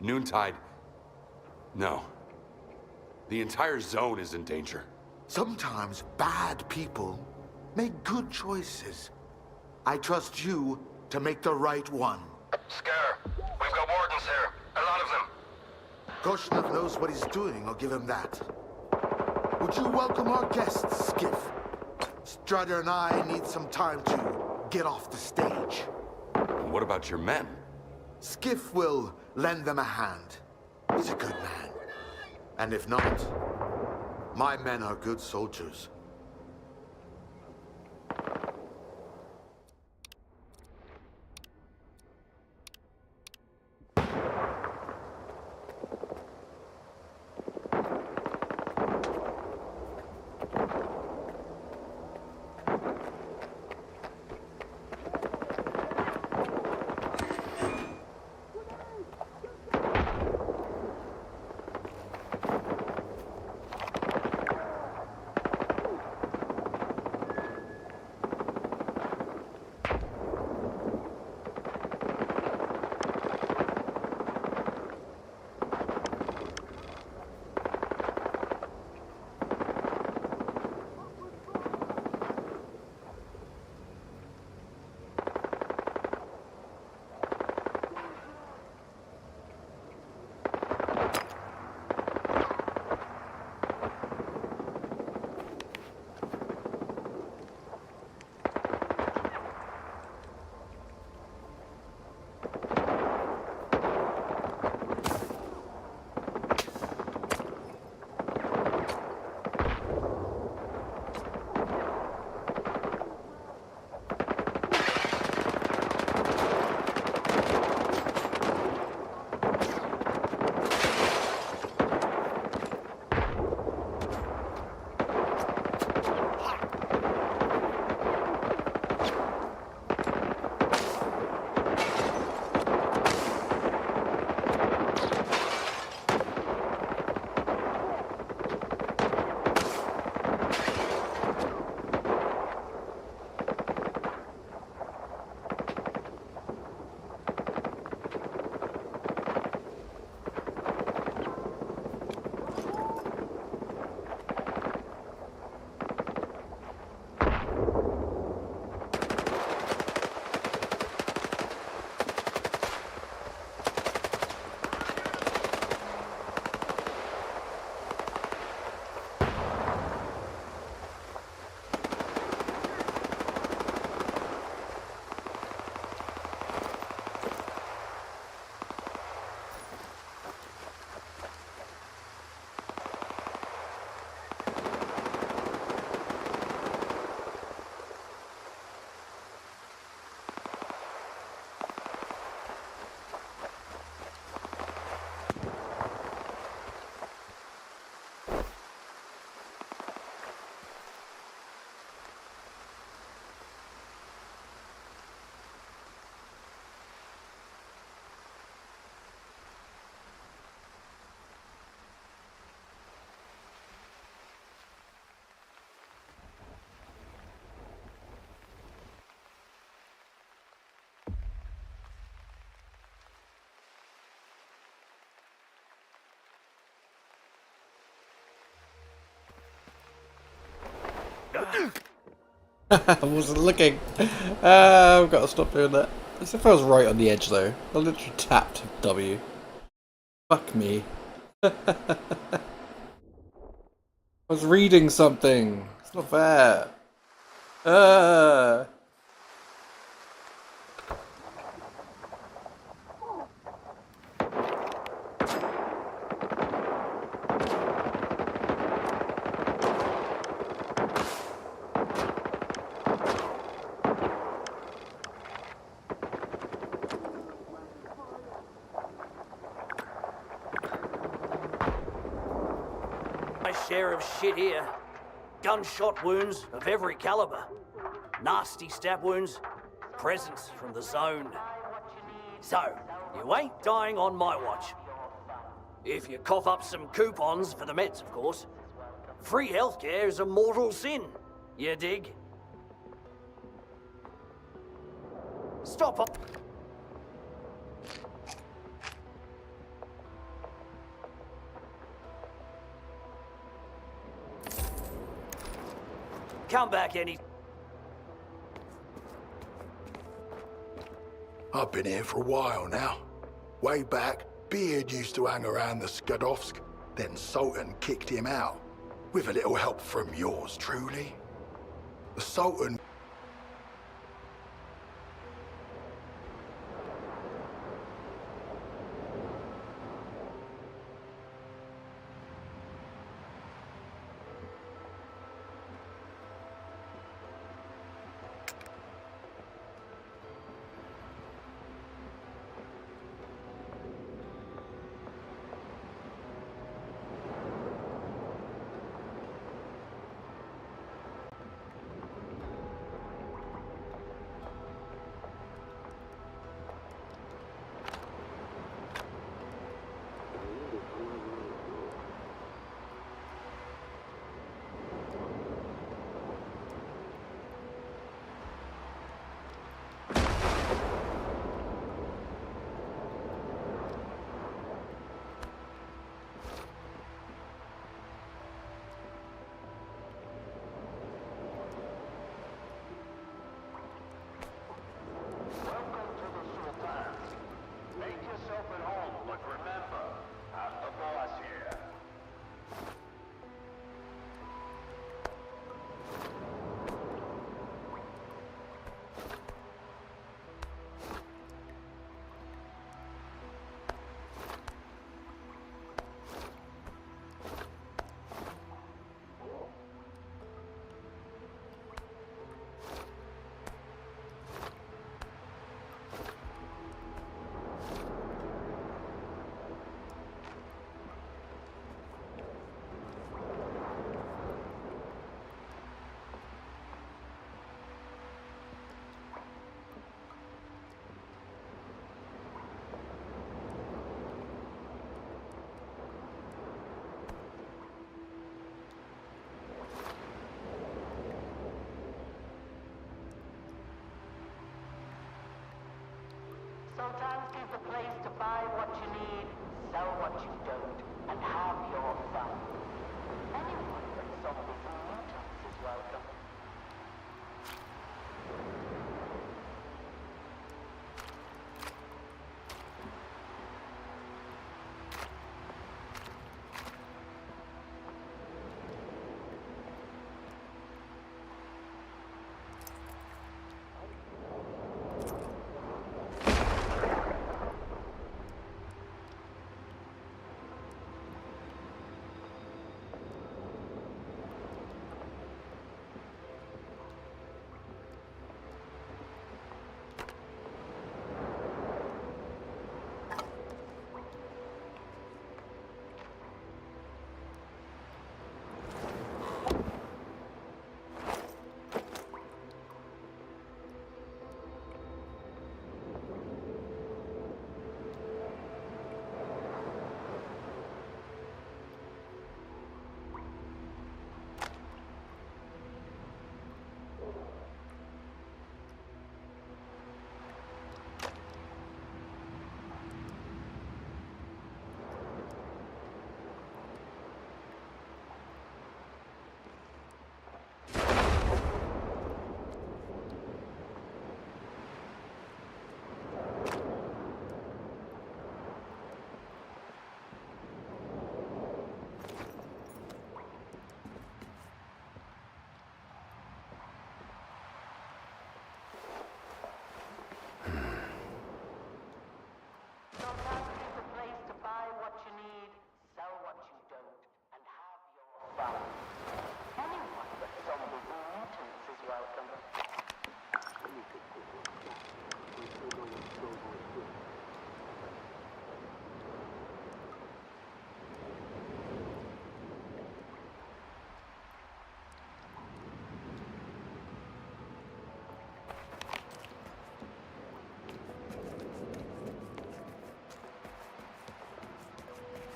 Noontide... No. The entire zone is in danger. Sometimes bad people make good choices. I trust you to make the right one. S.T.A.L.K.E.R, we've got wardens here. A lot of them. Koshnev knows what he's doing, I'll give him that. Would you welcome our guests, Skiff? Strider and I need some time to get off the stage. And what about your men? Skiff will lend them a hand. He's a good man. And if not, my men are good soldiers. I wasn't looking. I've got to stop doing that. As if I was right on the edge though. I literally tapped W. Fuck me. I was reading something. It's not fair. My share of shit here. Gunshot wounds of every caliber. Nasty stab wounds. Presents from the zone. So, you ain't dying on my watch. If you cough up some coupons for the meds, of course. Free healthcare is a mortal sin. You dig? Stop up. Come back any... I've been here for a while now. Way back, Beard used to hang around the Skadovsk, then Sultan kicked him out, with a little help from yours truly. The Sultan... Sometimes is the place to buy what you need, sell what you don't, and have your fun. Anyone but zombies and mutants is welcome.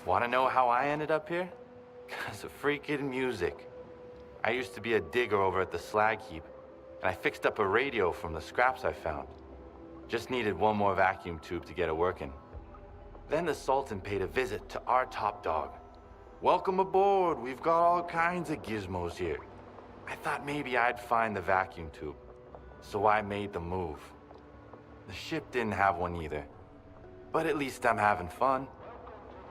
Want to know how I ended up here? Because of freaking music. I used to be a digger over at the slag heap, and I fixed up a radio from the scraps I found. Just needed one more vacuum tube to get it working. Then the Sultan paid a visit to our top dog. Welcome aboard, we've got all kinds of gizmos here. I thought maybe I'd find the vacuum tube, so I made the move. The ship didn't have one either, but at least I'm having fun.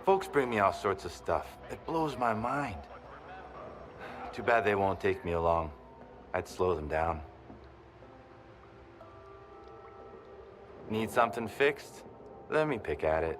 Folks bring me all sorts of stuff. It blows my mind. Too bad they won't take me along. I'd slow them down. Need something fixed? Let me pick at it.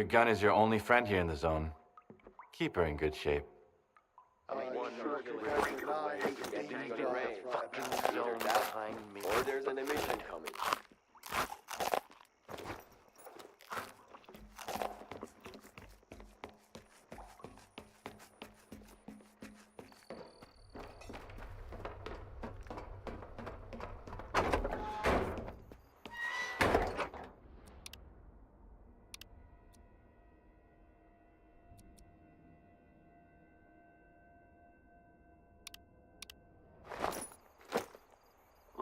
Your gun is your only friend here in the zone. Keep her in good shape. Or there's an emission coming.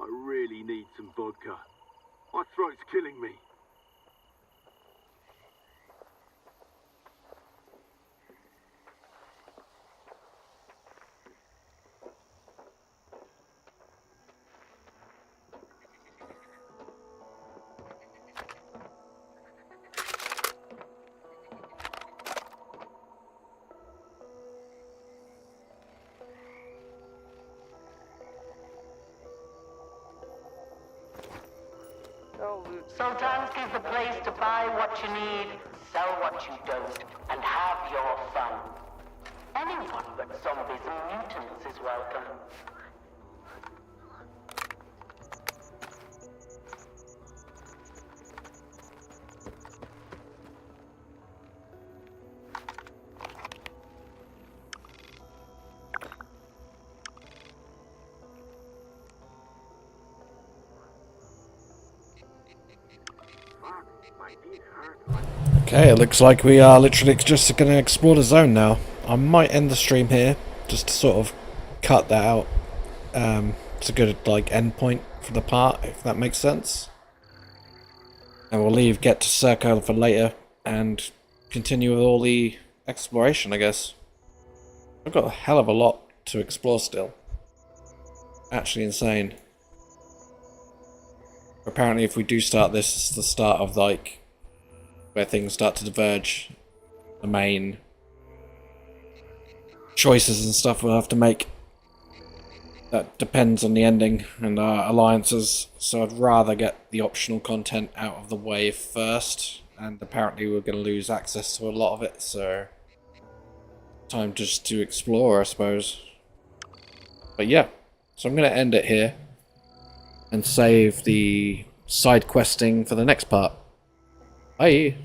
I really need some vodka. My throat's killing me. Sultansk is the place to buy what you need, sell what you don't, and have your fun. Anyone but zombies and mutants is welcome. Okay, it looks like we are literally just going to explore the zone now. I might end the stream here, just to sort of cut that out. It's a good like end point for the part, if that makes sense. And we'll get to S.T.A.L.K.E.R for later, and continue with all the exploration, I guess. I've got a hell of a lot to explore still. Actually insane. Apparently if we do start this, it's the start of like where things start to diverge. The main choices and stuff we'll have to make. That depends on the ending and our alliances, so I'd rather get the optional content out of the way first, and apparently we're going to lose access to a lot of it, so time just to explore, I suppose. But yeah, so I'm going to end it here and save the side questing for the next part. Bye!